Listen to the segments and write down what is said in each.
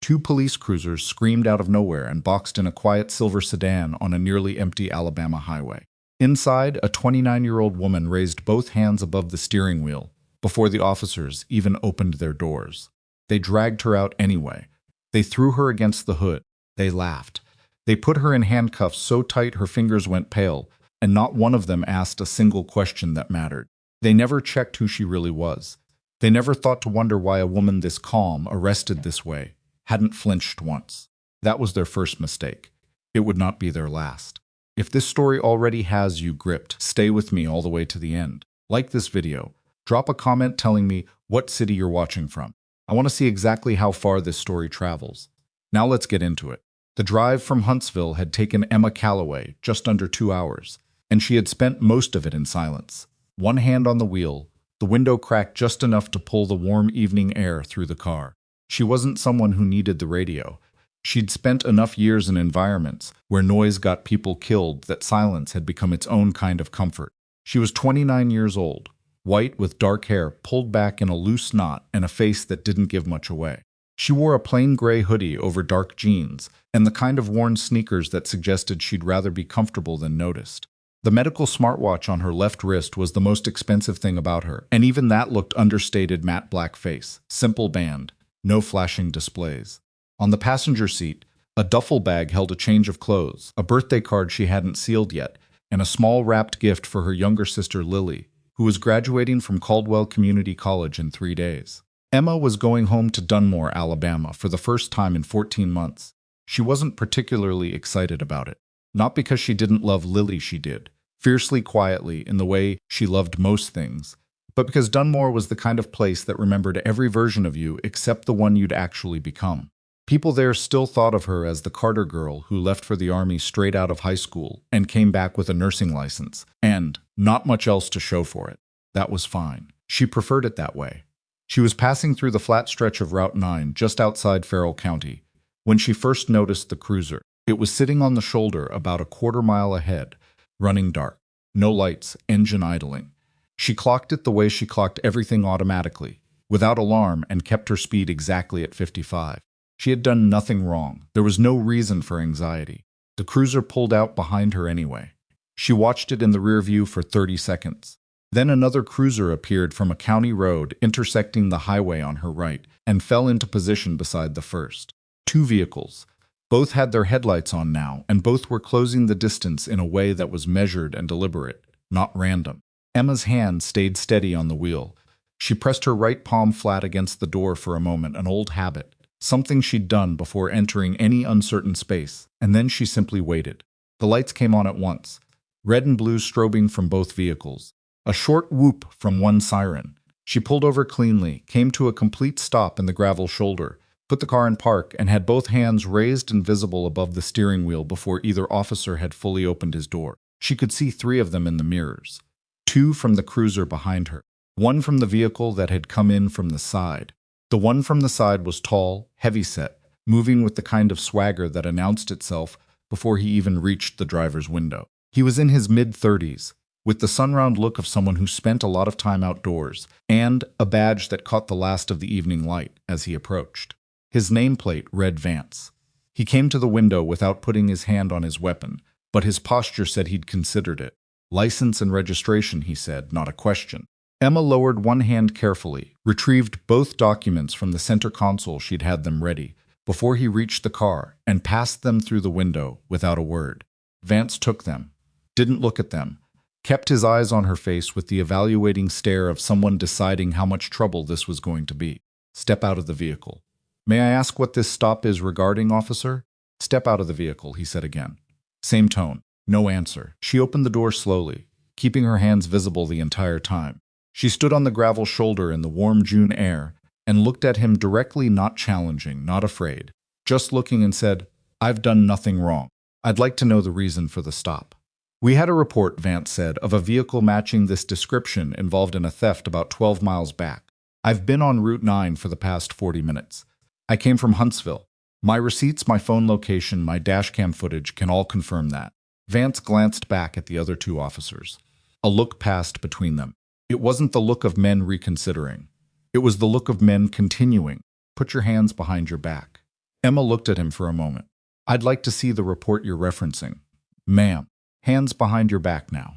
Two police cruisers screamed out of nowhere and boxed in a quiet silver sedan on a nearly empty Alabama highway. Inside, a 29-year-old woman raised both hands above the steering wheel before the officers even opened their doors. They dragged her out anyway. They threw her against the hood. They laughed. They put her in handcuffs so tight her fingers went pale, and not one of them asked a single question that mattered. They never checked who she really was. They never thought to wonder why a woman this calm, arrested this way, hadn't flinched once. That was their first mistake. It would not be their last. If this story already has you gripped, stay with me all the way to the end. Like this video. Drop a comment telling me what city you're watching from. I want to see exactly how far this story travels. Now let's get into it. The drive from Huntsville had taken Emma Calloway just under 2 hours, and she had spent most of it in silence. One hand on the wheel, the window cracked just enough to pull the warm evening air through the car. She wasn't someone who needed the radio. She'd spent enough years in environments where noise got people killed that silence had become its own kind of comfort. She was 29 years old, white with dark hair pulled back in a loose knot and a face that didn't give much away. She wore a plain gray hoodie over dark jeans and the kind of worn sneakers that suggested she'd rather be comfortable than noticed. The medical smartwatch on her left wrist was the most expensive thing about her, and even that looked understated matte black face, simple band, no flashing displays. On the passenger seat, a duffel bag held a change of clothes, a birthday card she hadn't sealed yet, and a small wrapped gift for her younger sister Lily, who was graduating from Caldwell Community College in 3 days. Emma was going home to Dunmore, Alabama for the first time in 14 months. She wasn't particularly excited about it. Not because she didn't love Lily, she did, fiercely quietly in the way she loved most things, but because Dunmore was the kind of place that remembered every version of you except the one you'd actually become. People there still thought of her as the Carter girl who left for the army straight out of high school and came back with a nursing license, and not much else to show for it. That was fine. She preferred it that way. She was passing through the flat stretch of Route 9 just outside Farrell County when she first noticed the cruiser. It was sitting on the shoulder about a quarter-mile ahead, running dark. No lights, engine idling. She clocked it the way she clocked everything automatically, without alarm, and kept her speed exactly at 55. She had done nothing wrong. There was no reason for anxiety. The cruiser pulled out behind her anyway. She watched it in the rear view for 30 seconds. Then another cruiser appeared from a county road intersecting the highway on her right and fell into position beside the first. Two vehicles. Both had their headlights on now, and both were closing the distance in a way that was measured and deliberate, not random. Emma's hand stayed steady on the wheel. She pressed her right palm flat against the door for a moment, an old habit, something she'd done before entering any uncertain space, and then she simply waited. The lights came on at once, red and blue strobing from both vehicles. A short whoop from one siren. She pulled over cleanly, came to a complete stop in the gravel shoulder, put the car in park, and had both hands raised and visible above the steering wheel before either officer had fully opened his door. She could see 3 of them in the mirrors. 2 from the cruiser behind her. 1 from the vehicle that had come in from the side. The one from the side was tall, heavy-set, moving with the kind of swagger that announced itself before he even reached the driver's window. He was in his mid-30s, with the sun-round look of someone who spent a lot of time outdoors, and a badge that caught the last of the evening light as he approached. His nameplate read Vance. He came to the window without putting his hand on his weapon, but his posture said he'd considered it. License and registration, he said, not a question. Emma lowered one hand carefully, retrieved both documents from the center console she'd had them ready, before he reached the car, and passed them through the window without a word. Vance took them, didn't look at them, kept his eyes on her face with the evaluating stare of someone deciding how much trouble this was going to be. Step out of the vehicle. May I ask what this stop is regarding, officer? Step out of the vehicle, he said again. Same tone. No answer. She opened the door slowly, keeping her hands visible the entire time. She stood on the gravel shoulder in the warm June air and looked at him directly, not challenging, not afraid, just looking, and said, I've done nothing wrong. I'd like to know the reason for the stop. We had a report, Vance said, of a vehicle matching this description involved in a theft about 12 miles back. I've been on Route 9 for the past 40 minutes. I came from Huntsville. My receipts, my phone location, my dashcam footage can all confirm that. Vance glanced back at the other 2 officers. A look passed between them. It wasn't the look of men reconsidering. It was the look of men continuing. Put your hands behind your back. Emma looked at him for a moment. I'd like to see the report you're referencing. Ma'am, hands behind your back now.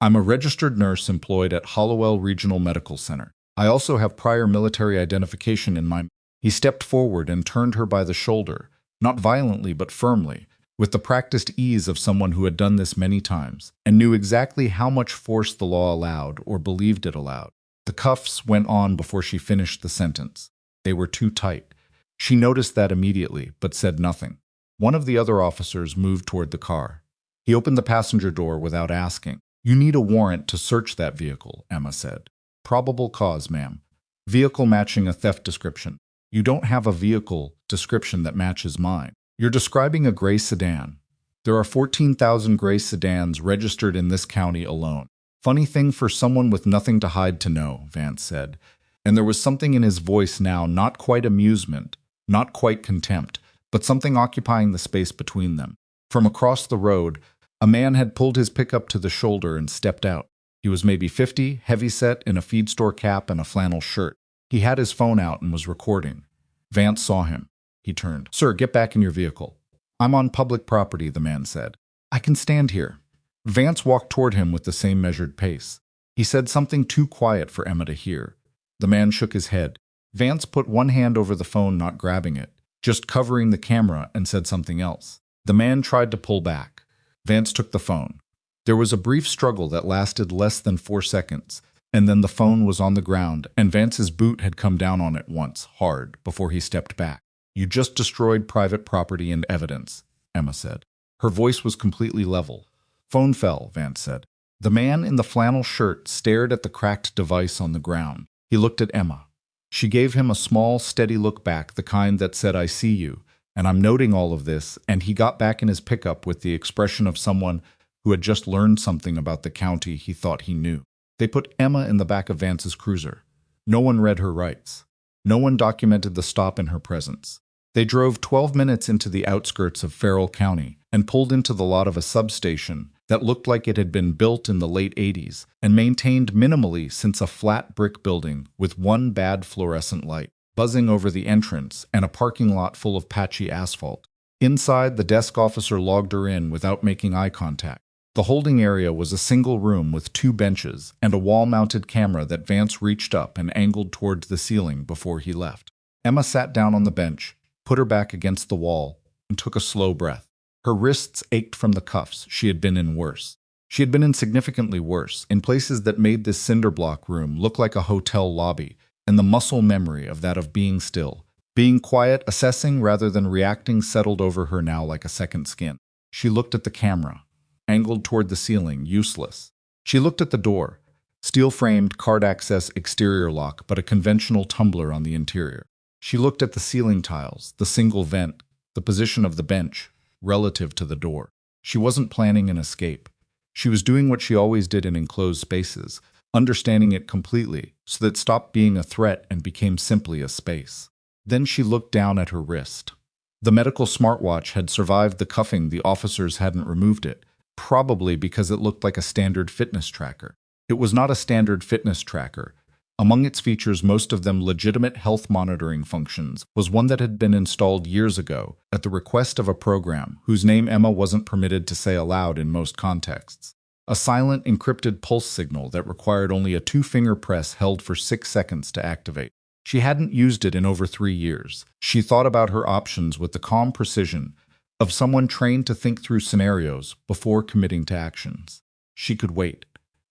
I'm a registered nurse employed at Hollowell Regional Medical Center. I also have prior military identification in my... He stepped forward and turned her by the shoulder, not violently but firmly, with the practiced ease of someone who had done this many times, and knew exactly how much force the law allowed or believed it allowed. The cuffs went on before she finished the sentence. They were too tight. She noticed that immediately, but said nothing. One of the other officers moved toward the car. He opened the passenger door without asking. You need a warrant to search that vehicle, Emma said. Probable cause, ma'am. Vehicle matching a theft description. You don't have a vehicle description that matches mine. You're describing a gray sedan. There are 14,000 gray sedans registered in this county alone. Funny thing for someone with nothing to hide to know, Vance said. And there was something in his voice now, not quite amusement, not quite contempt, but something occupying the space between them. From across the road, a man had pulled his pickup to the shoulder and stepped out. He was maybe 50, heavy-set, in a feed store cap and a flannel shirt. He had his phone out and was recording. Vance saw him. He turned. Sir, get back in your vehicle. I'm on public property, the man said. I can stand here. Vance walked toward him with the same measured pace. He said something too quiet for Emma to hear. The man shook his head. Vance put one hand over the phone, not grabbing it, just covering the camera, and said something else. The man tried to pull back. Vance took the phone. There was a brief struggle that lasted less than 4 seconds, and then the phone was on the ground, and Vance's boot had come down on it once, hard, before he stepped back. You just destroyed private property and evidence, Emma said. Her voice was completely level. Phone fell, Vance said. The man in the flannel shirt stared at the cracked device on the ground. He looked at Emma. She gave him a small, steady look back, the kind that said, I see you, and I'm noting all of this, and he got back in his pickup with the expression of someone who had just learned something about the county he thought he knew. They put Emma in the back of Vance's cruiser. No one read her rights. No one documented the stop in her presence. They drove 12 minutes into the outskirts of Farrell County and pulled into the lot of a substation that looked like it had been built in the late 80s and maintained minimally since a flat brick building with one bad fluorescent light buzzing over the entrance and a parking lot full of patchy asphalt. Inside, the desk officer logged her in without making eye contact. The holding area was a single room with 2 benches and a wall-mounted camera that Vance reached up and angled towards the ceiling before he left. Emma sat down on the bench, put her back against the wall, and took a slow breath. Her wrists ached from the cuffs. She had been in worse. She had been in significantly worse, in places that made this cinder block room look like a hotel lobby, and the muscle memory of that of being still, being quiet, assessing rather than reacting settled over her now like a second skin. She looked at the camera, angled toward the ceiling, useless. She looked at the door, steel-framed card access exterior lock, but a conventional tumbler on the interior. She looked at the ceiling tiles, the single vent, the position of the bench, relative to the door. She wasn't planning an escape. She was doing what she always did in enclosed spaces, understanding it completely, so that it stopped being a threat and became simply a space. Then she looked down at her wrist. The medical smartwatch had survived the cuffing. The officers hadn't removed it, probably because it looked like a standard fitness tracker. It was not a standard fitness tracker. Among its features, most of them legitimate health monitoring functions, was one that had been installed years ago at the request of a program whose name Emma wasn't permitted to say aloud in most contexts. A silent, encrypted pulse signal that required only a 2-finger press held for 6 seconds to activate. She hadn't used it in over 3 years. She thought about her options with the calm precision of someone trained to think through scenarios before committing to actions. She could wait.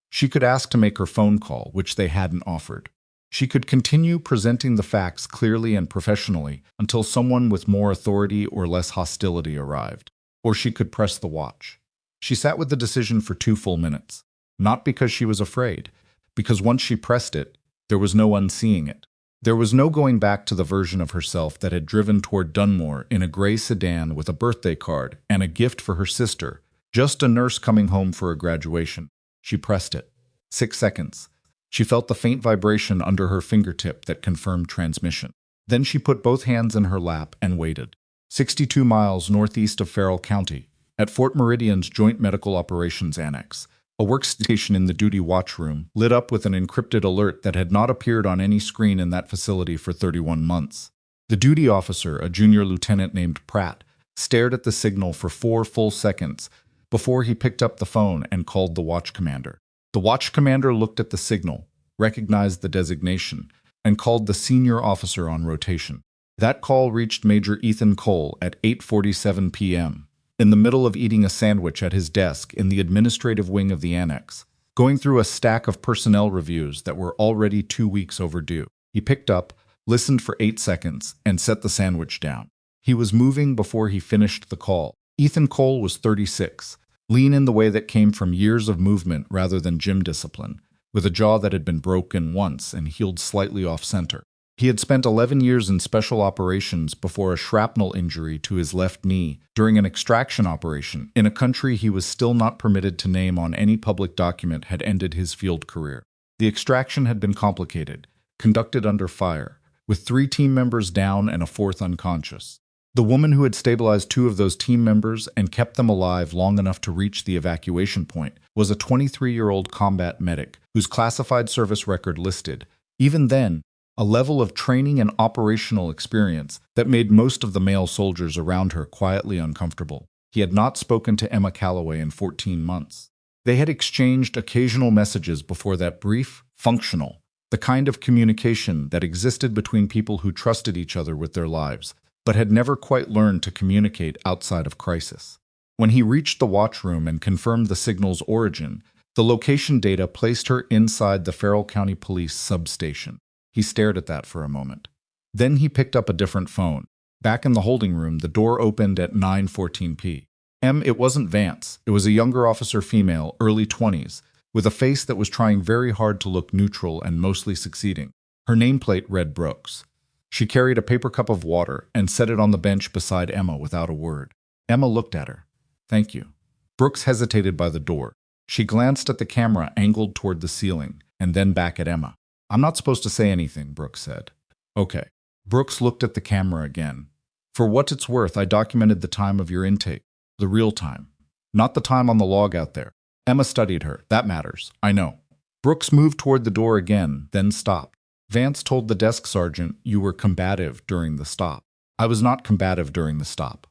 She could ask to make her phone call, which they hadn't offered. She could continue presenting the facts clearly and professionally until someone with more authority or less hostility arrived. Or she could press the watch. She sat with the decision for 2 full minutes. Not because she was afraid, because once she pressed it, there was no unseeing it. There was no going back to the version of herself that had driven toward Dunmore in a gray sedan with a birthday card and a gift for her sister, just a nurse coming home for a graduation. She pressed it. 6 seconds. She felt the faint vibration under her fingertip that confirmed transmission. Then she put both hands in her lap and waited. 62 miles northeast of Farrell County, at Fort Meridian's Joint Medical Operations Annex, a workstation in the duty watch room lit up with an encrypted alert that had not appeared on any screen in that facility for 31 months. The duty officer, a junior lieutenant named Pratt, stared at the signal for 4 full seconds before he picked up the phone and called the watch commander. The watch commander looked at the signal, recognized the designation, and called the senior officer on rotation. That call reached Major Ethan Cole at 8:47 p.m., in the middle of eating a sandwich at his desk in the administrative wing of the annex, going through a stack of personnel reviews that were already 2 weeks overdue. He picked up, listened for 8 seconds, and set the sandwich down. He was moving before he finished the call. Ethan Cole was 36, lean in the way that came from years of movement rather than gym discipline, with a jaw that had been broken once and healed slightly off-center. He had spent 11 years in special operations before a shrapnel injury to his left knee during an extraction operation in a country he was still not permitted to name on any public document had ended his field career. The extraction had been complicated, conducted under fire, with 3 team members down and a 4th unconscious. The woman who had stabilized 2 of those team members and kept them alive long enough to reach the evacuation point was a 23-year-old combat medic whose classified service record listed, even then, a level of training and operational experience that made most of the male soldiers around her quietly uncomfortable. He had not spoken to Emma Calloway in 14 months. They had exchanged occasional messages before that, brief, functional, the kind of communication that existed between people who trusted each other with their lives, but had never quite learned to communicate outside of crisis. When he reached the watchroom and confirmed the signal's origin, the location data placed her inside the Farrell County Police substation. He stared at that for a moment. Then he picked up a different phone. Back in the holding room, the door opened at 9:14 p. M. It wasn't Vance. It was a younger officer female, early 20s, with a face that was trying very hard to look neutral and mostly succeeding. Her nameplate read Brooks. She carried a paper cup of water and set it on the bench beside Emma without a word. Emma looked at her. "Thank you." Brooks hesitated by the door. She glanced at the camera angled toward the ceiling, and then back at Emma. "I'm not supposed to say anything," Brooks said. "Okay." Brooks looked at the camera again. "For what it's worth, I documented the time of your intake. The real time. Not the time on the log out there." Emma studied her. "That matters. I know." Brooks moved toward the door again, then stopped. "Vance told the desk sergeant you were combative during the stop." "I was not combative during the stop."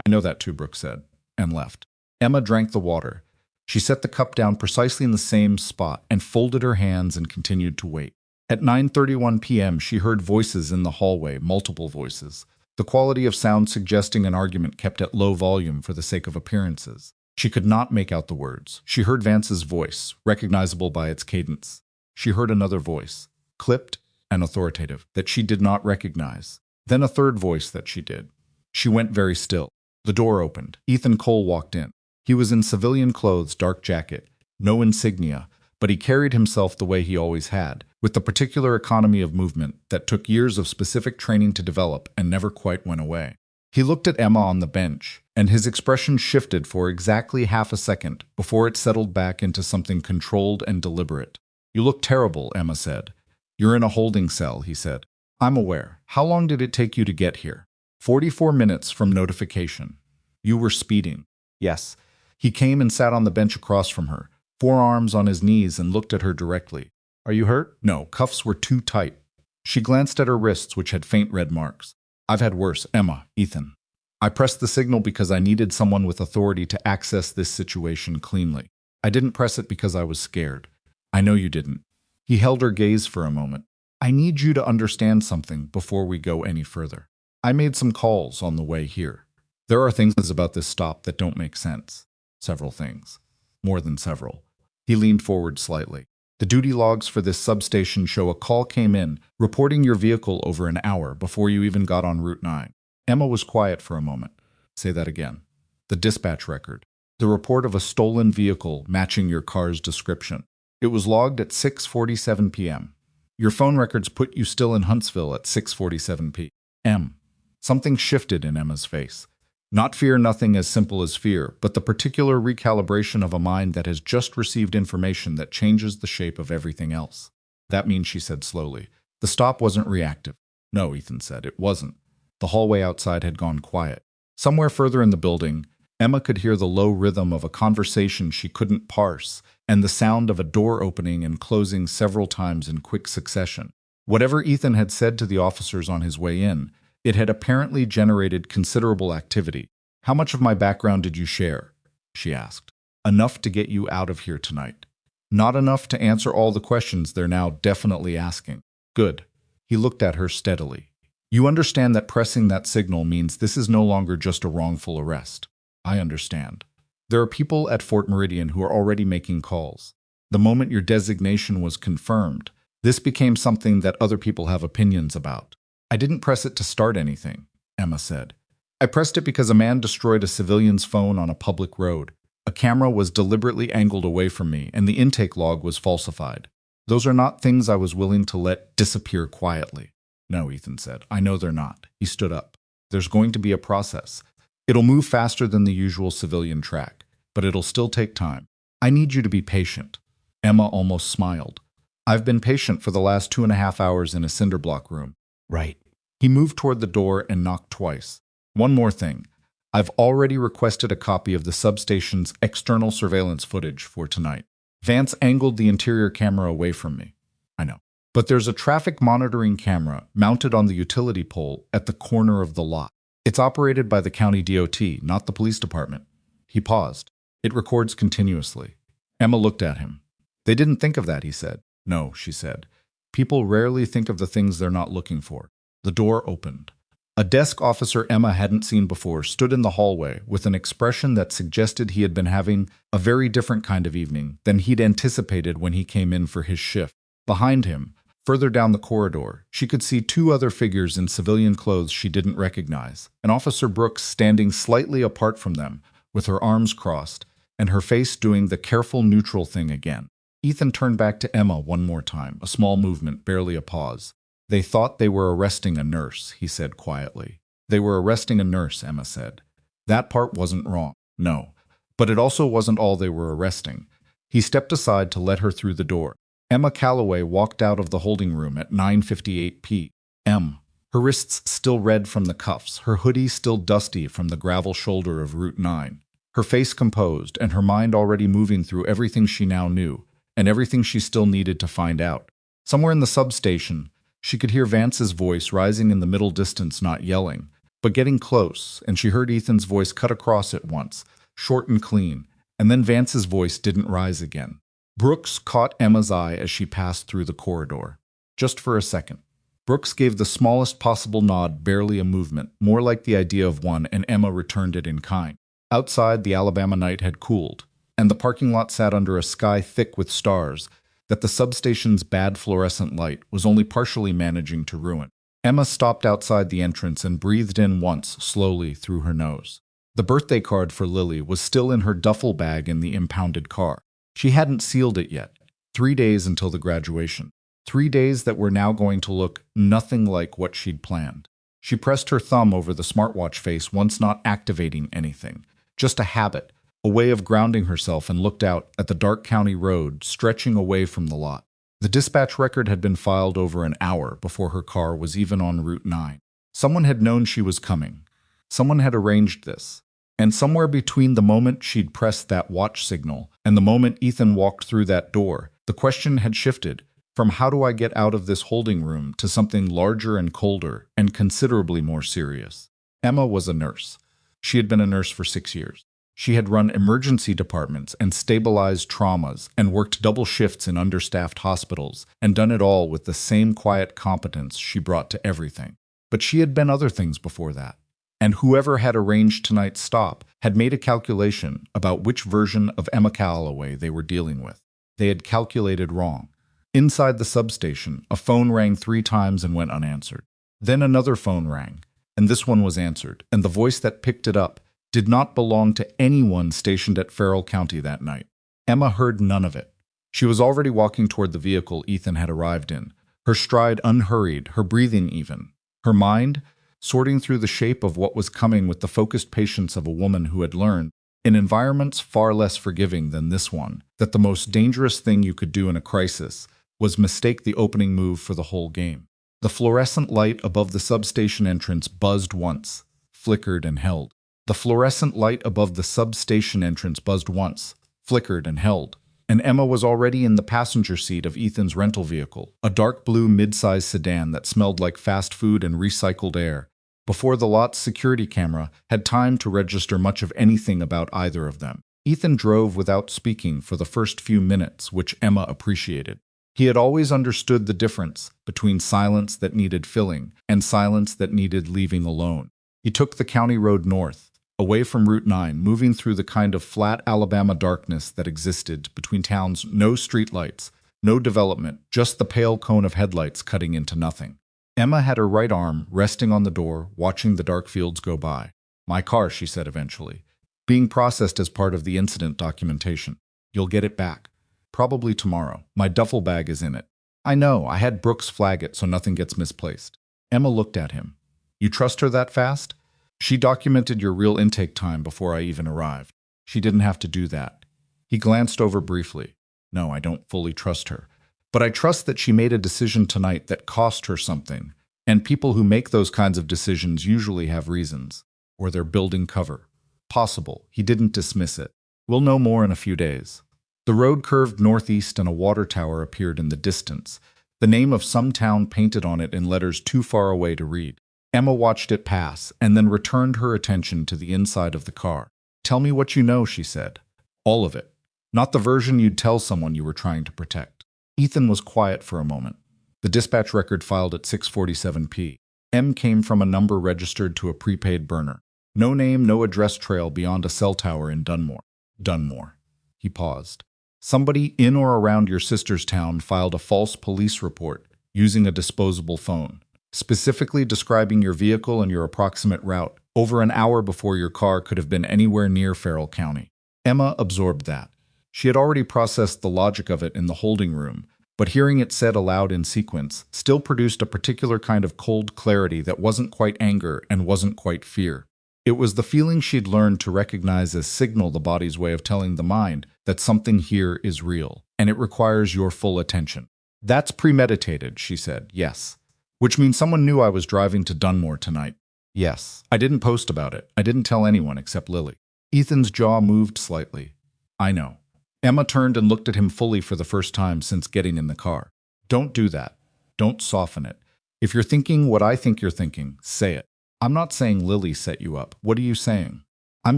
"I know that too," Brooks said, and left. Emma drank the water. She set the cup down precisely in the same spot and folded her hands and continued to wait. At 9:31 p.m., she heard voices in the hallway, multiple voices, the quality of sound suggesting an argument kept at low volume for the sake of appearances. She could not make out the words. She heard Vance's voice, recognizable by its cadence. She heard another voice, clipped and authoritative, that she did not recognize. Then a third voice that she did. She went very still. The door opened. Ethan Cole walked in. He was in civilian clothes, dark jacket, no insignia, but he carried himself the way he always had, with the particular economy of movement that took years of specific training to develop and never quite went away. He looked at Emma on the bench, and his expression shifted for exactly half a second before it settled back into something controlled and deliberate. "You look terrible," Emma said. "You're in a holding cell," he said. "I'm aware. How long did it take you to get here?" 44 minutes from notification." "You were speeding." "Yes." He came and sat on the bench across from her, forearms on his knees, and looked at her directly. "Are you hurt?" "No, cuffs were too tight." She glanced at her wrists, which had faint red marks. "I've had worse, Emma, Ethan. I pressed the signal because I needed someone with authority to access this situation cleanly. I didn't press it because I was scared. I know you didn't." He held her gaze for a moment. "I need you to understand something before we go any further. I made some calls on the way here. There are things about this stop that don't make sense. Several things. More than several." He leaned forward slightly. "The duty logs for this substation show a call came in, reporting your vehicle over an hour before you even got on Route 9. Emma was quiet for a moment. "Say that again." "The dispatch record. The report of a stolen vehicle matching your car's description. It was logged at 6:47 p.m. Your phone records put you still in Huntsville at 6:47 p.m. Something shifted in Emma's face. Not fear, nothing as simple as fear, but the particular recalibration of a mind that has just received information that changes the shape of everything else. "That means," she said slowly, "the stop wasn't reactive." "No," Ethan said, "it wasn't." The hallway outside had gone quiet. Somewhere further in the building, Emma could hear the low rhythm of a conversation she couldn't parse, and the sound of a door opening and closing several times in quick succession. Whatever Ethan had said to the officers on his way in, It had apparently generated considerable activity. "How much of my background did you share?" she asked. "Enough to get you out of here tonight. Not enough to answer all the questions they're now definitely asking." "Good." He looked at her steadily. "You understand that pressing that signal means this is no longer just a wrongful arrest." "I understand. There are people at Fort Meridian who are already making calls. The moment your designation was confirmed, this became something that other people have opinions about." "I didn't press it to start anything," Emma said. "I pressed it because a man destroyed a civilian's phone on a public road. A camera was deliberately angled away from me, and the intake log was falsified. Those are not things I was willing to let disappear quietly." "No," Ethan said. "I know they're not." He stood up. "There's going to be a process. It'll move faster than the usual civilian track, but it'll still take time. I need you to be patient." Emma almost smiled. "I've been patient for the last 2.5 hours in a cinderblock room." "Right." He moved toward the door and knocked twice. "One more thing. I've already requested a copy of the substation's external surveillance footage for tonight." Vance angled the interior camera away from me. "I know. But there's a traffic monitoring camera mounted on the utility pole at the corner of the lot. It's operated by the county DOT, not the police department." He paused. "It records continuously." Emma looked at him. "They didn't think of that," he said. "No," she said. "People rarely think of the things they're not looking for." The door opened. A desk officer Emma hadn't seen before stood in the hallway with an expression that suggested he had been having a very different kind of evening than he'd anticipated when he came in for his shift. Behind him, further down the corridor, she could see 2 other figures in civilian clothes she didn't recognize, and Officer Brooks standing slightly apart from them, with her arms crossed, and her face doing the careful neutral thing again. Ethan turned back to Emma one more time, a small movement, barely a pause. "They thought they were arresting a nurse," he said quietly. "They were arresting a nurse," Emma said. "That part wasn't wrong, no. But it also wasn't all they were arresting." He stepped aside to let her through the door. Emma Calloway walked out of the holding room at 9:58 p.m., her wrists still red from the cuffs, her hoodie still dusty from the gravel shoulder of Route 9, her face composed and her mind already moving through everything she now knew and everything she still needed to find out. Somewhere in the substation, she could hear Vance's voice rising in the middle distance, not yelling, but getting close, and she heard Ethan's voice cut across it once, short and clean, and then Vance's voice didn't rise again. Brooks caught Emma's eye as she passed through the corridor. Just for a second. Brooks gave the smallest possible nod, barely a movement, more like the idea of one, and Emma returned it in kind. Outside, the Alabama night had cooled, and the parking lot sat under a sky thick with stars that the substation's bad fluorescent light was only partially managing to ruin. Emma stopped outside the entrance and breathed in once, slowly, through her nose. The birthday card for Lily was still in her duffel bag in the impounded car. She hadn't sealed it yet. 3 days until the graduation. 3 days that were now going to look nothing like what she'd planned. She pressed her thumb over the smartwatch face, once not activating anything. Just a habit, a way of grounding herself, and looked out at the dark county road stretching away from the lot. The dispatch record had been filed over an hour before her car was even on Route 9. Someone had known she was coming. Someone had arranged this. And somewhere between the moment she'd pressed that watch signal and the moment Ethan walked through that door, the question had shifted from "how do I get out of this holding room" to something larger and colder and considerably more serious. Emma was a nurse. She had been a nurse for 6 years. She had run emergency departments and stabilized traumas and worked double shifts in understaffed hospitals and done it all with the same quiet competence she brought to everything. But she had been other things before that. And whoever had arranged tonight's stop had made a calculation about which version of Emma Calloway they were dealing with. They had calculated wrong. Inside the substation, a phone rang 3 times and went unanswered. Then another phone rang, and this one was answered, and the voice that picked it up did not belong to anyone stationed at Farrell County that night. Emma heard none of it. She was already walking toward the vehicle Ethan had arrived in, her stride unhurried, her breathing even, her mind sorting through the shape of what was coming with the focused patience of a woman who had learned, in environments far less forgiving than this one, that the most dangerous thing you could do in a crisis was mistake the opening move for the whole game. The fluorescent light above the substation entrance buzzed once, flickered and held. The fluorescent light above the substation entrance buzzed once, flickered and held. And Emma was already in the passenger seat of Ethan's rental vehicle, a dark blue mid-size sedan that smelled like fast food and recycled air. before the lot's security camera had time to register much of anything about either of them. Ethan drove without speaking for the first few minutes, which Emma appreciated. He had always understood the difference between silence that needed filling and silence that needed leaving alone. He took the county road north, away from Route 9, moving through the kind of flat Alabama darkness that existed between towns. No streetlights, no development, just the pale cone of headlights cutting into nothing. Emma had her right arm resting on the door, watching the dark fields go by. "My car," she said eventually, "being processed as part of the incident documentation. You'll get it back. Probably tomorrow. My duffel bag is in it." "I know. I had Brooks flag it so nothing gets misplaced." Emma looked at him. "You trust her that fast?" "She documented your real intake time before I even arrived. She didn't have to do that." He glanced over briefly. "No, I don't fully trust her. But I trust that she made a decision tonight that cost her something. And people who make those kinds of decisions usually have reasons. Or they're building cover." "Possible." He didn't dismiss it. "We'll know more in a few days." The road curved northeast and a water tower appeared in the distance, the name of some town painted on it in letters too far away to read. Emma watched it pass and then returned her attention to the inside of the car. "Tell me what you know," she said. "All of it. Not the version you'd tell someone you were trying to protect." Ethan was quiet for a moment. The dispatch record filed at 6:47 p. M came from a number registered to a prepaid burner. No name, no address trail beyond a cell tower in Dunmore. Dunmore. He paused. "Somebody in or around your sister's town filed a false police report using a disposable phone, specifically describing your vehicle and your approximate route, over an hour before your car could have been anywhere near Farrell County." Emma absorbed that. She had already processed the logic of it in the holding room, but hearing it said aloud in sequence still produced a particular kind of cold clarity that wasn't quite anger and wasn't quite fear. It was the feeling she'd learned to recognize as signal, the body's way of telling the mind that something here is real, and it requires your full attention. "That's premeditated," she said. "Yes." "Which means someone knew I was driving to Dunmore tonight." "Yes. I didn't post about it. I didn't tell anyone except Lily." Ethan's jaw moved slightly. "I know." Emma turned and looked at him fully for the first time since getting in the car. "Don't do that. Don't soften it. If you're thinking what I think you're thinking, say it." "I'm not saying Lily set you up. What are you saying?" "I'm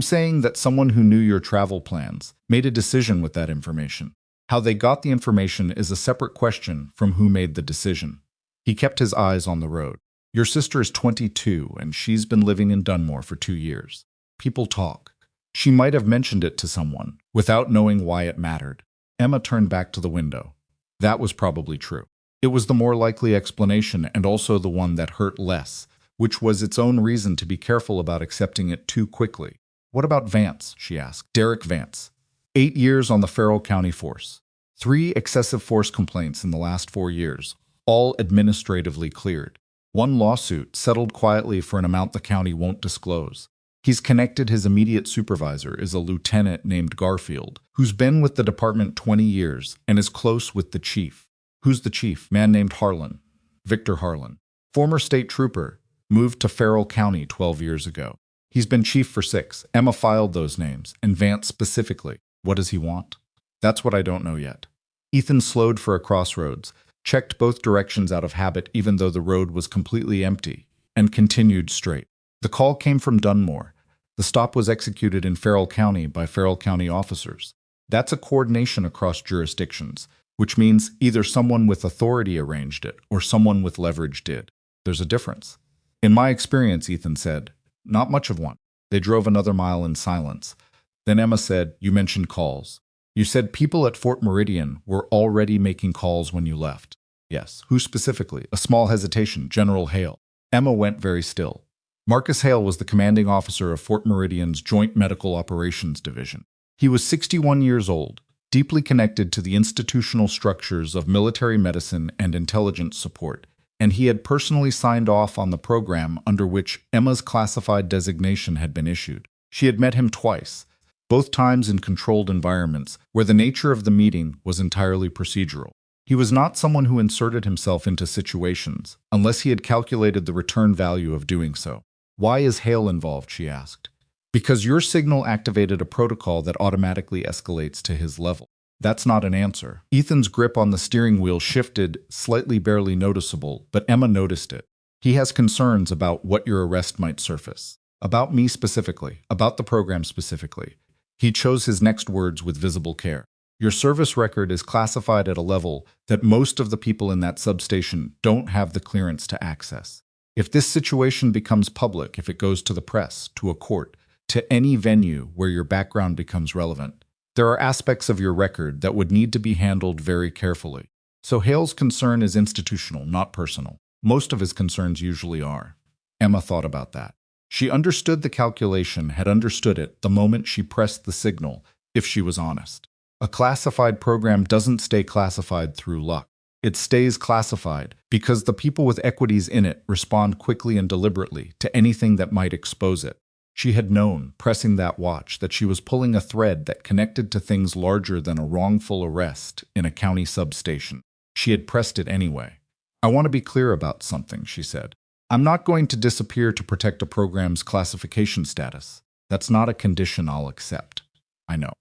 saying that someone who knew your travel plans made a decision with that information. How they got the information is a separate question from who made the decision." He kept his eyes on the road. "Your sister is 22, and she's been living in Dunmore for 2 years. People talk. She might have mentioned it to someone, without knowing why it mattered." Emma turned back to the window. That was probably true. It was the more likely explanation, and also the one that hurt less, which was its own reason to be careful about accepting it too quickly. "What about Vance?" she asked. "Derek Vance. 8 years on the Farrell County force. 3 excessive force complaints in the last 4 years, all administratively cleared. 1 lawsuit settled quietly for an amount the county won't disclose. He's connected. His immediate supervisor is a lieutenant named Garfield, who's been with the department 20 years and is close with the chief." "Who's the chief?" "Man named Harlan. Victor Harlan. Former state trooper. Moved to Farrell County 12 years ago. He's been chief for 6. Emma filed those names, and Vance specifically. "What does he want?" "That's what I don't know yet." Ethan slowed for a crossroads, checked both directions out of habit even though the road was completely empty, and continued straight. The call came from Dunmore. The stop was executed in Farrell County by Farrell County officers. That's a coordination across jurisdictions, which means either someone with authority arranged it or someone with leverage did. There's a difference. "In my experience," Ethan said, "not much of one." They drove another mile in silence. Then Emma said, "You mentioned calls. You said people at Fort Meridian were already making calls when you left." "Yes." "Who specifically?" A small hesitation. "General Hale." Emma went very still. Marcus Hale was the commanding officer of Fort Meridian's Joint Medical Operations Division. He was 61 years old, deeply connected to the institutional structures of military medicine and intelligence support, and he had personally signed off on the program under which Emma's classified designation had been issued. She had met him twice, both times in controlled environments where the nature of the meeting was entirely procedural. He was not someone who inserted himself into situations unless he had calculated the return value of doing so. "Why is Hale involved?" she asked. "Because your signal activated a protocol that automatically escalates to his level." That's not an answer. Ethan's grip on the steering wheel shifted, slightly barely noticeable, but Emma noticed it. He has concerns about what your arrest might surface. About me specifically, about the program specifically. He chose his next words with visible care. Your service record is classified at a level that most of the people in that substation don't have the clearance to access. If this situation becomes public, if it goes to the press, to a court, to any venue where your background becomes relevant, there are aspects of your record that would need to be handled very carefully. So Hale's concern is institutional, not personal. Most of his concerns usually are. Emma thought about that. She understood the calculation, had understood it the moment she pressed the signal, if she was honest. A classified program doesn't stay classified through luck. It stays classified because the people with equities in it respond quickly and deliberately to anything that might expose it. She had known, pressing that watch, that she was pulling a thread that connected to things larger than a wrongful arrest in a county substation. She had pressed it anyway. I want to be clear about something, she said. I'm not going to disappear to protect a program's classification status. That's not a condition I'll accept. I know.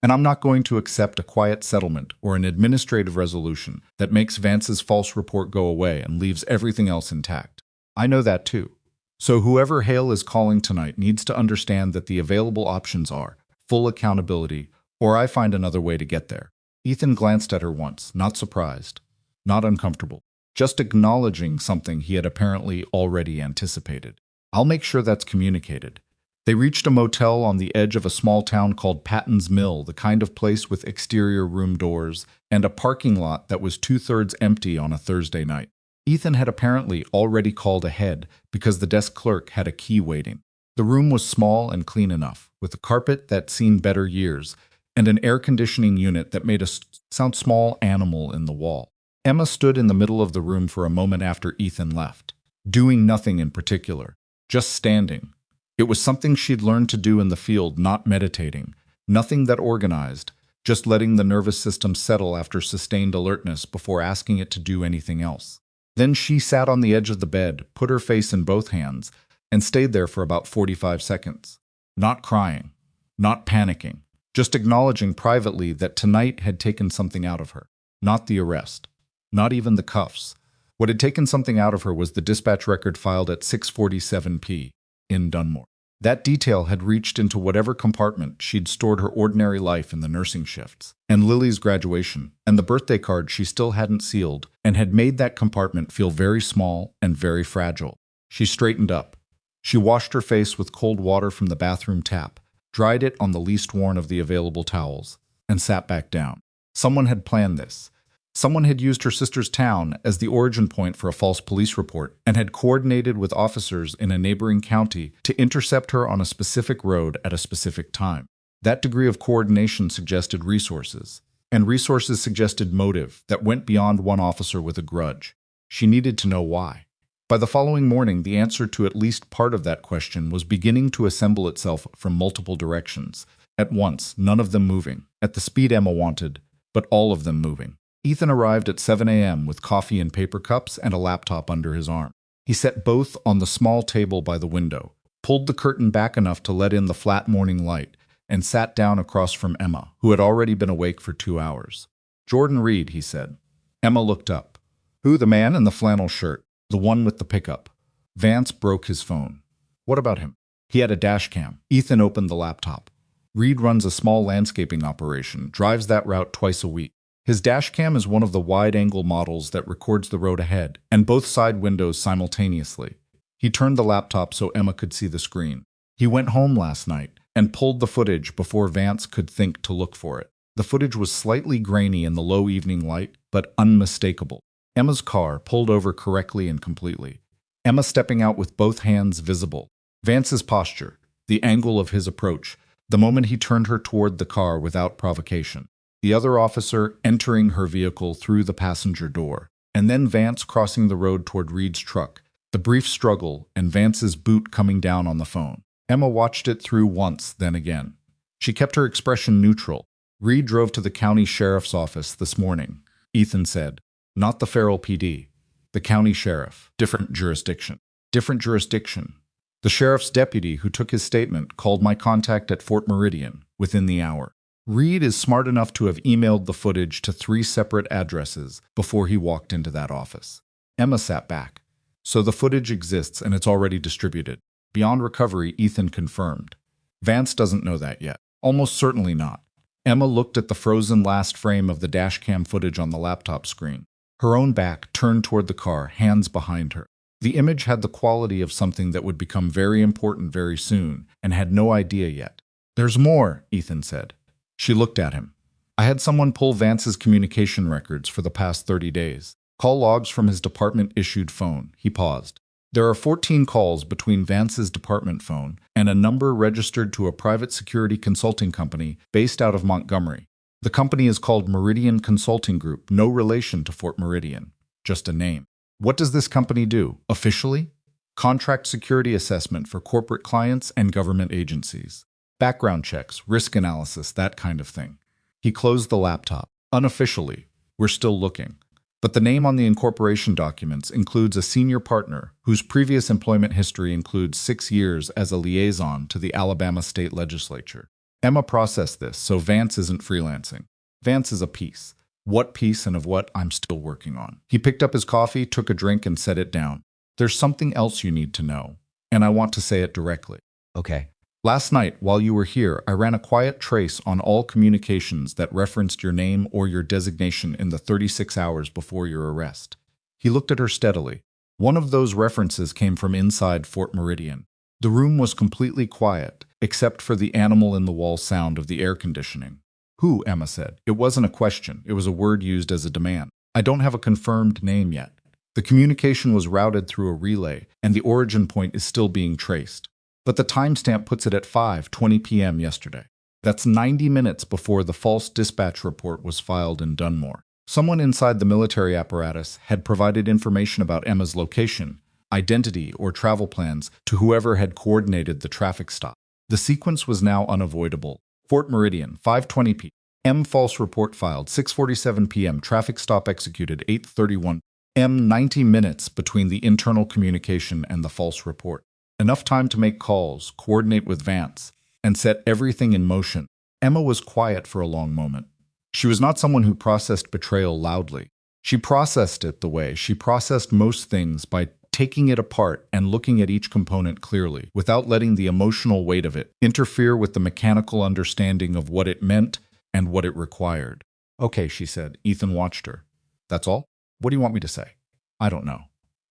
And I'm not going to accept a quiet settlement or an administrative resolution that makes Vance's false report go away and leaves everything else intact. I know that too. So whoever Hale is calling tonight needs to understand that the available options are full accountability, or I find another way to get there. Ethan glanced at her once, not surprised, not uncomfortable, just acknowledging something he had apparently already anticipated. I'll make sure that's communicated. They reached a motel on the edge of a small town called Patton's Mill, the kind of place with exterior room doors and a parking lot that was 2/3 empty on a Thursday night. Ethan had apparently already called ahead because the desk clerk had a key waiting. The room was small and clean enough, with a carpet that'd seen better years and an air conditioning unit that made a sound small animal in the wall. Emma stood in the middle of the room for a moment after Ethan left, doing nothing in particular, just standing. It was something she'd learned to do in the field, not meditating, nothing that organized, just letting the nervous system settle after sustained alertness before asking it to do anything else. Then she sat on the edge of the bed, put her face in both hands, and stayed there for about 45 seconds. Not crying, not panicking, just acknowledging privately that tonight had taken something out of her. Not the arrest, not even the cuffs. What had taken something out of her was the dispatch record filed at 6:47 p. in Dunmore. That detail had reached into whatever compartment she'd stored her ordinary life in the nursing shifts, and Lily's graduation, and the birthday card she still hadn't sealed, and had made that compartment feel very small and very fragile. She straightened up. She washed her face with cold water from the bathroom tap, dried it on the least worn of the available towels, and sat back down. Someone had planned this. Someone had used her sister's town as the origin point for a false police report and had coordinated with officers in a neighboring county to intercept her on a specific road at a specific time. That degree of coordination suggested resources, and resources suggested motive that went beyond one officer with a grudge. She needed to know why. By the following morning, the answer to at least part of that question was beginning to assemble itself from multiple directions. At once, none of them moving, at the speed Emma wanted, but all of them moving. Ethan arrived at 7 a.m. with coffee in paper cups and a laptop under his arm. He set both on the small table by the window, pulled the curtain back enough to let in the flat morning light, and sat down across from Emma, who had already been awake for 2 hours. "Jordan Reed," he said. Emma looked up. "Who, the man in the flannel shirt? The one with the pickup?" Vance broke his phone. "What about him?" "He had a dash cam." Ethan opened the laptop. "Reed runs a small landscaping operation, drives that route twice a week. His dashcam is one of the wide-angle models that records the road ahead and both side windows simultaneously." He turned the laptop so Emma could see the screen. "He went home last night and pulled the footage before Vance could think to look for it. The footage was slightly grainy in the low evening light, but unmistakable." Emma's car pulled over correctly and completely. Emma stepping out with both hands visible. Vance's posture, the angle of his approach, the moment he turned her toward the car without provocation. The other officer entering her vehicle through the passenger door, and then Vance crossing the road toward Reed's truck, the brief struggle, and Vance's boot coming down on the phone. Emma watched it through once, then again. She kept her expression neutral. "Reed drove to the county sheriff's office this morning," Ethan said. "Not the Farrell PD. The county sheriff. Different jurisdiction." "Different jurisdiction." "The sheriff's deputy who took his statement called my contact at Fort Meridian within the hour. Reed is smart enough to have emailed the footage to 3 separate addresses before he walked into that office." Emma sat back. So the footage exists and it's already distributed. Beyond recovery, Ethan confirmed. Vance doesn't know that yet. Almost certainly not. Emma looked at the frozen last frame of the dashcam footage on the laptop screen. Her own back turned toward the car, hands behind her. The image had the quality of something that would become very important very soon, and had no idea yet. "There's more," Ethan said. She looked at him. "I had someone pull Vance's communication records for the past 30 days. Call logs from his department-issued phone." He paused. "There are 14 calls between Vance's department phone and a number registered to a private security consulting company based out of Montgomery. The company is called Meridian Consulting Group, no relation to Fort Meridian, just a name. What does this company do, officially? Contract security assessment for corporate clients and government agencies. Background checks, risk analysis, that kind of thing." He closed the laptop. "Unofficially, we're still looking. But the name on the incorporation documents includes a senior partner whose previous employment history includes 6 years as a liaison to the Alabama state legislature. Emma processed this, so Vance isn't freelancing. Vance is a piece. What piece and of what I'm still working on." He picked up his coffee, took a drink, and set it down. "There's something else you need to know, and I want to say it directly." Okay. "Last night, while you were here, I ran a quiet trace on all communications that referenced your name or your designation in the 36 hours before your arrest." He looked at her steadily. "One of those references came from inside Fort Meridian. The room was completely quiet, except for the animal-in-the-wall sound of the air conditioning." "Who?" Emma said. It wasn't a question. It was a word used as a demand. "I don't have a confirmed name yet. The communication was routed through a relay, and the origin point is still being traced. But the timestamp puts it at 5:20 p.m. yesterday. That's 90 minutes before the false dispatch report was filed in Dunmore. Someone inside the military apparatus had provided information about Emma's location, identity, or travel plans to whoever had coordinated the traffic stop. The sequence was now unavoidable. Fort Meridian, 5:20 p.m. False report filed, 6:47 p.m. Traffic stop executed, 8:31 p.m. 90 minutes between the internal communication and the false report. Enough time to make calls, coordinate with Vance, and set everything in motion." Emma was quiet for a long moment. She was not someone who processed betrayal loudly. She processed it the way she processed most things, by taking it apart and looking at each component clearly, without letting the emotional weight of it interfere with the mechanical understanding of what it meant and what it required. "Okay," she said. Ethan watched her. "That's all? What do you want me to say?" "I don't know.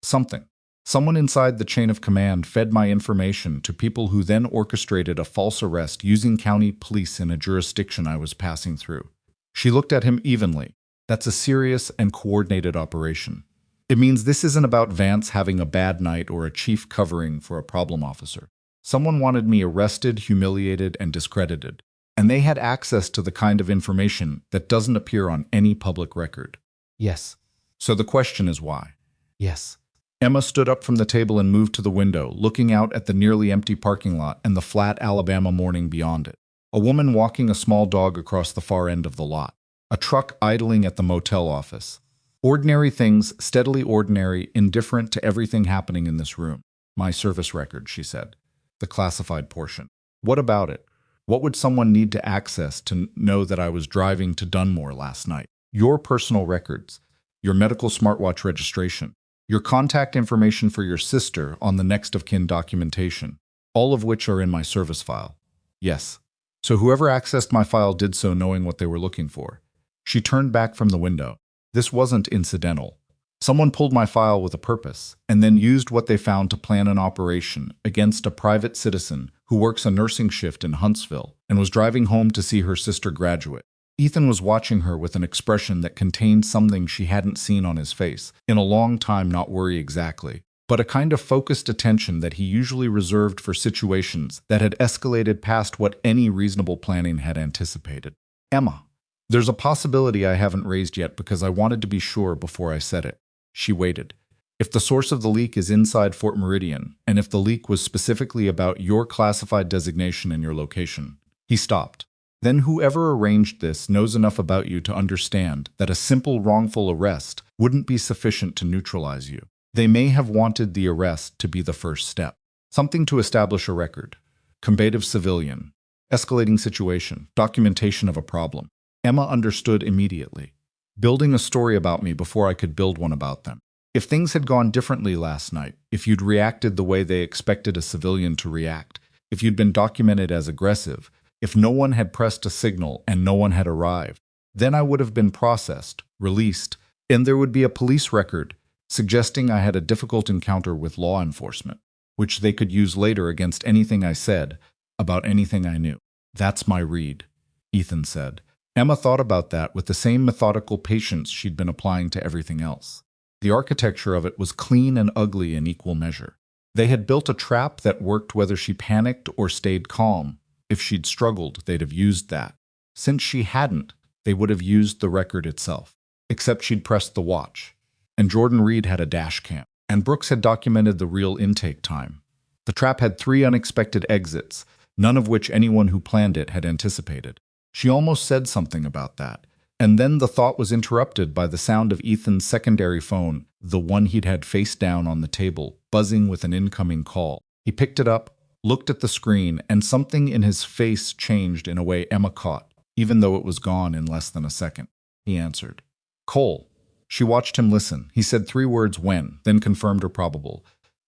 Something. Someone inside the chain of command fed my information to people who then orchestrated a false arrest using county police in a jurisdiction I was passing through." She looked at him evenly. "That's a serious and coordinated operation. It means this isn't about Vance having a bad night or a chief covering for a problem officer. Someone wanted me arrested, humiliated, and discredited. And they had access to the kind of information that doesn't appear on any public record." Yes. "So the question is why?" Yes. Emma stood up from the table and moved to the window, looking out at the nearly empty parking lot and the flat Alabama morning beyond it. A woman walking a small dog across the far end of the lot. A truck idling at the motel office. Ordinary things, steadily ordinary, indifferent to everything happening in this room. "My service record," she said. "The classified portion. What about it? What would someone need to access to know that I was driving to Dunmore last night? Your personal records, your medical smartwatch registration, your contact information for your sister on the next of kin documentation, all of which are in my service file." "Yes. So whoever accessed my file did so knowing what they were looking for." She turned back from the window. "This wasn't incidental. Someone pulled my file with a purpose, and then used what they found to plan an operation against a private citizen who works a nursing shift in Huntsville and was driving home to see her sister graduate." Ethan was watching her with an expression that contained something she hadn't seen on his face in a long time, not worry exactly, but a kind of focused attention that he usually reserved for situations that had escalated past what any reasonable planning had anticipated. "Emma, there's a possibility I haven't raised yet because I wanted to be sure before I said it." She waited. "If the source of the leak is inside Fort Meridian, and if the leak was specifically about your classified designation and your location." He stopped. "Then whoever arranged this knows enough about you to understand that a simple wrongful arrest wouldn't be sufficient to neutralize you. They may have wanted the arrest to be the first step. Something to establish a record. Combative civilian. Escalating situation. Documentation of a problem." Emma understood immediately. "Building a story about me before I could build one about them." If things had gone differently last night, if you'd reacted the way they expected a civilian to react, if you'd been documented as aggressive, if no one had pressed a signal and no one had arrived, then I would have been processed, released, and there would be a police record suggesting I had a difficult encounter with law enforcement, which they could use later against anything I said about anything I knew. That's my read, Ethan said. Emma thought about that with the same methodical patience she'd been applying to everything else. The architecture of it was clean and ugly in equal measure. They had built a trap that worked whether she panicked or stayed calm. If she'd struggled, they'd have used that. Since she hadn't, they would have used the record itself. Except she'd pressed the watch. And Jordan Reed had a dash cam. And Brooks had documented the real intake time. The trap had 3 unexpected exits, none of which anyone who planned it had anticipated. She almost said something about that. And then the thought was interrupted by the sound of Ethan's secondary phone, the one he'd had face down on the table, buzzing with an incoming call. He picked it up, looked at the screen, and something in his face changed in a way Emma caught, even though it was gone in less than a second. He answered. Cole. She watched him listen. He said 3 words when, then confirmed or probable.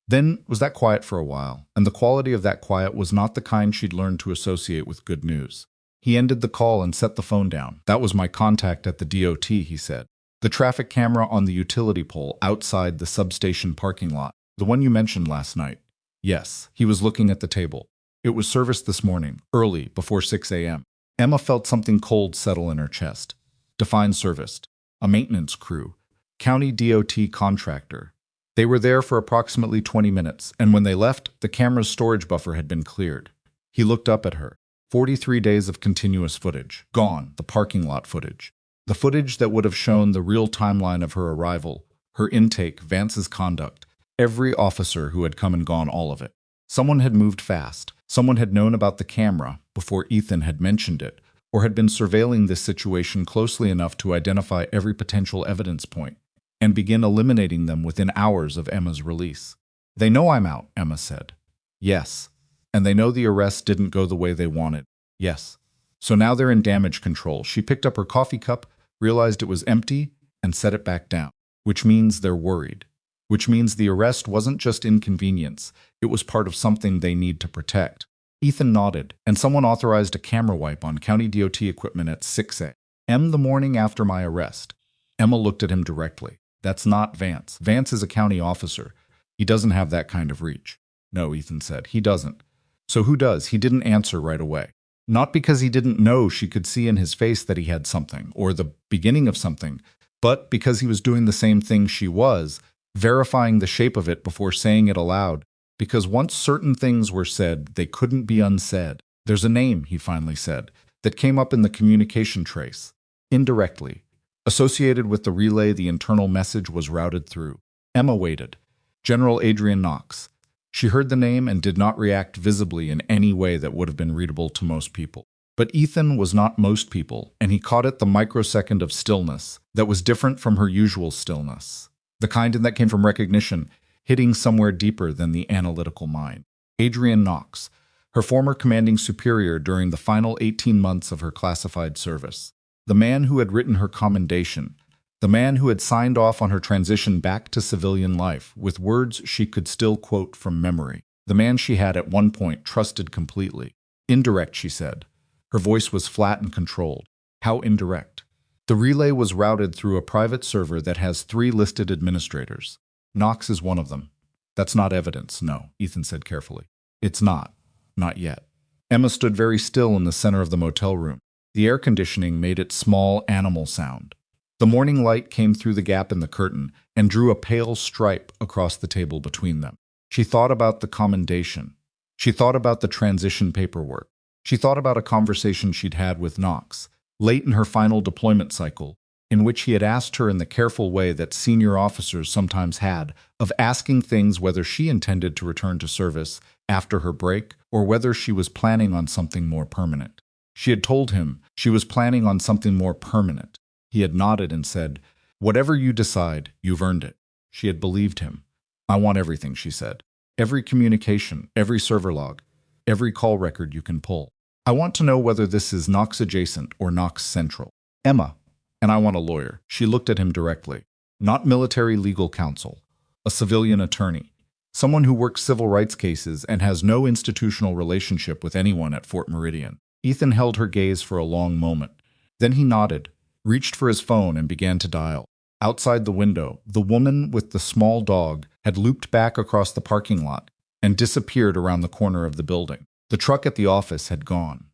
Then was that quiet for a while, and the quality of that quiet was not the kind she'd learned to associate with good news. He ended the call and set the phone down. That was my contact at the DOT, he said. The traffic camera on the utility pole outside the substation parking lot. The one you mentioned last night. Yes, he was looking at the table. It was serviced this morning, early, before 6 a.m. Emma felt something cold settle in her chest. Define serviced. A maintenance crew. County DOT contractor. They were there for approximately 20 minutes, and when they left, the camera's storage buffer had been cleared. He looked up at her. 43 days of continuous footage. Gone, the parking lot footage. The footage that would have shown the real timeline of her arrival, her intake, Vance's conduct, every officer who had come and gone, all of it. Someone had moved fast. Someone had known about the camera before Ethan had mentioned it, or had been surveilling this situation closely enough to identify every potential evidence point and begin eliminating them within hours of Emma's release. They know I'm out, Emma said. Yes. And they know the arrest didn't go the way they wanted. Yes. So now they're in damage control. She picked up her coffee cup, realized it was empty, and set it back down. Which means they're worried. Which means the arrest wasn't just inconvenience. It was part of something they need to protect. Ethan nodded, and someone authorized a camera wipe on County DOT equipment at 6 a.m. the morning after my arrest. Emma looked at him directly. That's not Vance. Vance is a county officer. He doesn't have that kind of reach. No, Ethan said. He doesn't. So who does? He didn't answer right away. Not because he didn't know she could see in his face that he had something, or the beginning of something, but because he was doing the same thing she was, verifying the shape of it before saying it aloud, because once certain things were said, they couldn't be unsaid. There's a name, he finally said, that came up in the communication trace, indirectly. Associated with the relay the internal message was routed through. Emma waited. General Adrian Knox. She heard the name and did not react visibly in any way that would have been readable to most people. But Ethan was not most people, and he caught it the microsecond of stillness that was different from her usual stillness. The kind that came from recognition, hitting somewhere deeper than the analytical mind. Adrian Knox, her former commanding superior during the final 18 months of her classified service. The man who had written her commendation. The man who had signed off on her transition back to civilian life with words she could still quote from memory. The man she had at one point trusted completely. Indirect, she said. Her voice was flat and controlled. How indirect? The relay was routed through a private server that has 3 listed administrators. Knox is one of them. That's not evidence, no, Ethan said carefully. It's not. Not yet. Emma stood very still in the center of the motel room. The air conditioning made its small animal sound. The morning light came through the gap in the curtain and drew a pale stripe across the table between them. She thought about the commendation. She thought about the transition paperwork. She thought about a conversation she'd had with Knox, late in her final deployment cycle, in which he had asked her in the careful way that senior officers sometimes had, of asking things whether she intended to return to service after her break or whether she was planning on something more permanent. She had told him she was planning on something more permanent. He had nodded and said, "Whatever you decide, you've earned it." She had believed him. "I want everything," she said. "Every communication, every server log, every call record you can pull. I want to know whether this is Knox adjacent or Knox central. Emma, and I want a lawyer." She looked at him directly. not military legal counsel, a civilian attorney, someone who works civil rights cases and has no institutional relationship with anyone at Fort Meridian. Ethan held her gaze for a long moment. Then he nodded, reached for his phone, and began to dial. Outside the window, the woman with the small dog had looped back across the parking lot and disappeared around the corner of the building. The truck at the office had gone.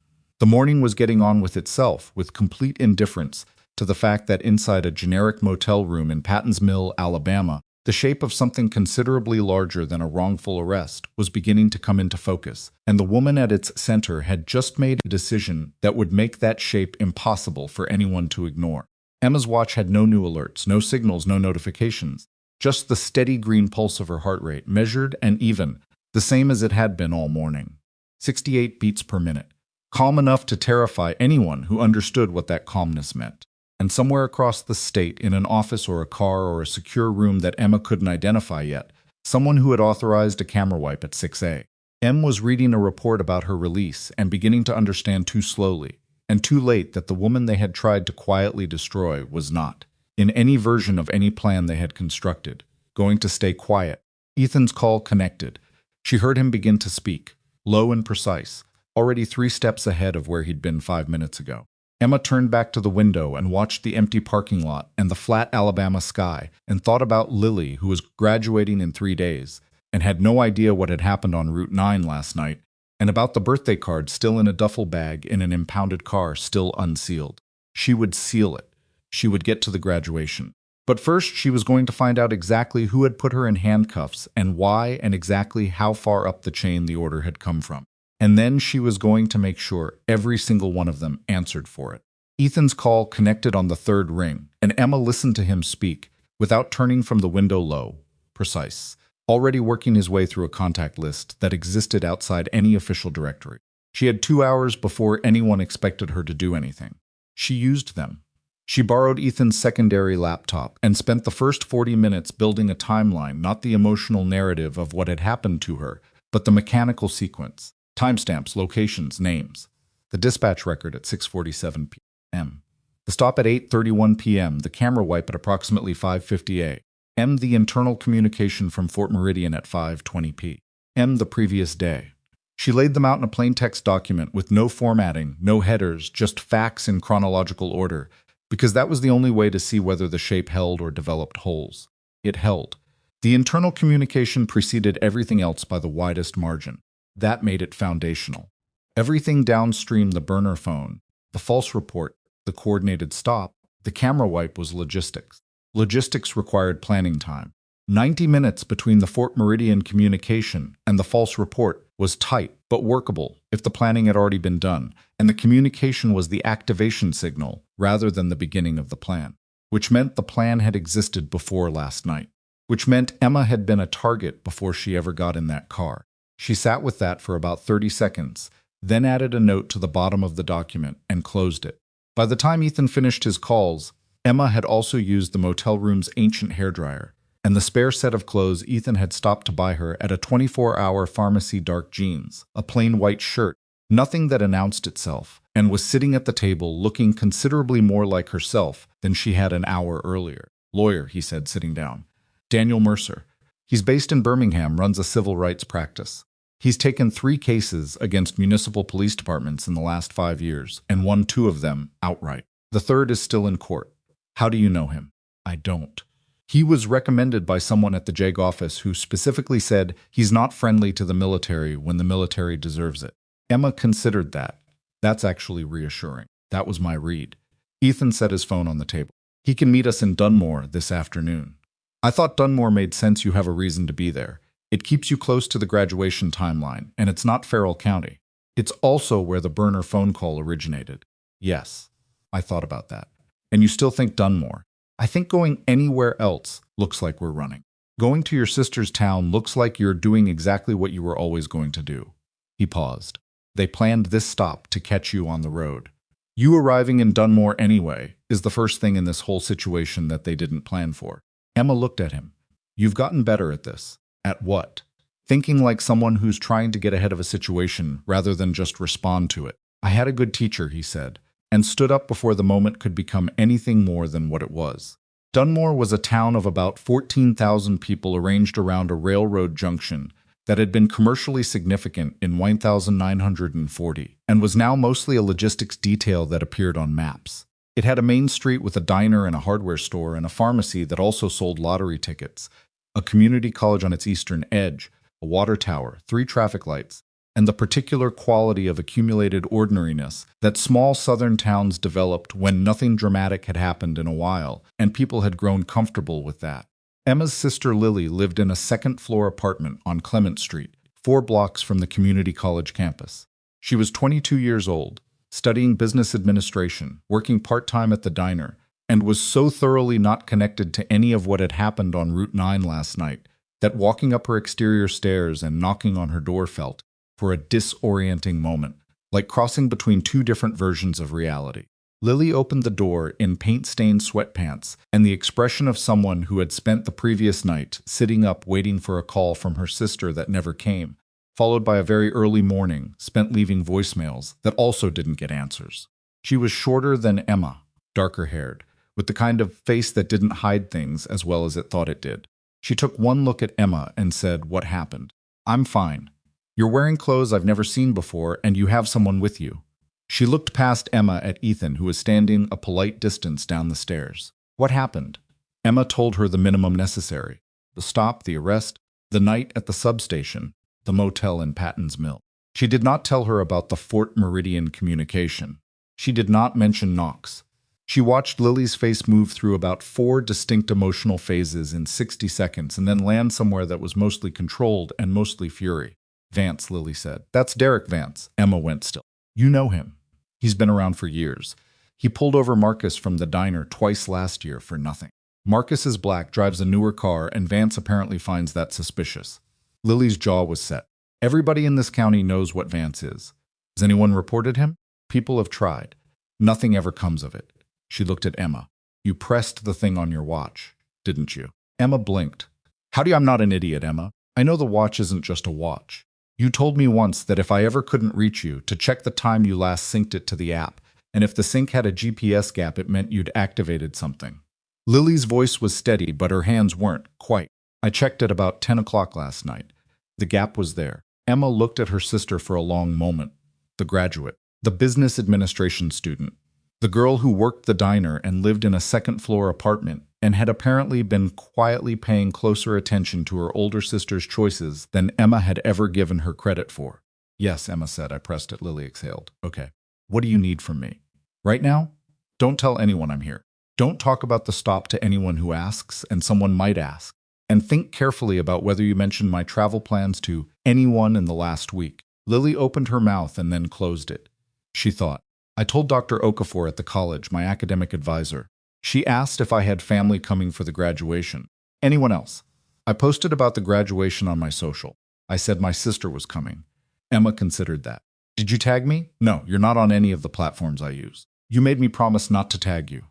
The morning was getting on with itself, with complete indifference to the fact that inside a generic motel room in Patton's Mill, Alabama, the shape of something considerably larger than a wrongful arrest was beginning to come into focus, and the woman at its center had just made a decision that would make that shape impossible for anyone to ignore. Emma's watch had no new alerts, no signals, no notifications, just the steady green pulse of her heart rate, measured and even, the same as it had been all morning. 68 beats per minute. Calm enough to terrify anyone who understood what that calmness meant. And somewhere across the state, in an office or a car or a secure room that Emma couldn't identify yet, someone who had authorized a camera wipe at 6 a.m. Em was reading a report about her release and beginning to understand too slowly and too late that the woman they had tried to quietly destroy was not, in any version of any plan they had constructed, going to stay quiet. Ethan's call connected. She heard him begin to speak, low and precise, already 3 steps ahead of where he'd been 5 minutes ago. Emma turned back to the window and watched the empty parking lot and the flat Alabama sky and thought about Lily, who was graduating in 3 days and had no idea what had happened on Route 9 last night, and about the birthday card still in a duffel bag in an impounded car still unsealed. She would seal it. She would get to the graduation. But first, she was going to find out exactly who had put her in handcuffs and why, and exactly how far up the chain the order had come from. And then she was going to make sure every single one of them answered for it. Ethan's call connected on the 3rd ring, and Emma listened to him speak, without turning from the window, low, precise, already working his way through a contact list that existed outside any official directory. She had 2 hours before anyone expected her to do anything. She used them. She borrowed Ethan's secondary laptop and spent the first 40 minutes building a timeline, not the emotional narrative of what had happened to her, but the mechanical sequence. Timestamps, locations, names. The dispatch record at 6:47 p.m. The stop at 8:31 p.m., the camera wipe at approximately 5:50 a.m., the internal communication from Fort Meridian at 5:20 p.m. the previous day. She laid them out in a plain text document with no formatting, no headers, just facts in chronological order, because that was the only way to see whether the shape held or developed holes. It held. The internal communication preceded everything else by the widest margin. That made it foundational. Everything downstream, the burner phone, the false report, the coordinated stop, the camera wipe, was logistics. Logistics required planning time. 90 minutes between the Fort Meridian communication and the false report was tight but workable if the planning had already been done, and the communication was the activation signal rather than the beginning of the plan, which meant the plan had existed before last night, which meant Emma had been a target before she ever got in that car. She sat with that for about 30 seconds, then added a note to the bottom of the document and closed it. By the time Ethan finished his calls, Emma had also used the motel room's ancient hairdryer, and the spare set of clothes Ethan had stopped to buy her at a 24-hour pharmacy: dark jeans, a plain white shirt, nothing that announced itself, and was sitting at the table looking considerably more like herself than she had an hour earlier. "Lawyer," he said, sitting down. "Daniel Mercer. He's based in Birmingham, runs a civil rights practice. He's taken 3 cases against municipal police departments in the last 5 years and won 2 of them outright. The 3rd is still in court. How do you know him?" "I don't." "He was recommended by someone at the JAG office who specifically said he's not friendly to the military when the military deserves it." Emma considered that. "That's actually reassuring. That was my read." Ethan set his phone on the table. "He can meet us in Dunmore this afternoon." "I thought Dunmore made sense. You have a reason to be there. It keeps you close to the graduation timeline, and it's not Farrell County. It's also where the burner phone call originated." "Yes, I thought about that." "And you still think Dunmore?" "I think going anywhere else looks like we're running. Going to your sister's town looks like you're doing exactly what you were always going to do." He paused. "They planned this stop to catch you on the road. You arriving in Dunmore anyway is the first thing in this whole situation that they didn't plan for." Emma looked at him. "You've gotten better at this." "At what?" "Thinking like someone who's trying to get ahead of a situation rather than just respond to it." "I had a good teacher," he said, and stood up before the moment could become anything more than what it was. Dunmore was a town of about 14,000 people arranged around a railroad junction that had been commercially significant in 1940 and was now mostly a logistics detail that appeared on maps. It had a main street with a diner and a hardware store and a pharmacy that also sold lottery tickets, a community college on its eastern edge, a water tower, 3 traffic lights, and the particular quality of accumulated ordinariness that small southern towns developed when nothing dramatic had happened in a while, and people had grown comfortable with that. Emma's sister Lily lived in a second-floor apartment on Clement Street, 4 blocks from the community college campus. She was 22 years old, studying business administration, working part-time at the diner, and was so thoroughly not connected to any of what had happened on Route 9 last night that walking up her exterior stairs and knocking on her door felt, for a disorienting moment, like crossing between 2 different versions of reality. Lily opened the door in paint-stained sweatpants and the expression of someone who had spent the previous night sitting up waiting for a call from her sister that never came, followed by a very early morning spent leaving voicemails that also didn't get answers. She was shorter than Emma, darker-haired, with the kind of face that didn't hide things as well as it thought it did. She took one look at Emma and said, "What happened?" "I'm fine. You're wearing clothes I've never seen before, and you have someone with you." She looked past Emma at Ethan, who was standing a polite distance down the stairs. "What happened?" Emma told her the minimum necessary: the stop, the arrest, the night at the substation, the motel in Patton's Mill. She did not tell her about the Fort Meridian communication. She did not mention Knox. She watched Lily's face move through about 4 distinct emotional phases in 60 seconds and then land somewhere that was mostly controlled and mostly fury. "Vance," Lily said. "That's Derek Vance." Emma went still. "You know him. He's been around for years. He pulled over Marcus from the diner twice last year for nothing. Marcus is black, drives a newer car, and Vance apparently finds that suspicious." Lily's jaw was set. "Everybody in this county knows what Vance is. Has anyone reported him?" "People have tried. Nothing ever comes of it." She looked at Emma. "You pressed the thing on your watch, didn't you?" Emma blinked. "How do you? I'm not an idiot, Emma. I know the watch isn't just a watch. You told me once that if I ever couldn't reach you, to check the time you last synced it to the app, and if the sync had a GPS gap, it meant you'd activated something." Lily's voice was steady, but her hands weren't, quite. "I checked at about 10 o'clock last night. The gap was there." Emma looked at her sister for a long moment. The graduate, the business administration student, the girl who worked the diner and lived in a second-floor apartment and had apparently been quietly paying closer attention to her older sister's choices than Emma had ever given her credit for. "Yes," Emma said. "I pressed it." Lily exhaled. "Okay. What do you need from me?" "Right now? Don't tell anyone I'm here. Don't talk about the stop to anyone who asks, and someone might ask. And think carefully about whether you mention my travel plans to anyone in the last week." Lily opened her mouth and then closed it. She thought, "I told Dr. Okafor at the college, my academic advisor. She asked if I had family coming for the graduation. Anyone else? I posted about the graduation on my social. I said my sister was coming." Emma considered that. "Did you tag me?" "No, you're not on any of the platforms I use." "You made me promise not to tag you."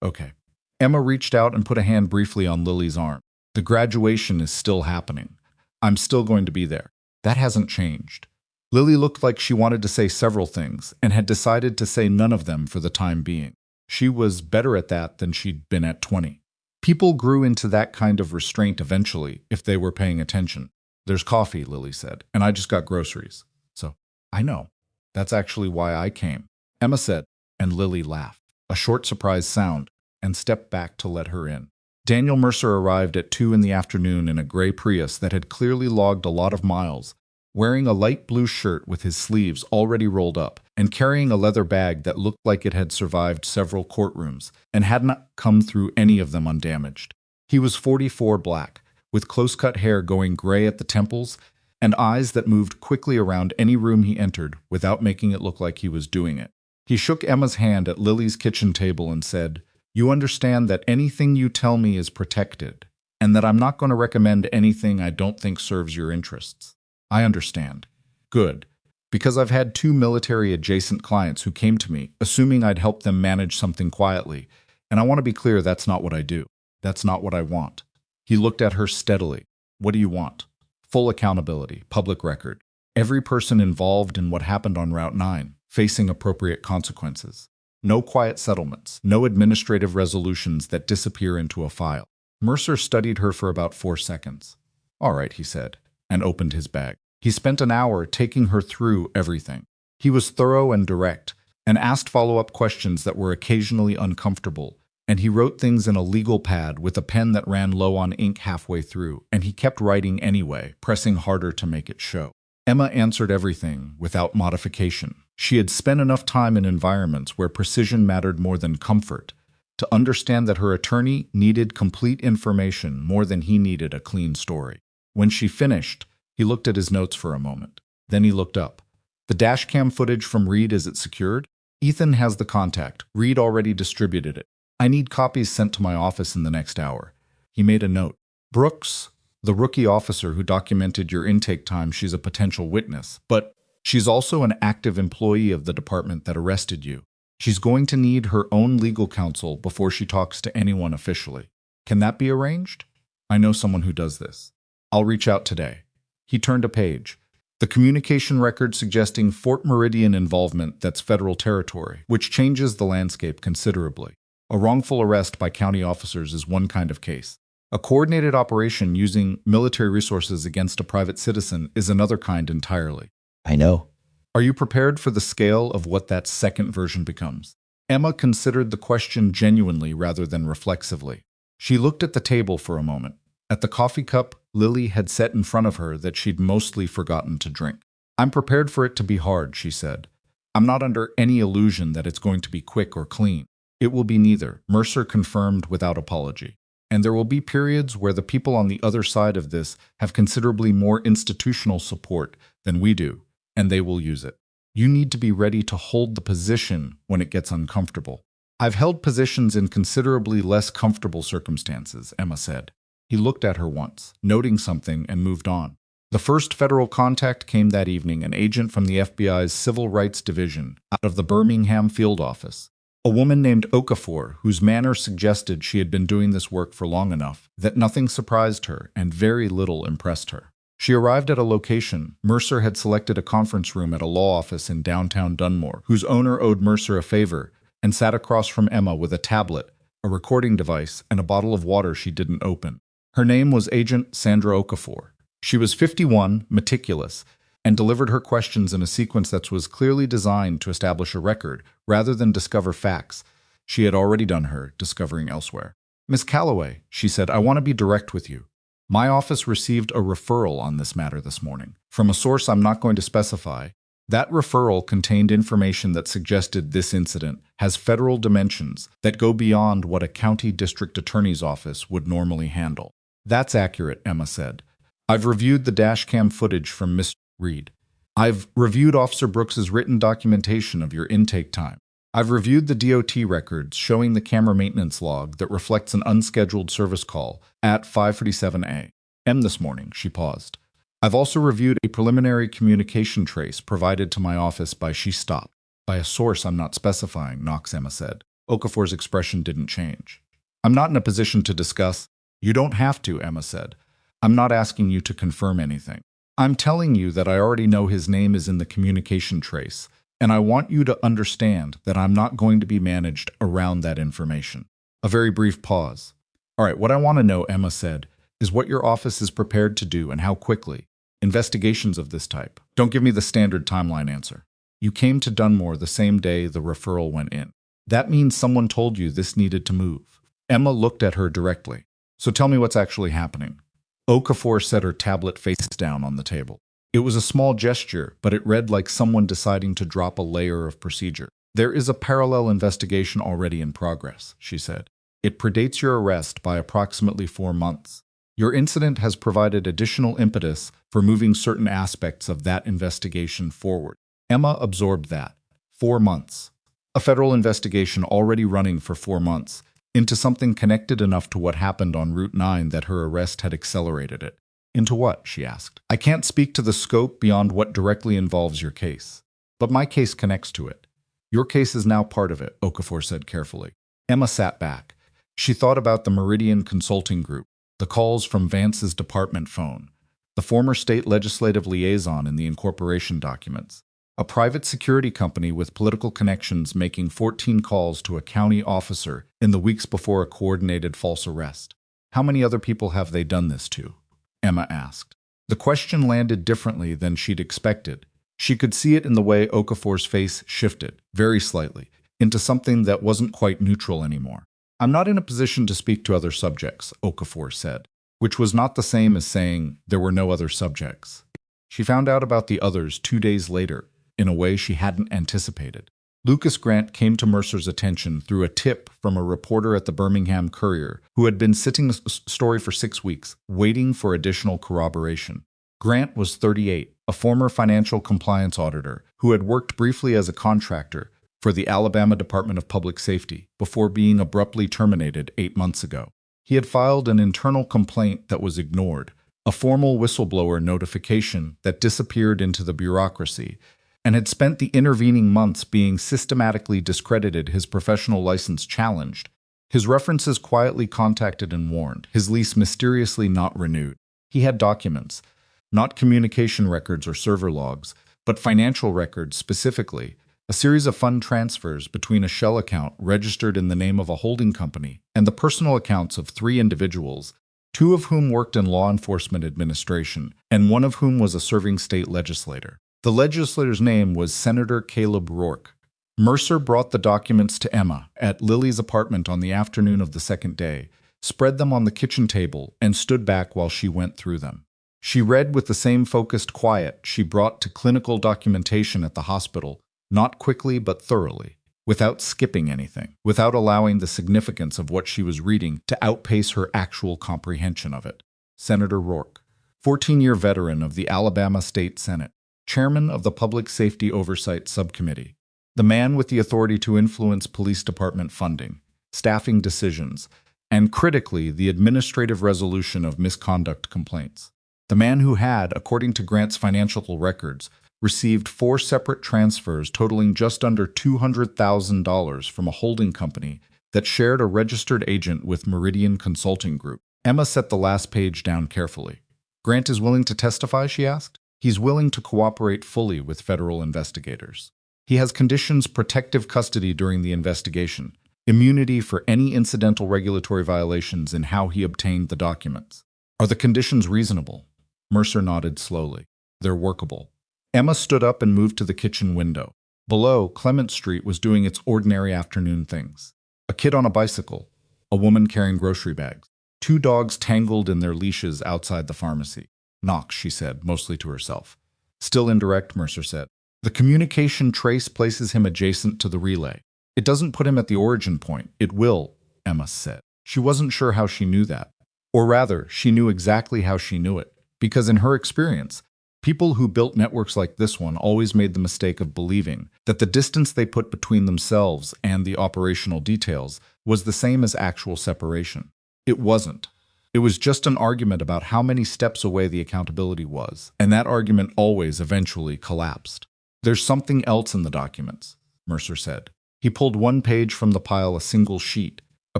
"Okay." Emma reached out and put a hand briefly on Lily's arm. "The graduation is still happening. I'm still going to be there. That hasn't changed." Lily looked like she wanted to say several things and had decided to say none of them for the time being. She was better at that than she'd been at 20. People grew into that kind of restraint eventually if they were paying attention. "There's coffee," Lily said, "and I just got groceries." "So, I know. That's actually why I came," Emma said, and Lily laughed. A short surprised sound, and stepped back to let her in. Daniel Mercer arrived at 2 in the afternoon in a gray Prius that had clearly logged a lot of miles, wearing a light blue shirt with his sleeves already rolled up, and carrying a leather bag that looked like it had survived several courtrooms, and hadn't come through any of them undamaged. He was 44, black, with close-cut hair going gray at the temples, and eyes that moved quickly around any room he entered without making it look like he was doing it. He shook Emma's hand at Lily's kitchen table and said, "You understand that anything you tell me is protected, and that I'm not going to recommend anything I don't think serves your interests." "I understand." "Good. Because I've had 2 military-adjacent clients who came to me, assuming I'd help them manage something quietly, and I want to be clear that's not what I do. That's not what I want." He looked at her steadily. "What do you want?" "Full accountability, public record. Every person involved in what happened on Route 9, facing appropriate consequences." No quiet settlements, no administrative resolutions that disappear into a file. Mercer studied her for about 4 seconds. "All right," he said, and opened his bag. He spent an hour taking her through everything. He was thorough and direct, and asked follow-up questions that were occasionally uncomfortable, and he wrote things in a legal pad with a pen that ran low on ink halfway through, and he kept writing anyway, pressing harder to make it show. Emma answered everything without modification. She had spent enough time in environments where precision mattered more than comfort to understand that her attorney needed complete information more than he needed a clean story. When she finished, he looked at his notes for a moment. Then he looked up. "The dashcam footage from Reed, is it secured?" "Ethan has the contact. Reed already distributed it. I need copies sent to my office in the next hour." He made a note. "Brooks, the rookie officer who documented your intake time, she's a potential witness, but she's also an active employee of the department that arrested you. She's going to need her own legal counsel before she talks to anyone officially. Can that be arranged?" "I know someone who does this. I'll reach out today." He turned a page. "The communication record suggesting Fort Meridian involvement, that's federal territory, which changes the landscape considerably. A wrongful arrest by county officers is one kind of case. A coordinated operation using military resources against a private citizen is another kind entirely." "I know." "Are you prepared for the scale of what that second version becomes?" Emma considered the question genuinely rather than reflexively. She looked at the table for a moment, at the coffee cup Lily had set in front of her that she'd mostly forgotten to drink. "I'm prepared for it to be hard," she said. "I'm not under any illusion that it's going to be quick or clean. It will be neither," Mercer confirmed without apology. "And there will be periods where the people on the other side of this have considerably more institutional support than we do, and they will use it. You need to be ready to hold the position when it gets uncomfortable." "I've held positions in considerably less comfortable circumstances," Emma said. He looked at her once, noting something, and moved on. "The first federal contact came that evening, an agent from the FBI's Civil Rights Division out of the Birmingham field office. A woman named Okafor, whose manner suggested she had been doing this work for long enough that nothing surprised her and very little impressed her. She arrived at a location. Mercer had selected a conference room at a law office in downtown Dunmore, whose owner owed Mercer a favor, and sat across from Emma with a tablet, a recording device, and a bottle of water she didn't open. Her name was Agent Sandra Okafor. She was 51, meticulous, and delivered her questions in a sequence that was clearly designed to establish a record rather than discover facts she had already done her discovering elsewhere. "Miss Calloway," she said, "I want to be direct with you. My office received a referral on this matter this morning from a source I'm not going to specify. That referral contained information that suggested this incident has federal dimensions that go beyond what a county district attorney's office would normally handle." "That's accurate," Emma said. "I've reviewed the dashcam footage from Mr. Reed. I've reviewed Officer Brooks's written documentation of your intake time. I've reviewed the DOT records showing the camera maintenance log that reflects an unscheduled service call at 5:47 a.m. this morning." She paused. "I've also reviewed a preliminary communication trace provided to my office by" She stopped. "By a source I'm not specifying," Knox, Emma said. Okafor's expression didn't change. "I'm not in a position to discuss." "You don't have to," Emma said. "I'm not asking you to confirm anything. I'm telling you that I already know his name is in the communication trace, and I want you to understand that I'm not going to be managed around that information." A very brief pause. "All right, what I want to know," Emma said, "is what your office is prepared to do and how quickly. Investigations of this type. Don't give me the standard timeline answer. You came to Dunmore the same day the referral went in. That means someone told you this needed to move." Emma looked at her directly. "So tell me what's actually happening." Okafor set her tablet face down on the table. It was a small gesture, but it read like someone deciding to drop a layer of procedure. "There is a parallel investigation already in progress," she said. "It predates your arrest by approximately 4 months. Your incident has provided additional impetus for moving certain aspects of that investigation forward." Emma absorbed that. 4 months. A federal investigation already running for 4 months into something connected enough to what happened on Route 9 that her arrest had accelerated it. "Into what?" she asked. "I can't speak to the scope beyond what directly involves your case. But my case connects to it. Your case is now part of it," Okafor said carefully. Emma sat back. She thought about the Meridian Consulting Group, the calls from Vance's department phone, the former state legislative liaison in the incorporation documents. A private security company with political connections making 14 calls to a county officer in the weeks before a coordinated false arrest. How many other people have they done this to? Emma asked. The question landed differently than she'd expected. She could see it in the way Okafor's face shifted, very slightly, into something that wasn't quite neutral anymore. I'm not in a position to speak to other subjects, Okafor said, which was not the same as saying there were no other subjects. She found out about the others 2 days later, in a way she hadn't anticipated. Lucas Grant came to Mercer's attention through a tip from a reporter at the Birmingham Courier who had been sitting the story for 6 weeks, waiting for additional corroboration. Grant was 38, a former financial compliance auditor who had worked briefly as a contractor for the Alabama Department of Public Safety before being abruptly terminated 8 months ago. He had filed an internal complaint that was ignored, a formal whistleblower notification that disappeared into the bureaucracy, and had spent the intervening months being systematically discredited, his professional license challenged, his references quietly contacted and warned, his lease mysteriously not renewed. He had documents, not communication records or server logs, but financial records specifically, a series of fund transfers between a shell account registered in the name of a holding company and the personal accounts of 3 individuals, 2 of whom worked in law enforcement administration, and 1 of whom was a serving state legislator. The legislator's name was Senator Caleb Rourke. Mercer brought the documents to Emma at Lily's apartment on the afternoon of the second day, spread them on the kitchen table, and stood back while she went through them. She read with the same focused quiet she brought to clinical documentation at the hospital, not quickly but thoroughly, without skipping anything, without allowing the significance of what she was reading to outpace her actual comprehension of it. Senator Rourke, 14-year veteran of the Alabama State Senate, chairman of the Public Safety Oversight Subcommittee, the man with the authority to influence police department funding, staffing decisions, and critically, the administrative resolution of misconduct complaints. The man who had, according to Grant's financial records, received 4 separate transfers totaling just under $200,000 from a holding company that shared a registered agent with Meridian Consulting Group. Emma set the last page down carefully. Grant is willing to testify, she asked. He's willing to cooperate fully with federal investigators. He has conditions protective custody during the investigation, immunity for any incidental regulatory violations in how he obtained the documents. Are the conditions reasonable? Mercer nodded slowly. They're workable. Emma stood up and moved to the kitchen window. Below, Clement Street was doing its ordinary afternoon things. A kid on a bicycle, a woman carrying grocery bags, 2 dogs tangled in their leashes outside the pharmacy. Knox, she said, mostly to herself. Still indirect, Mercer said. The communication trace places him adjacent to the relay. It doesn't put him at the origin point. It will, Emma said. She wasn't sure how she knew that. Or rather, she knew exactly how she knew it. Because in her experience, people who built networks like this one always made the mistake of believing that the distance they put between themselves and the operational details was the same as actual separation. It wasn't. It was just an argument about how many steps away the accountability was, and that argument always eventually collapsed. There's something else in the documents, Mercer said. He pulled 1 page from the pile, a single sheet, a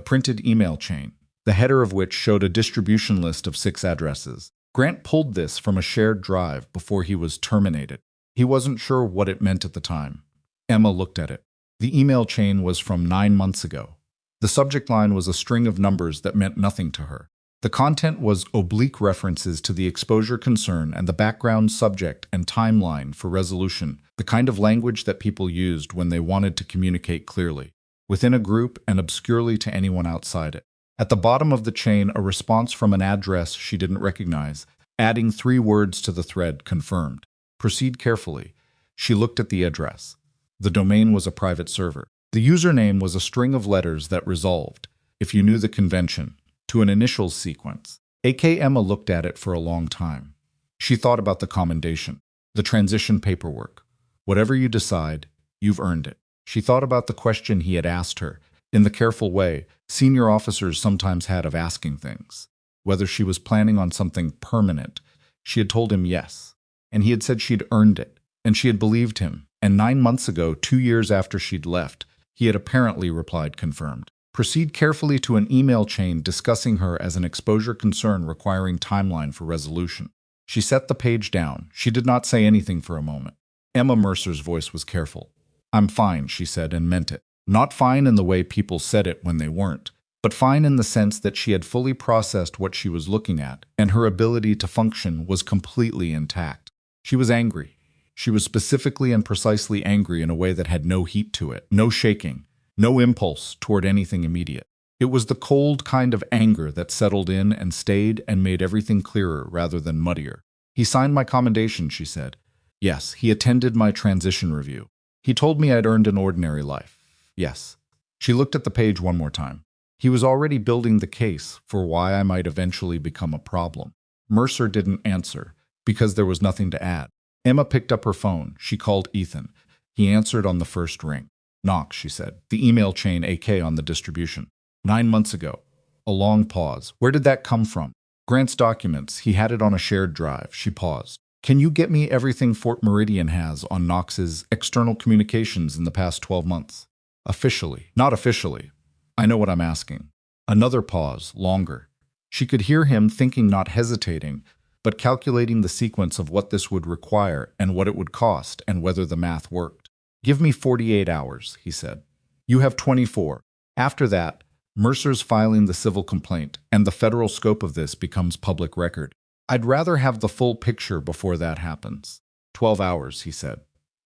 printed email chain, the header of which showed a distribution list of 6 addresses. Grant pulled this from a shared drive before he was terminated. He wasn't sure what it meant at the time. Emma looked at it. The email chain was from 9 months ago. The subject line was a string of numbers that meant nothing to her. The content was oblique references to the exposure concern and the background subject and timeline for resolution, the kind of language that people used when they wanted to communicate clearly, within a group and obscurely to anyone outside it. At the bottom of the chain, a response from an address she didn't recognize, adding 3 words to the thread, confirmed. Proceed carefully. She looked at the address. The domain was a private server. The username was a string of letters that resolved, if you knew the convention, to an initials sequence. Emma looked at it for a long time. She thought about the commendation, the transition paperwork. Whatever you decide, you've earned it. She thought about the question he had asked her, in the careful way senior officers sometimes had of asking things. Whether she was planning on something permanent. She had told him yes, and he had said she'd earned it, and she had believed him, and 9 months ago, 2 years after she'd left, he had apparently replied confirmed. Proceed carefully to an email chain discussing her as an exposure concern requiring timeline for resolution. She set the page down. She did not say anything for a moment. Emma Mercer's voice was careful. "I'm fine," she said, and meant it. Not fine in the way people said it when they weren't, but fine in the sense that she had fully processed what she was looking at, and her ability to function was completely intact. She was angry. She was specifically and precisely angry in a way that had no heat to it, no shaking, no impulse toward anything immediate. It was the cold kind of anger that settled in and stayed and made everything clearer rather than muddier. "He signed my commendation," she said. "Yes, he attended my transition review. He told me I'd earned an ordinary life. Yes." She looked at the page one more time. He was already building the case for why I might eventually become a problem. Mercer didn't answer, because there was nothing to add. Emma picked up her phone. She called Ethan. He answered on the first ring. "Knox," she said. "The email chain AK on the distribution. 9 months ago." A long pause. "Where did that come from?" "Grant's documents. He had it on a shared drive." She paused. "Can you get me everything Fort Meridian has on Knox's external communications in the past 12 months? Officially. Not officially. I know what I'm asking." Another pause, longer. She could hear him thinking, not hesitating, but calculating the sequence of what this would require and what it would cost and whether the math worked. "Give me 48 hours, he said. "You have 24. After that, Mercer's filing the civil complaint, and the federal scope of this becomes public record. I'd rather have the full picture before that happens." 12 hours, he said.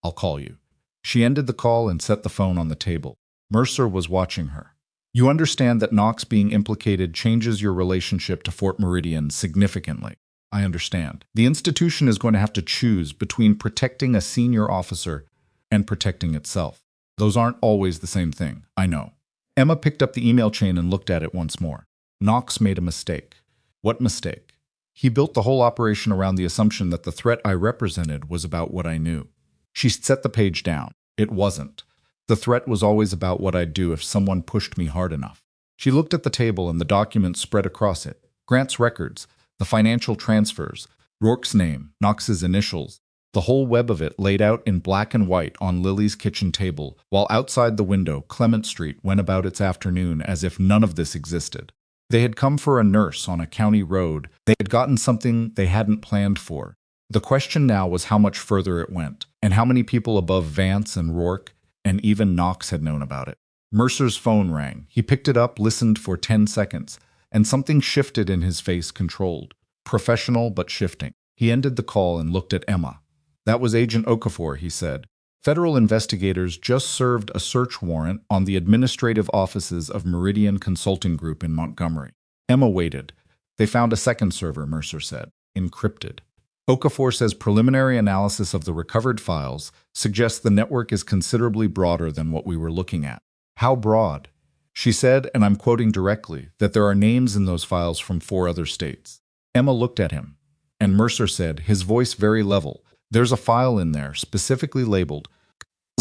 "I'll call you." She ended the call and set the phone on the table. Mercer was watching her. "You understand that Knox being implicated changes your relationship to Fort Meridian significantly." "I understand. The institution is going to have to choose between protecting a senior officer and protecting itself. Those aren't always the same thing, I know." Emma picked up the email chain and looked at it once more. "Knox made a mistake." "What mistake?" "He built the whole operation around the assumption that the threat I represented was about what I knew." She set the page down. "It wasn't. The threat was always about what I'd do if someone pushed me hard enough." She looked at the table and the documents spread across it. Grant's records, the financial transfers, Rourke's name, Knox's initials, the whole web of it laid out in black and white on Lily's kitchen table, while outside the window, Clement Street went about its afternoon as if none of this existed. They had come for a nurse on a county road. They had gotten something they hadn't planned for. The question now was how much further it went, and how many people above Vance and Rourke, and even Knox, had known about it. Mercer's phone rang. He picked it up, listened for 10 seconds, and something shifted in his face, controlled. Professional, but shifting. He ended the call and looked at Emma. "That was Agent Okafor," he said. "Federal investigators just served a search warrant on the administrative offices of Meridian Consulting Group in Montgomery." Emma waited. "They found a second server," Mercer said. "Encrypted. Okafor says preliminary analysis of the recovered files suggests the network is considerably broader than what we were looking at." "How broad?" She said, and I'm quoting directly, that there are names in those files from 4 other states. Emma looked at him, and Mercer said, his voice very level, "There's a file in there, specifically labeled,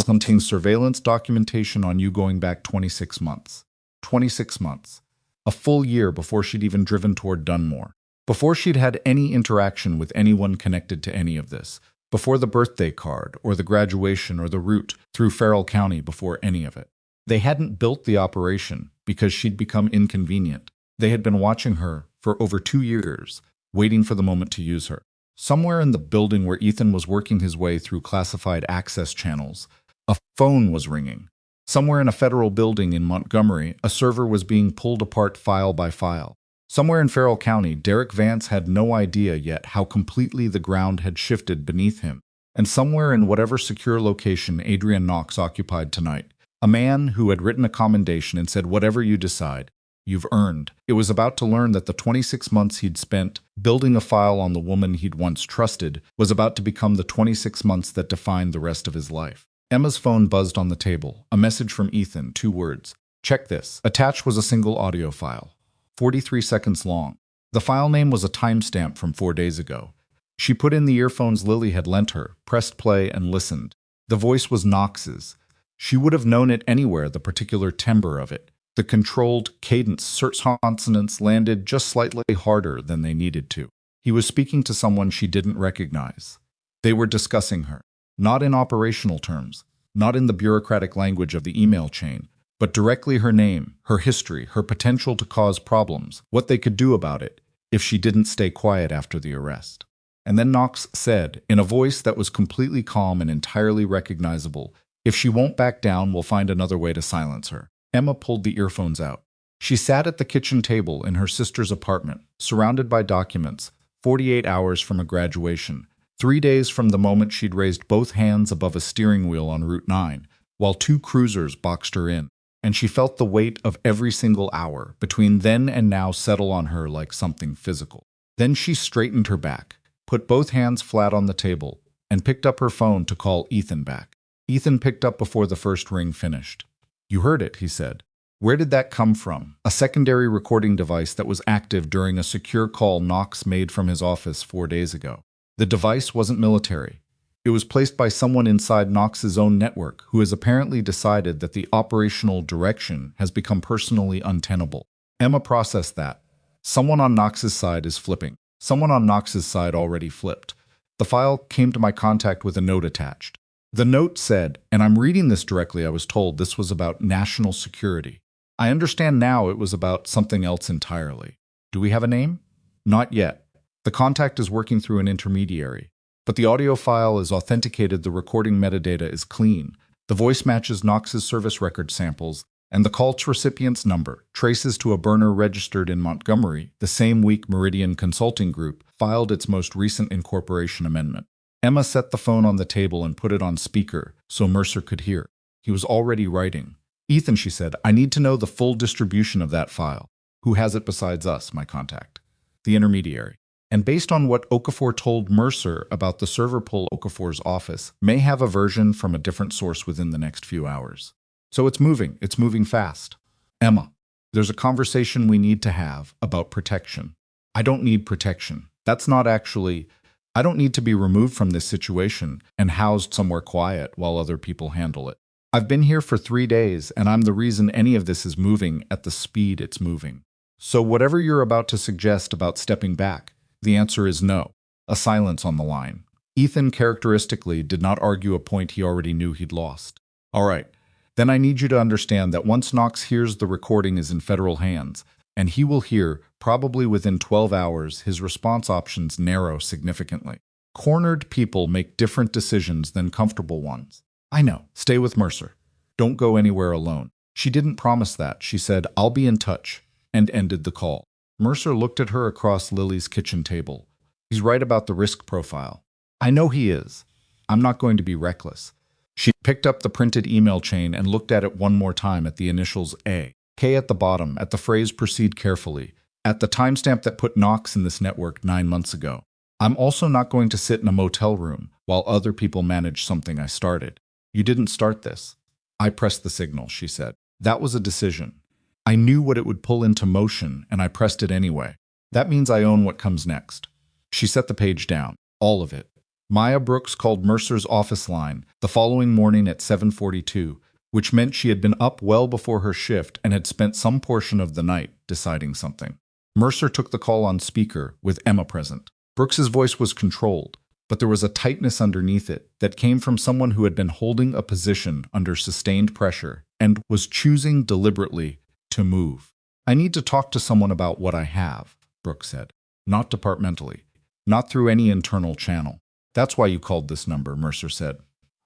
contains surveillance documentation on you going back 26 months. 26 months. A full year before she'd even driven toward Dunmore. Before she'd had any interaction with anyone connected to any of this. Before the birthday card, or the graduation, or the route through Farrell County, before any of it. They hadn't built the operation because she'd become inconvenient. They had been watching her for over 2 years, waiting for the moment to use her. Somewhere in the building where Ethan was working his way through classified access channels, a phone was ringing. Somewhere in a federal building in Montgomery, a server was being pulled apart file by file. Somewhere in Farrell County, Derek Vance had no idea yet how completely the ground had shifted beneath him. And somewhere in whatever secure location Adrian Knox occupied tonight, a man who had written a commendation and said, "Whatever you decide, you've earned." It was about to learn that the 26 months he'd spent building a file on the woman he'd once trusted was about to become the 26 months that defined the rest of his life. Emma's phone buzzed on the table. A message from Ethan, 2 words. "Check this." Attached was a single audio file, 43 seconds long. The file name was a timestamp from 4 days ago. She put in the earphones Lily had lent her, pressed play, and listened. The voice was Knox's. She would have known it anywhere, the particular timbre of it. The controlled cadence, certain consonants landed just slightly harder than they needed to. He was speaking to someone she didn't recognize. They were discussing her. Not in operational terms, not in the bureaucratic language of the email chain, but directly her name, her history, her potential to cause problems, what they could do about it if she didn't stay quiet after the arrest. And then Knox said, in a voice that was completely calm and entirely recognizable, "If she won't back down, we'll find another way to silence her." Emma pulled the earphones out. She sat at the kitchen table in her sister's apartment, surrounded by documents, 48 hours from a graduation, 3 days from the moment she'd raised both hands above a steering wheel on Route 9, while 2 cruisers boxed her in. And she felt the weight of every single hour between then and now settle on her like something physical. Then she straightened her back, put both hands flat on the table, and picked up her phone to call Ethan back. Ethan picked up before the first ring finished. "You heard it," he said. "Where did that come from?" "A secondary recording device that was active during a secure call Knox made from his office 4 days ago. The device wasn't military. It was placed by someone inside Knox's own network who has apparently decided that the operational direction has become personally untenable." Emma processed that. Someone on Knox's side is flipping. Someone on Knox's side already flipped. The file came to my contact with a note attached. The note said, and I'm reading this directly, I was told this was about national security. I understand now it was about something else entirely. Do we have a name? Not yet. The contact is working through an intermediary. But the audio file is authenticated, the recording metadata is clean. The voice matches Knox's service record samples, and the call to recipient's number traces to a burner registered in Montgomery, the same week Meridian Consulting Group filed its most recent incorporation amendment. Emma set the phone on the table and put it on speaker so Mercer could hear. He was already writing. "Ethan," she said, "I need to know the full distribution of that file. Who has it besides us, my contact?" "The intermediary. And based on what Okafor told Mercer about the server pull, Okafor's office may have a version from a different source within the next few hours. So it's moving fast." "Emma, there's a conversation we need to have about protection." "I don't need protection. I don't need to be removed from this situation and housed somewhere quiet while other people handle it. I've been here for 3 days, and I'm the reason any of this is moving at the speed it's moving. So whatever you're about to suggest about stepping back, the answer is no." A silence on the line. Ethan characteristically did not argue a point he already knew he'd lost. "All right. Then I need you to understand that once Knox hears the recording is in federal hands, and he will hear, probably within 12 hours, his response options narrow significantly. Cornered people make different decisions than comfortable ones. I know. Stay with Mercer. Don't go anywhere alone." She didn't promise that. She said, "I'll be in touch," and ended the call. Mercer looked at her across Lily's kitchen table. "He's right about the risk profile." "I know he is. I'm not going to be reckless." She picked up the printed email chain and looked at it one more time at the initials A. K at the bottom, at the phrase "proceed carefully," at the timestamp that put Knox in this network 9 months ago. "I'm also not going to sit in a motel room while other people manage something I started." "You didn't start this." "I pressed the signal," she said. "That was a decision. I knew what it would pull into motion, and I pressed it anyway. That means I own what comes next." She set the page down. All of it. Maya Brooks called Mercer's office line the following morning at 7:42, which meant she had been up well before her shift and had spent some portion of the night deciding something. Mercer took the call on speaker, with Emma present. Brooks's voice was controlled, but there was a tightness underneath it that came from someone who had been holding a position under sustained pressure and was choosing deliberately to move. "I need to talk to someone about what I have," Brooks said. "Not departmentally. Not through any internal channel." "That's why you called this number," Mercer said.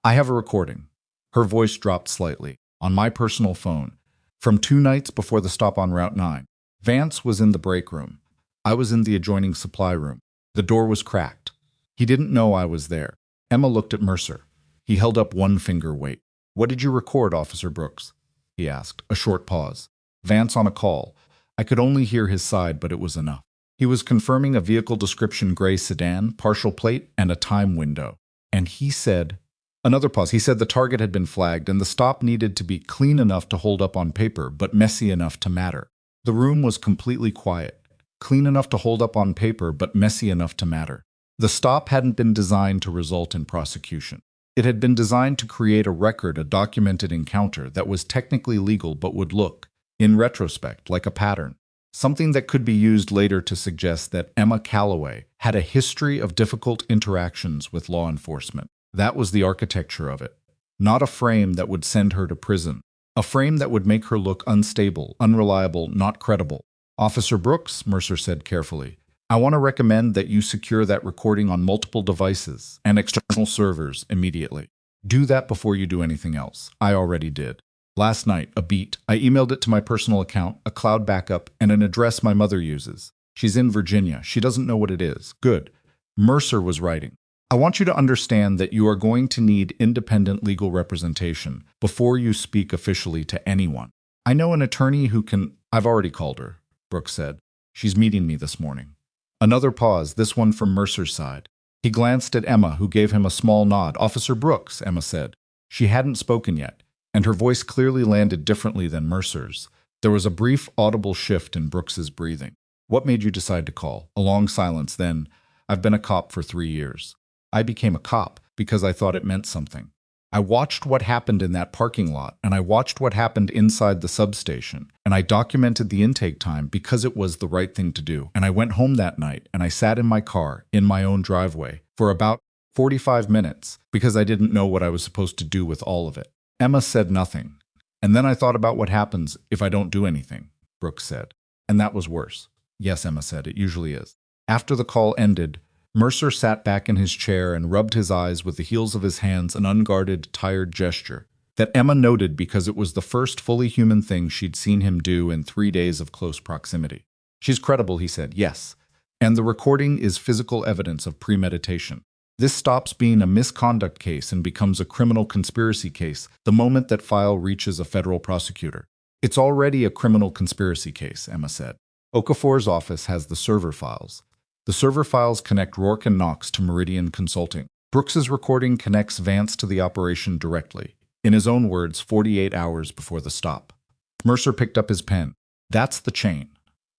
"I have a recording." Her voice dropped slightly. "On my personal phone. From 2 nights before the stop on Route 9. Vance was in the break room. I was in the adjoining supply room. The door was cracked. He didn't know I was there." Emma looked at Mercer. He held up one finger. "Wait. What did you record, Officer Brooks?" he asked. A short pause. "Vance on a call. I could only hear his side, but it was enough. He was confirming a vehicle description gray sedan, partial plate, and a time window. And he said..." Another pause. "He said the target had been flagged and the stop needed to be clean enough to hold up on paper, but messy enough to matter." The room was completely quiet. Clean enough to hold up on paper, but messy enough to matter. The stop hadn't been designed to result in prosecution. It had been designed to create a record, a documented encounter that was technically legal but would look, in retrospect, like a pattern. Something that could be used later to suggest that Emma Calloway had a history of difficult interactions with law enforcement. That was the architecture of it. Not a frame that would send her to prison. A frame that would make her look unstable, unreliable, not credible. "Officer Brooks," Mercer said carefully, I want to recommend that you secure that recording on multiple devices and external servers immediately. Do that before you do anything else. I already did. Last night, a beat. I emailed it to my personal account, a cloud backup, and an address my mother uses. She's in Virginia. She doesn't know what it is. Good. Mercer was writing. I want you to understand that you are going to need independent legal representation before you speak officially to anyone. I know an attorney who can— I've already called her, Brooks said. She's meeting me this morning. Another pause, this one from Mercer's side. He glanced at Emma, who gave him a small nod. Officer Brooks, Emma said. She hadn't spoken yet, and her voice clearly landed differently than Mercer's. There was a brief, audible shift in Brooks's breathing. What made you decide to call? A long silence, then, I've been a cop for 3 years. I became a cop because I thought it meant something. I watched what happened in that parking lot, and I watched what happened inside the substation, and I documented the intake time because it was the right thing to do. And I went home that night, and I sat in my car, in my own driveway, for about 45 minutes because I didn't know what I was supposed to do with all of it. Emma said nothing. And then I thought about what happens if I don't do anything, Brooks said. And that was worse. Yes, Emma said, it usually is. After the call ended, Mercer sat back in his chair and rubbed his eyes with the heels of his hands, an unguarded, tired gesture that Emma noted because it was the first fully human thing she'd seen him do in 3 days of close proximity. She's credible, he said, yes. And the recording is physical evidence of premeditation. This stops being a misconduct case and becomes a criminal conspiracy case the moment that file reaches a federal prosecutor. It's already a criminal conspiracy case, Emma said. Okafor's office has the server files. The server files connect Rourke and Knox to Meridian Consulting. Brooks's recording connects Vance to the operation directly. In his own words, 48 hours before the stop. Mercer picked up his pen. That's the chain.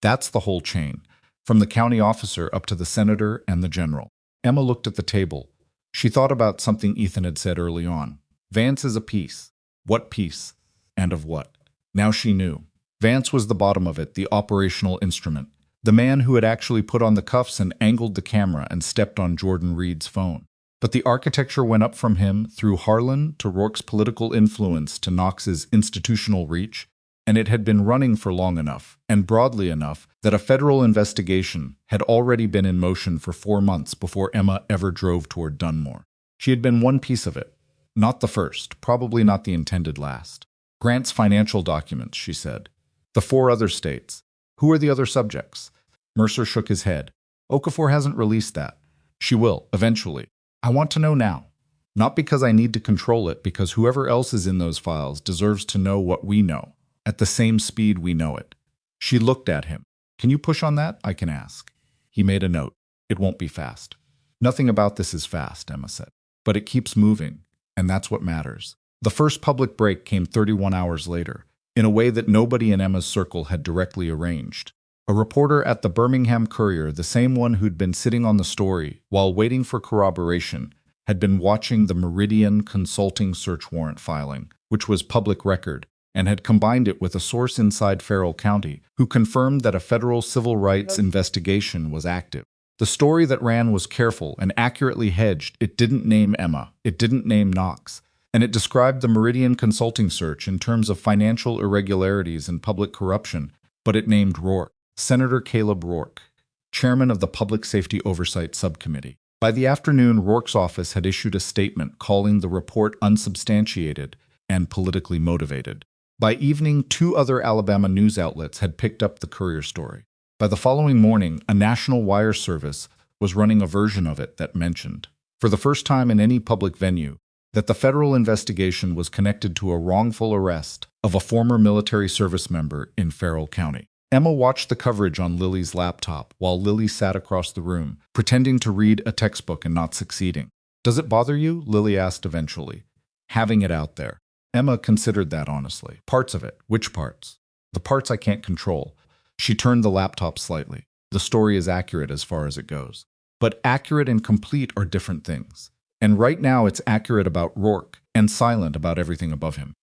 That's the whole chain. From the county officer up to the senator and the general. Emma looked at the table. She thought about something Ethan had said early on. Vance is a piece. What piece? And of what? Now she knew. Vance was the bottom of it, the operational instrument. The man who had actually put on the cuffs and angled the camera and stepped on Jordan Reed's phone. But the architecture went up from him through Harlan to Rourke's political influence to Knox's institutional reach, and it had been running for long enough and broadly enough that a federal investigation had already been in motion for 4 months before Emma ever drove toward Dunmore. She had been one piece of it, not the first, probably not the intended last. Grant's financial documents, she said. The 4 other states. Who are the other subjects? Mercer shook his head. Okafor hasn't released that. She will, eventually. I want to know now. Not because I need to control it, because whoever else is in those files deserves to know what we know, at the same speed we know it. She looked at him. Can you push on that? I can ask. He made a note. It won't be fast. Nothing about this is fast, Emma said. But it keeps moving, and that's what matters. The first public break came 31 hours later, in a way that nobody in Emma's circle had directly arranged. A reporter at the Birmingham Courier, the same one who'd been sitting on the story while waiting for corroboration, had been watching the Meridian Consulting search warrant filing, which was public record, and had combined it with a source inside Farrell County who confirmed that a federal civil rights investigation was active. The story that ran was careful and accurately hedged. It didn't name Emma. It didn't name Knox. And it described the Meridian Consulting search in terms of financial irregularities and public corruption, but it named Rourke. Senator Caleb Rourke, chairman of the Public Safety Oversight Subcommittee. By the afternoon, Rourke's office had issued a statement calling the report unsubstantiated and politically motivated. By evening, 2 other Alabama news outlets had picked up the Courier story. By the following morning, a national wire service was running a version of it that mentioned, for the first time in any public venue, that the federal investigation was connected to a wrongful arrest of a former military service member in Farrell County. Emma watched the coverage on Lily's laptop while Lily sat across the room, pretending to read a textbook and not succeeding. Does it bother you? Lily asked eventually. Having it out there. Emma considered that honestly. Parts of it. Which parts? The parts I can't control. She turned the laptop slightly. The story is accurate as far as it goes. But accurate and complete are different things. And right now it's accurate about Rourke and silent about everything above him.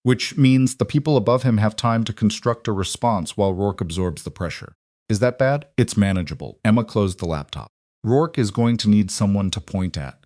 Which means the people above him have time to construct a response while Rourke absorbs the pressure. Is that bad? It's manageable. Emma closed the laptop. Rourke is going to need someone to point at.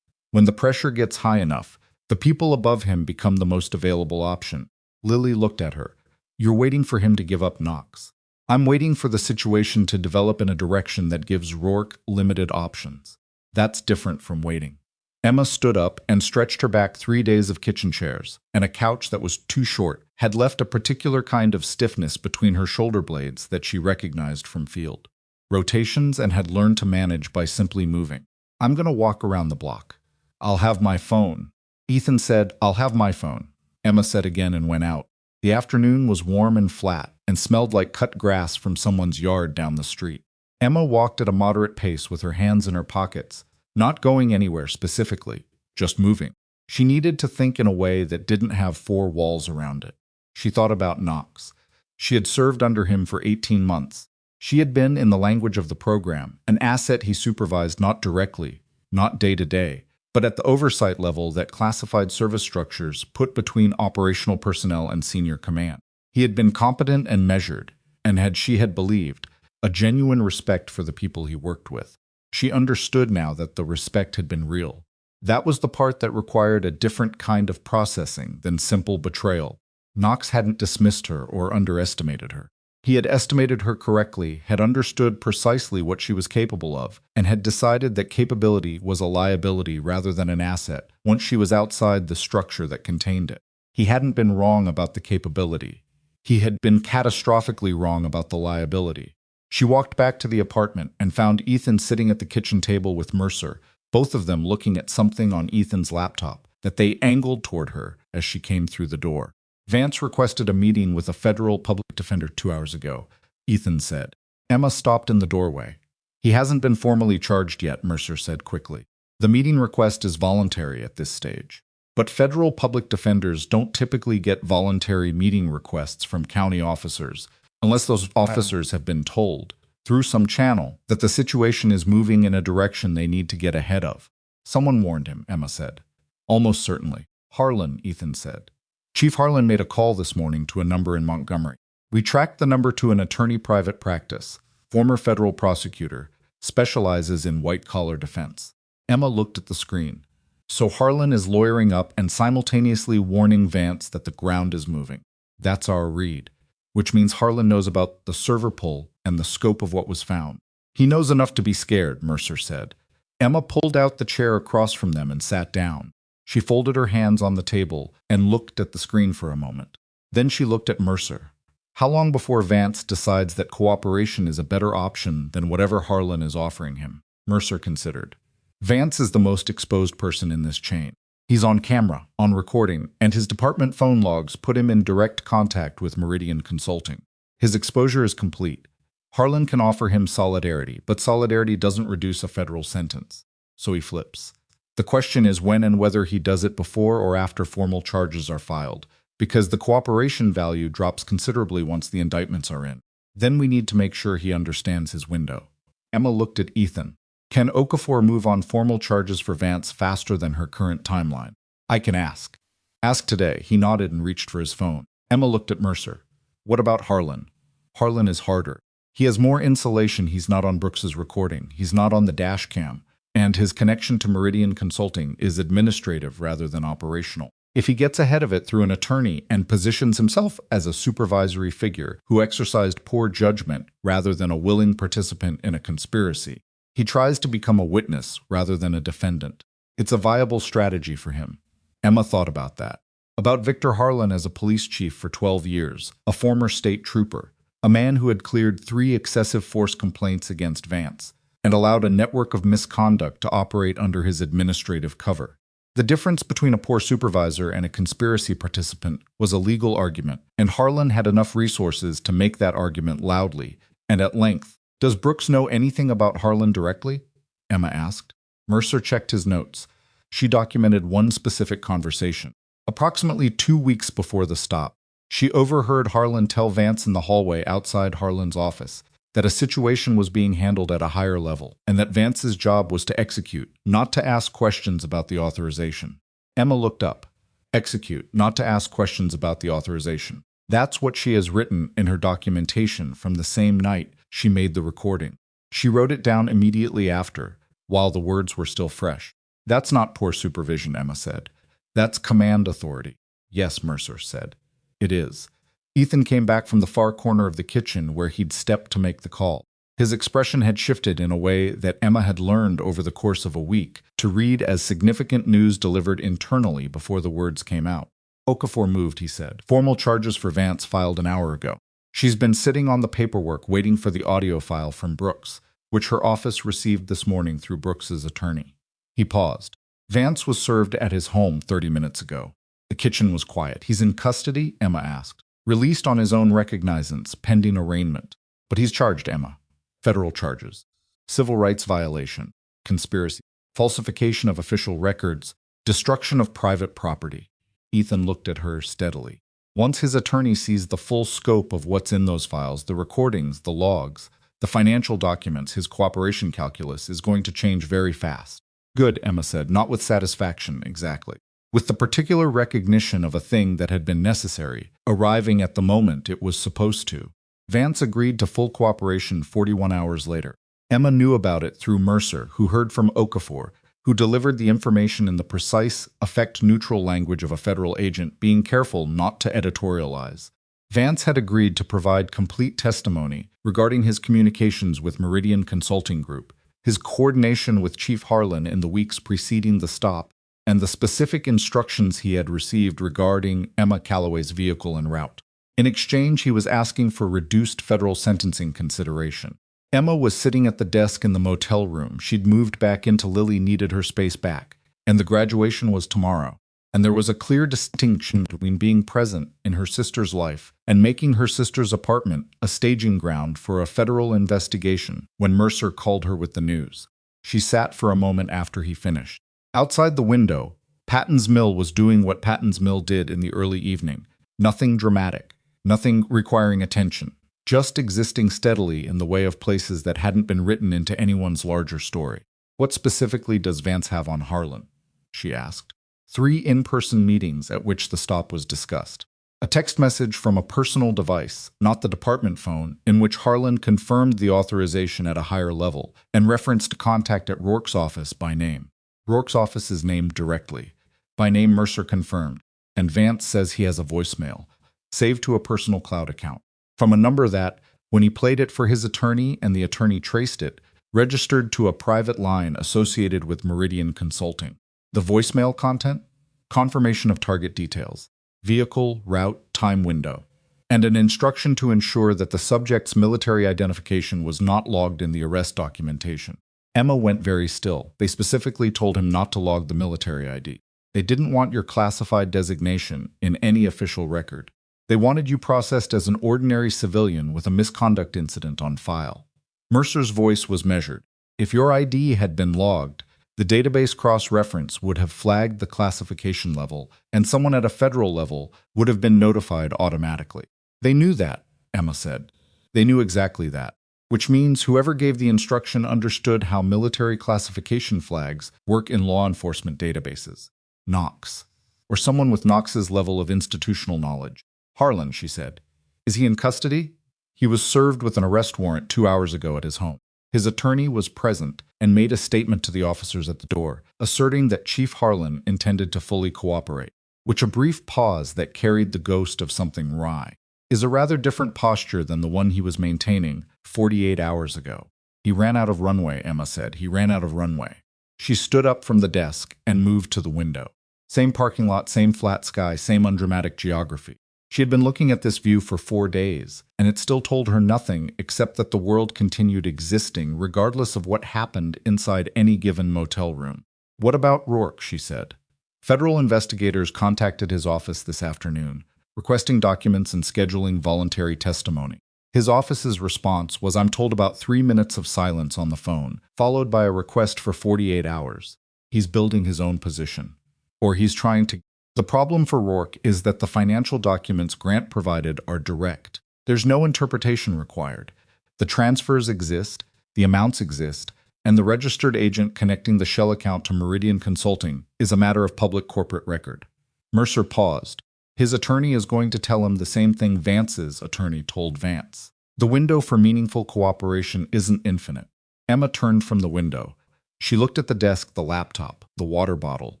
When the pressure gets high enough, the people above him become the most available option. Lily looked at her. You're waiting for him to give up Knox. I'm waiting for the situation to develop in a direction that gives Rourke limited options. That's different from waiting. Emma stood up and stretched her back. 3 days of kitchen chairs and a couch that was too short had left a particular kind of stiffness between her shoulder blades that she recognized from field rotations and had learned to manage by simply moving. I'm going to walk around the block. I'll have my phone. Ethan said, I'll have my phone. Emma said again and went out. The afternoon was warm and flat and smelled like cut grass from someone's yard down the street. Emma walked at a moderate pace with her hands in her pockets, not going anywhere specifically, just moving. She needed to think in a way that didn't have four walls around it. She thought about Knox. She had served under him for 18 months. She had been, in the language of the program, an asset he supervised not directly, not day to day, but at the oversight level that classified service structures put between operational personnel and senior command. He had been competent and measured, and she had believed, a genuine respect for the people he worked with. She understood now that the respect had been real. That was the part that required a different kind of processing than simple betrayal. Knox hadn't dismissed her or underestimated her. He had estimated her correctly, had understood precisely what she was capable of, and had decided that capability was a liability rather than an asset once she was outside the structure that contained it. He hadn't been wrong about the capability. He had been catastrophically wrong about the liability. She walked back to the apartment and found Ethan sitting at the kitchen table with Mercer, both of them looking at something on Ethan's laptop that they angled toward her as she came through the door. Vance requested a meeting with a federal public defender 2 hours ago, Ethan said. Emma stopped in the doorway. He hasn't been formally charged yet, Mercer said quickly. The meeting request is voluntary at this stage. But federal public defenders don't typically get voluntary meeting requests from county officers unless those officers have been told, through some channel, that the situation is moving in a direction they need to get ahead of. Someone warned him, Emma said. Almost certainly. Harlan, Ethan said. Chief Harlan made a call this morning to a number in Montgomery. We tracked the number to an attorney private practice, former federal prosecutor, specializes in white-collar defense. Emma looked at the screen. So Harlan is lawyering up and simultaneously warning Vance that the ground is moving. That's our read, which means Harlan knows about the server pull and the scope of what was found. He knows enough to be scared, Mercer said. Emma pulled out the chair across from them and sat down. She folded her hands on the table and looked at the screen for a moment. Then she looked at Mercer. How long before Vance decides that cooperation is a better option than whatever Harlan is offering him? Mercer considered. Vance is the most exposed person in this chain. He's on camera, on recording, and his department phone logs put him in direct contact with Meridian Consulting. His exposure is complete. Harlan can offer him solidarity, but solidarity doesn't reduce a federal sentence. So he flips. The question is when and whether he does it before or after formal charges are filed, because the cooperation value drops considerably once the indictments are in. Then we need to make sure he understands his window. Emma looked at Ethan. Can Okafor move on formal charges for Vance faster than her current timeline? I can ask. Ask today. He nodded and reached for his phone. Emma looked at Mercer. What about Harlan? Harlan is harder. He has more insulation. He's not on Brooks's recording. He's not on the dash cam. And his connection to Meridian Consulting is administrative rather than operational. If he gets ahead of it through an attorney and positions himself as a supervisory figure who exercised poor judgment rather than a willing participant in a conspiracy, he tries to become a witness rather than a defendant. It's a viable strategy for him. Emma thought about that. About Victor Harlan as a police chief for 12 years, a former state trooper, a man who had cleared 3 excessive force complaints against Vance, and allowed a network of misconduct to operate under his administrative cover. The difference between a poor supervisor and a conspiracy participant was a legal argument, and Harlan had enough resources to make that argument loudly and at length. Does Brooks know anything about Harlan directly? Emma asked. Mercer checked his notes. She documented one specific conversation. Approximately 2 weeks before the stop, she overheard Harlan tell Vance in the hallway outside Harlan's office that a situation was being handled at a higher level, and that Vance's job was to execute, not to ask questions about the authorization. Emma looked up. Execute, not to ask questions about the authorization. That's what she has written in her documentation from the same night she made the recording. She wrote it down immediately after, while the words were still fresh. That's not poor supervision, Emma said. That's command authority. Yes, Mercer said. It is. Ethan came back from the far corner of the kitchen where he'd stepped to make the call. His expression had shifted in a way that Emma had learned over the course of a week to read as significant news delivered internally before the words came out. Okafor moved, he said. Formal charges for Vance filed an hour ago. She's been sitting on the paperwork waiting for the audio file from Brooks, which her office received this morning through Brooks's attorney. He paused. Vance was served at his home 30 minutes ago. The kitchen was quiet. He's in custody? Emma asked. Released on his own recognizance, pending arraignment. But he's charged, Emma. Federal charges. Civil rights violation. Conspiracy. Falsification of official records. Destruction of private property. Ethan looked at her steadily. Once his attorney sees the full scope of what's in those files, the recordings, the logs, the financial documents, his cooperation calculus is going to change very fast. Good, Emma said, not with satisfaction, exactly. With the particular recognition of a thing that had been necessary, arriving at the moment it was supposed to. Vance agreed to full cooperation 41 hours later. Emma knew about it through Mercer, who heard from Okafor, who delivered the information in the precise, effect-neutral language of a federal agent, being careful not to editorialize. Vance had agreed to provide complete testimony regarding his communications with Meridian Consulting Group, his coordination with Chief Harlan in the weeks preceding the stop, and the specific instructions he had received regarding Emma Calloway's vehicle en route. In exchange, he was asking for reduced federal sentencing consideration. Emma was sitting at the desk in the motel room. She'd moved back into Lily needed her space back, and the graduation was tomorrow. And there was a clear distinction between being present in her sister's life and making her sister's apartment a staging ground for a federal investigation when Mercer called her with the news. She sat for a moment after he finished. Outside the window, Patton's Mill was doing what Patton's Mill did in the early evening. Nothing dramatic, nothing requiring attention, just existing steadily in the way of places that hadn't been written into anyone's larger story. What specifically does Vance have on Harlan? She asked. 3 in-person meetings at which the stop was discussed. A text message from a personal device, not the department phone, in which Harlan confirmed the authorization at a higher level and referenced contact at Rourke's office by name. Rourke's office is named directly. By name, Mercer confirmed, and Vance says he has a voicemail, saved to a personal cloud account, from a number that, when he played it for his attorney and the attorney traced it, registered to a private line associated with Meridian Consulting. The voicemail content? Confirmation of target details, vehicle, route, time window, and an instruction to ensure that the subject's military identification was not logged in the arrest documentation. Emma went very still. They specifically told him not to log the military ID. They didn't want your classified designation in any official record. They wanted you processed as an ordinary civilian with a misconduct incident on file. Mercer's voice was measured. If your ID had been logged, the database cross-reference would have flagged the classification level, and someone at a federal level would have been notified automatically. They knew that, Emma said. They knew exactly that. Which means whoever gave the instruction understood how military classification flags work in law enforcement databases. Knox. Or someone with Knox's level of institutional knowledge. Harlan, she said. Is he in custody? He was served with an arrest warrant 2 hours ago at his home. His attorney was present and made a statement to the officers at the door, asserting that Chief Harlan intended to fully cooperate, which a brief pause that carried the ghost of something wry is a rather different posture than the one he was maintaining 48 hours ago. He ran out of runway, Emma said. He ran out of runway. She stood up from the desk and moved to the window. Same parking lot, same flat sky, same undramatic geography. She had been looking at this view for 4 days, and it still told her nothing except that the world continued existing regardless of what happened inside any given motel room. What about Rourke, she said. Federal investigators contacted his office this afternoon, requesting documents and scheduling voluntary testimony. His office's response was, I'm told, about 3 minutes of silence on the phone, followed by a request for 48 hours. He's building his own position. Or he's trying to. The problem for Rourke is that the financial documents Grant provided are direct. There's no interpretation required. The transfers exist, the amounts exist, and the registered agent connecting the shell account to Meridian Consulting is a matter of public corporate record. Mercer paused. His attorney is going to tell him the same thing Vance's attorney told Vance. The window for meaningful cooperation isn't infinite. Emma turned from the window. She looked at the desk, the laptop, the water bottle,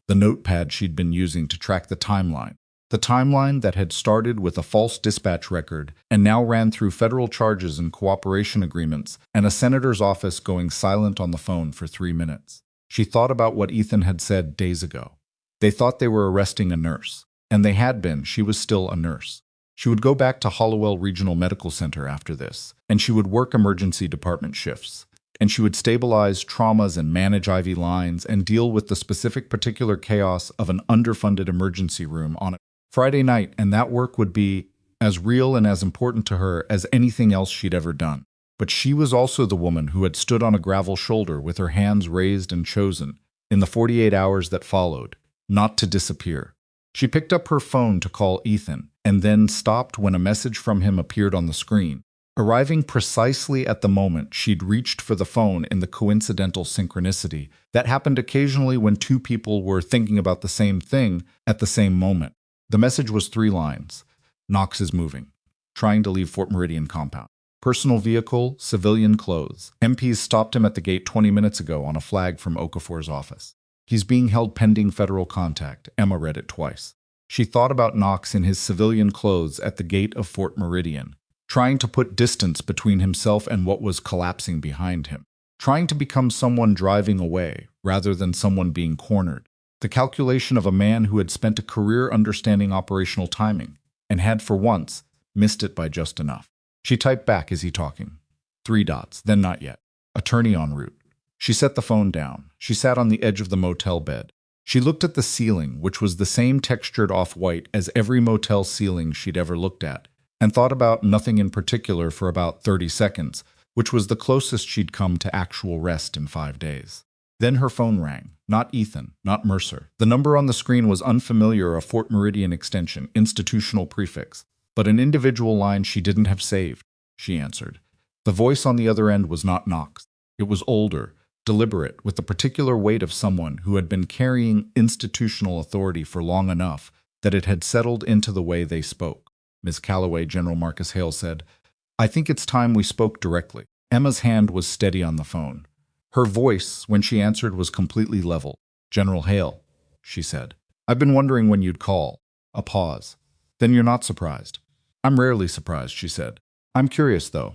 the notepad she'd been using to track the timeline. The timeline that had started with a false dispatch record and now ran through federal charges and cooperation agreements and a senator's office going silent on the phone for 3 minutes. She thought about what Ethan had said days ago. They thought they were arresting a nurse, and they had been. She was still a nurse. She would go back to Hollowell Regional Medical Center after this, and she would work emergency department shifts. And she would stabilize traumas and manage IV lines and deal with the specific particular chaos of an underfunded emergency room on a Friday night, and that work would be as real and as important to her as anything else she'd ever done. But she was also the woman who had stood on a gravel shoulder with her hands raised and chosen, in the 48 hours that followed, not to disappear. She picked up her phone to call Ethan, and then stopped when a message from him appeared on the screen, arriving precisely at the moment she'd reached for the phone in the coincidental synchronicity that happened occasionally when two people were thinking about the same thing at the same moment. The message was 3 lines. Knox is moving. Trying to leave Fort Meridian compound. Personal vehicle, civilian clothes. MPs stopped him at the gate 20 minutes ago on a flag from Okafor's office. He's being held pending federal contact. Emma read it twice. She thought about Knox in his civilian clothes at the gate of Fort Meridian, trying to put distance between himself and what was collapsing behind him, trying to become someone driving away rather than someone being cornered. The calculation of a man who had spent a career understanding operational timing and had, for once, missed it by just enough. She typed back, "Is he talking?" 3 dots, then not yet. Attorney en route. She set the phone down. She sat on the edge of the motel bed. She looked at the ceiling, which was the same textured off-white as every motel ceiling she'd ever looked at, and thought about nothing in particular for about 30 seconds, which was the closest she'd come to actual rest in 5 days. Then her phone rang. Not Ethan, not Mercer. The number on the screen was unfamiliar, a Fort Meridian extension, institutional prefix, but an individual line she didn't have saved. She answered. The voice on the other end was not Knox. It was older, deliberate, with the particular weight of someone who had been carrying institutional authority for long enough that it had settled into the way they spoke. "Ms. Calloway," General Marcus Hale said, "I think it's time we spoke directly." Emma's hand was steady on the phone. Her voice, when she answered, was completely level. "General Hale," she said, "I've been wondering when you'd call." A pause. "Then you're not surprised?" "I'm rarely surprised," she said. "I'm curious, though."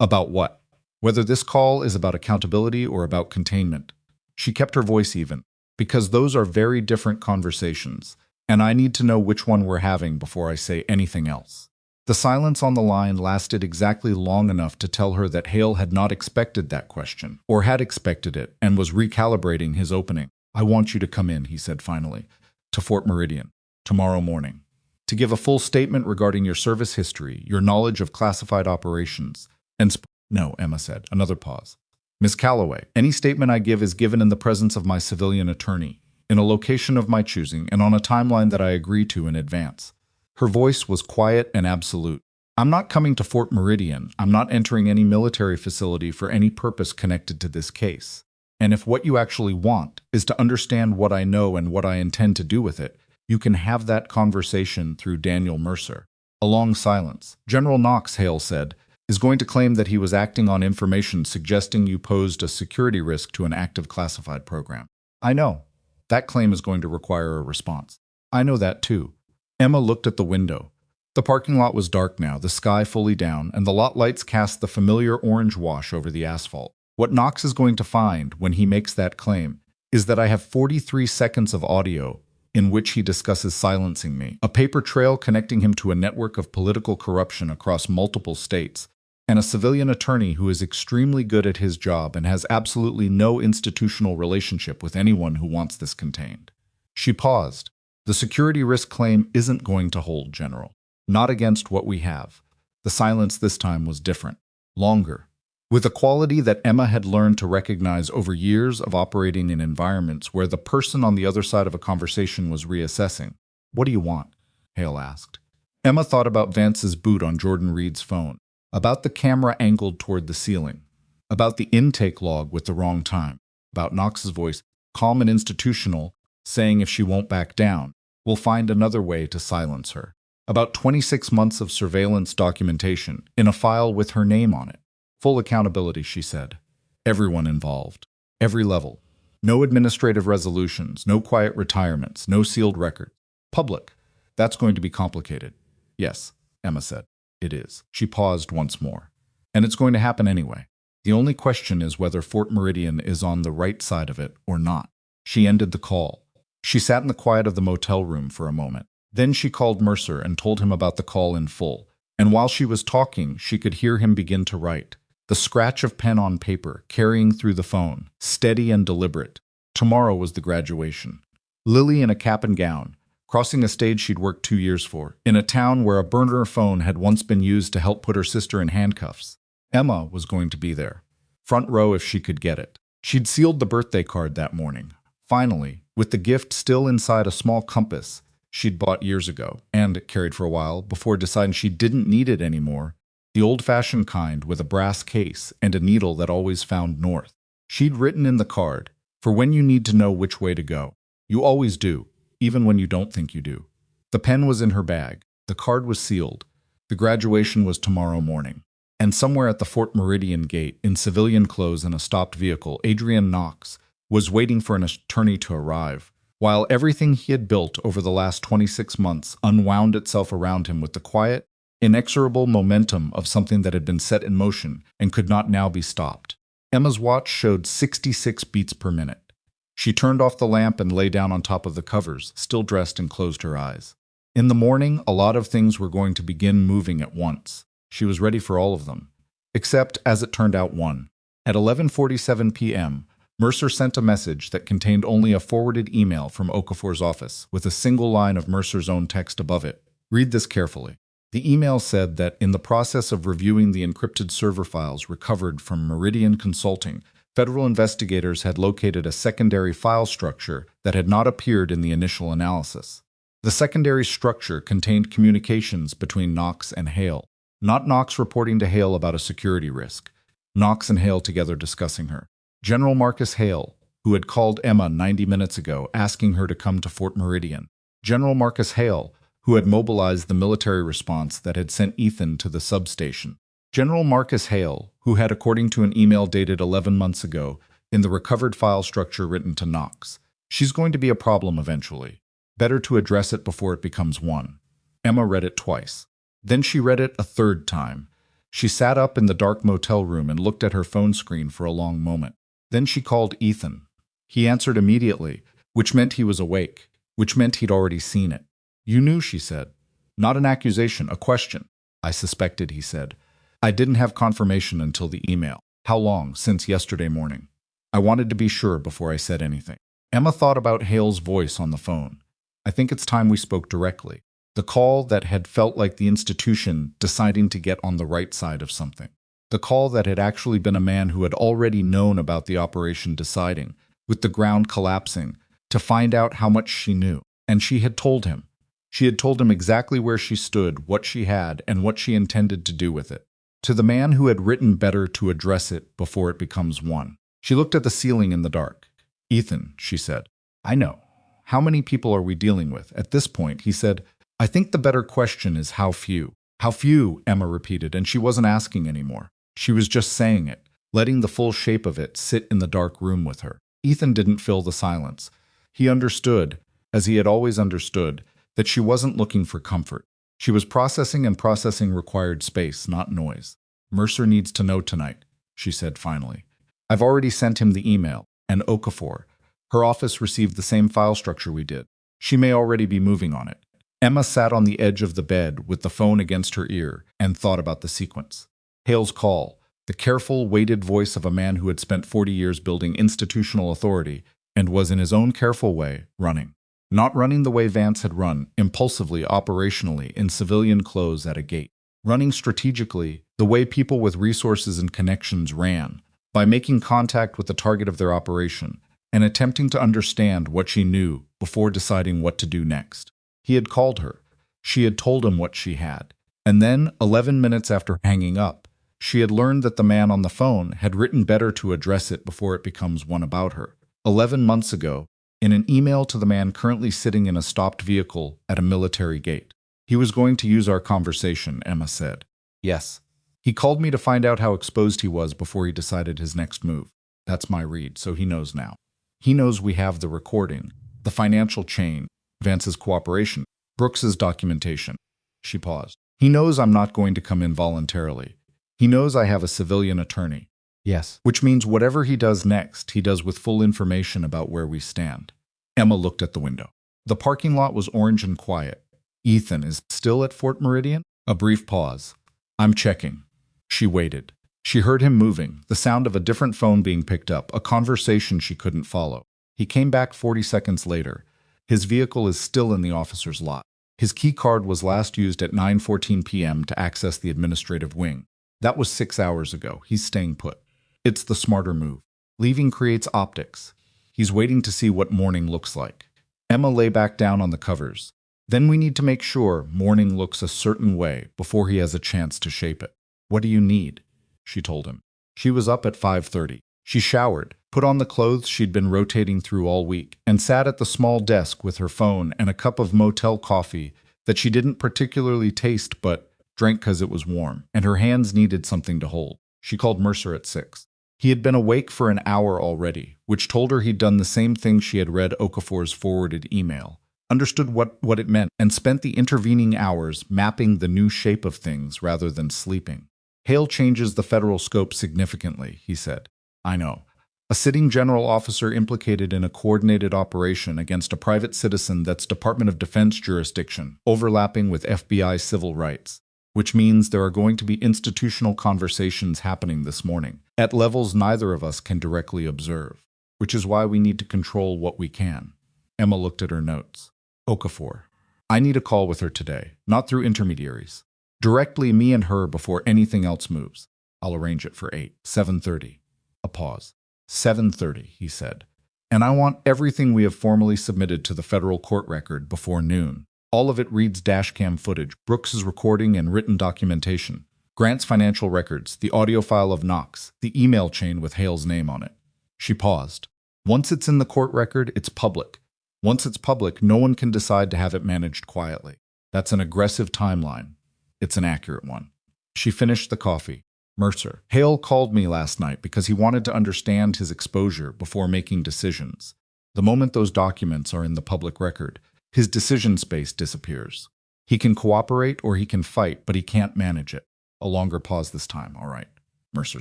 "About what?" "Whether this call is about accountability or about containment." She kept her voice even. "Because those are very different conversations, and I need to know which one we're having before I say anything else." The silence on the line lasted exactly long enough to tell her that Hale had not expected that question, or had expected it, and was recalibrating his opening. "I want you to come in," he said finally, "to Fort Meridian, tomorrow morning, to give a full statement regarding your service history, your knowledge of classified operations, and No, Emma said. Another pause. "Miss Calloway, any statement I give is given in the presence of my civilian attorney, in a location of my choosing, and on a timeline that I agree to in advance." Her voice was quiet and absolute. "I'm not coming to Fort Meridian. I'm not entering any military facility for any purpose connected to this case. And if what you actually want is to understand what I know and what I intend to do with it, you can have that conversation through Daniel Mercer." A long silence. "General Knox," Hale said, "is going to claim that he was acting on information suggesting you posed a security risk to an active classified program." "I know. That claim is going to require a response." "I know that too." Emma looked at the window. The parking lot was dark now, the sky fully down, and the lot lights cast the familiar orange wash over the asphalt. "What Knox is going to find when he makes that claim is that I have 43 seconds of audio in which he discusses silencing me, a paper trail connecting him to a network of political corruption across multiple states, and a civilian attorney who is extremely good at his job and has absolutely no institutional relationship with anyone who wants this contained." She paused. "The security risk claim isn't going to hold, General. Not against what we have." The silence this time was different, longer, with a quality that Emma had learned to recognize over years of operating in environments where the person on the other side of a conversation was reassessing. "What do you want?" Hale asked. Emma thought about Vance's boot on Jordan Reed's phone, about the camera angled toward the ceiling, about the intake log with the wrong time, about Knox's voice, calm and institutional, saying if she won't back down, we'll find another way to silence her. About 26 months of surveillance documentation in a file with her name on it. Full accountability, she said. Everyone involved. Every level. No administrative resolutions, no quiet retirements, no sealed records. Public. That's going to be complicated. Yes, Emma said. It is. She paused once more. And it's going to happen anyway. The only question is whether Fort Meridian is on the right side of it or not. She ended the call. She sat in the quiet of the motel room for a moment. Then she called Mercer and told him about the call in full. And while she was talking, she could hear him begin to write. The scratch of pen on paper, carrying through the phone, steady and deliberate. Tomorrow was the graduation. Lily in a cap and gown, crossing a stage she'd worked 2 years for, in a town where a burner phone had once been used to help put her sister in handcuffs. Emma was going to be there. Front row if she could get it. She'd sealed the birthday card that morning. Finally, with the gift still inside a small compass she'd bought years ago, and carried for a while before deciding she didn't need it anymore, the old-fashioned kind with a brass case and a needle that always found north. She'd written in the card, "For when you need to know which way to go. You always do, even when you don't think you do." The pen was in her bag. The card was sealed. The graduation was tomorrow morning. And somewhere at the Fort Meridian gate, in civilian clothes and a stopped vehicle, Adrian Knox was waiting for an attorney to arrive, while everything he had built over the last 26 months unwound itself around him with the quiet, inexorable momentum of something that had been set in motion and could not now be stopped. Emma's watch showed 66 beats per minute. She turned off the lamp and lay down on top of the covers, still dressed, and closed her eyes. In the morning, a lot of things were going to begin moving at once. She was ready for all of them. Except, as it turned out, one. At 11:47 p.m., Mercer sent a message that contained only a forwarded email from Okafor's office, with a single line of Mercer's own text above it. Read this carefully. The email said that in the process of reviewing the encrypted server files recovered from Meridian Consulting, federal investigators had located a secondary file structure that had not appeared in the initial analysis. The secondary structure contained communications between Knox and Hale. Not Knox reporting to Hale about a security risk. Knox and Hale together discussing her. General Marcus Hale, who had called Emma 90 minutes ago asking her to come to Fort Meridian. General Marcus Hale, who had mobilized the military response that had sent Ethan to the substation. General Marcus Hale, who had, according to an email dated 11 months ago, in the recovered file structure written to Knox. She's going to be a problem eventually. Better to address it before it becomes one. Emma read it twice. Then she read it a third time. She sat up in the dark motel room and looked at her phone screen for a long moment. Then she called Ethan. He answered immediately, which meant he was awake, which meant he'd already seen it. "You knew," she said. "Not an accusation, a question." "I suspected," he said. "I didn't have confirmation until the email." "How long?" "Since yesterday morning. I wanted to be sure before I said anything." Emma thought about Hale's voice on the phone. "I think it's time we spoke directly." The call that had felt like the institution deciding to get on the right side of something. The call that had actually been a man who had already known about the operation deciding, with the ground collapsing, to find out how much she knew. And she had told him. She had told him exactly where she stood, what she had, and what she intended to do with it. To the man who had written better to address it before it becomes one. She looked at the ceiling in the dark. "Ethan," she said. "I know. How many people are we dealing with?" At this point, he said, "I think the better question is how few." "How few," Emma repeated, and she wasn't asking anymore. She was just saying it, letting the full shape of it sit in the dark room with her. Ethan didn't fill the silence. He understood, as he had always understood, that she wasn't looking for comfort. She was processing, and processing required space, not noise. "Mercer needs to know tonight," she said finally. "I've already sent him the email, and Okafor. Her office received the same file structure we did. She may already be moving on it." Emma sat on the edge of the bed with the phone against her ear and thought about the sequence. Hale's call, the careful, weighted voice of a man who had spent 40 years building institutional authority and was in his own careful way running. Not running the way Vance had run, impulsively, operationally, in civilian clothes at a gate. Running strategically, the way people with resources and connections ran, by making contact with the target of their operation and attempting to understand what she knew before deciding what to do next. He had called her. She had told him what she had. And then, 11 minutes after hanging up, she had learned that the man on the phone had written better to address it before it becomes one about her. 11 months ago, in an email to the man currently sitting in a stopped vehicle at a military gate. "He was going to use our conversation," Emma said. "Yes. He called me to find out how exposed he was before he decided his next move. That's my read, so he knows now. He knows we have the recording, the financial chain, Vance's cooperation. Brooks's documentation. She paused. He knows I'm not going to come in voluntarily. He knows I have a civilian attorney. Yes. Which means whatever he does next, he does with full information about where we stand. Emma looked at the window. The parking lot was orange and quiet. Ethan is still at Fort Meridian? A brief pause. I'm checking. She waited. She heard him moving, the sound of a different phone being picked up, a conversation she couldn't follow. He came back 40 seconds later. His vehicle is still in the officer's lot. His key card was last used at 9:14 p.m. to access the administrative wing. That was 6 hours ago. He's staying put. It's the smarter move. Leaving creates optics. He's waiting to see what morning looks like. Emma lay back down on the covers. Then we need to make sure morning looks a certain way before he has a chance to shape it. What do you need? She told him. She was up at 5:30. She showered, put on the clothes she'd been rotating through all week, and sat at the small desk with her phone and a cup of motel coffee that she didn't particularly taste but drank because it was warm, and her hands needed something to hold. She called Mercer at 6. He had been awake for an hour already, which told her he'd done the same thing she had read Okafor's forwarded email, understood what it meant, and spent the intervening hours mapping the new shape of things rather than sleeping. Hale changes the federal scope significantly, he said. I know. A sitting general officer implicated in a coordinated operation against a private citizen that's Department of Defense jurisdiction, overlapping with FBI civil rights. Which means there are going to be institutional conversations happening this morning, at levels neither of us can directly observe, which is why we need to control what we can. Emma looked at her notes. Okafor. I need a call with her today, not through intermediaries. Directly me and her before anything else moves. I'll arrange it for 8, 7:30. A pause. 7:30, he said. And I want everything we have formally submitted to the federal court record before noon. All of it reads dashcam footage, Brooks's recording and written documentation, Grant's financial records, the audio file of Knox, the email chain with Hale's name on it. She paused. Once it's in the court record, it's public. Once it's public, no one can decide to have it managed quietly. That's an aggressive timeline. It's an accurate one. She finished the coffee. Mercer. Hale called me last night because he wanted to understand his exposure before making decisions. The moment those documents are in the public record, his decision space disappears. He can cooperate or he can fight, but he can't manage it. A longer pause this time, all right, Mercer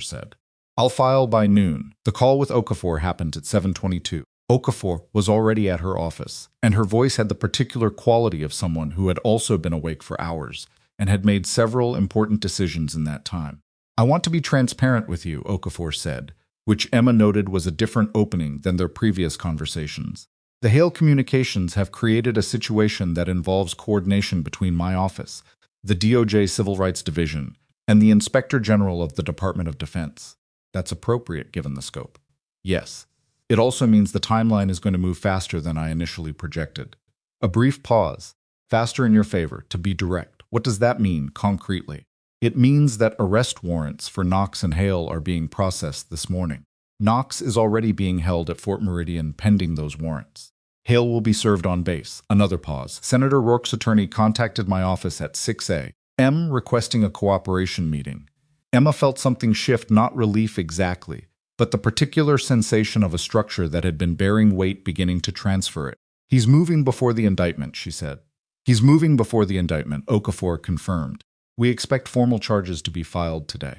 said. I'll file by noon. The call with Okafor happened at 7:22. Okafor was already at her office, and her voice had the particular quality of someone who had also been awake for hours and had made several important decisions in that time. I want to be transparent with you, Okafor said, which Emma noted was a different opening than their previous conversations. The Hale communications have created a situation that involves coordination between my office, the DOJ Civil Rights Division, and the Inspector General of the Department of Defense. That's appropriate given the scope. Yes. It also means the timeline is going to move faster than I initially projected. A brief pause. Faster in your favor, to be direct. What does that mean, concretely? It means that arrest warrants for Knox and Hale are being processed this morning. Knox is already being held at Fort Meridian pending those warrants. Hale will be served on base. Another pause. Senator Rourke's attorney contacted my office at 6 a.m. requesting a cooperation meeting. Emma felt something shift, not relief exactly, but the particular sensation of a structure that had been bearing weight beginning to transfer it. He's moving before the indictment, she said. He's moving before the indictment, Okafor confirmed. We expect formal charges to be filed today.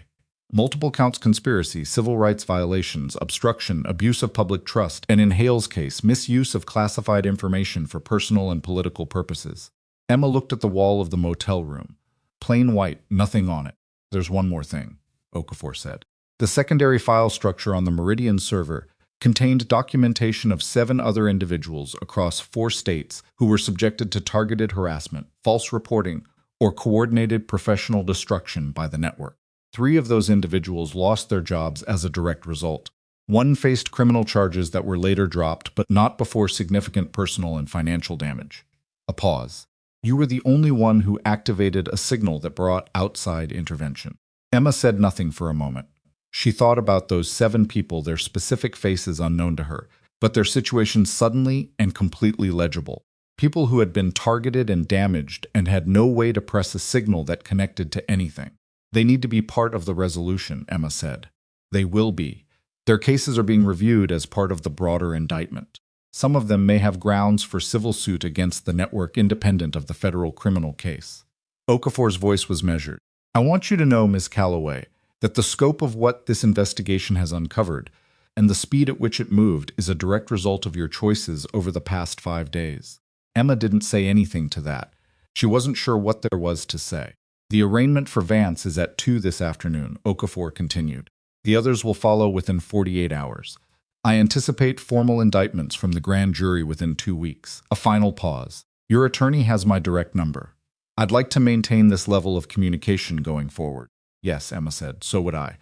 Multiple counts: conspiracy, civil rights violations, obstruction, abuse of public trust, and in Hale's case, misuse of classified information for personal and political purposes. Emma looked at the wall of the motel room. Plain white, nothing on it. There's one more thing, Okafor said. The secondary file structure on the Meridian server contained documentation of 7 other individuals across 4 states who were subjected to targeted harassment, false reporting, or coordinated professional destruction by the network. 3 of those individuals lost their jobs as a direct result. 1 faced criminal charges that were later dropped, but not before significant personal and financial damage. A pause. You were the only one who activated a signal that brought outside intervention. Emma said nothing for a moment. She thought about those 7 people, their specific faces unknown to her, but their situations suddenly and completely legible. People who had been targeted and damaged and had no way to press a signal that connected to anything. They need to be part of the resolution, Emma said. They will be. Their cases are being reviewed as part of the broader indictment. Some of them may have grounds for civil suit against the network independent of the federal criminal case. Okafor's voice was measured. I want you to know, Ms. Calloway, that the scope of what this investigation has uncovered and the speed at which it moved is a direct result of your choices over the past 5 days. Emma didn't say anything to that. She wasn't sure what there was to say. The arraignment for Vance is at 2 this afternoon, Okafor continued. The others will follow within 48 hours. I anticipate formal indictments from the grand jury within 2 weeks. A final pause. Your attorney has my direct number. I'd like to maintain this level of communication going forward. Yes, Emma said, so would I.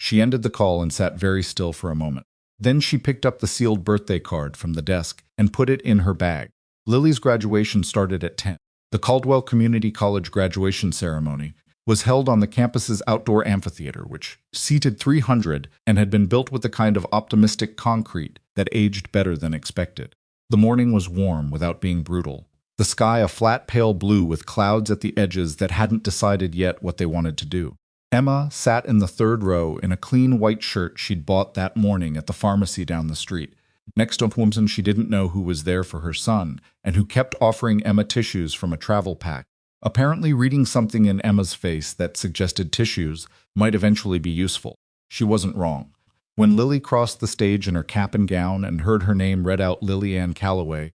She ended the call and sat very still for a moment. Then she picked up the sealed birthday card from the desk and put it in her bag. Lily's graduation started at 10. The Caldwell Community College graduation ceremony was held on the campus's outdoor amphitheater, which seated 300 and had been built with the kind of optimistic concrete that aged better than expected. The morning was warm without being brutal. The sky a flat pale blue with clouds at the edges that hadn't decided yet what they wanted to do. Emma sat in the 3rd row in a clean white shirt she'd bought that morning at the pharmacy down the street, next to a woman she didn't know who was there for her son and who kept offering Emma tissues from a travel pack, apparently reading something in Emma's face that suggested tissues might eventually be useful. She wasn't wrong. When Lily crossed the stage in her cap and gown and heard her name read out, Lily Ann Calloway,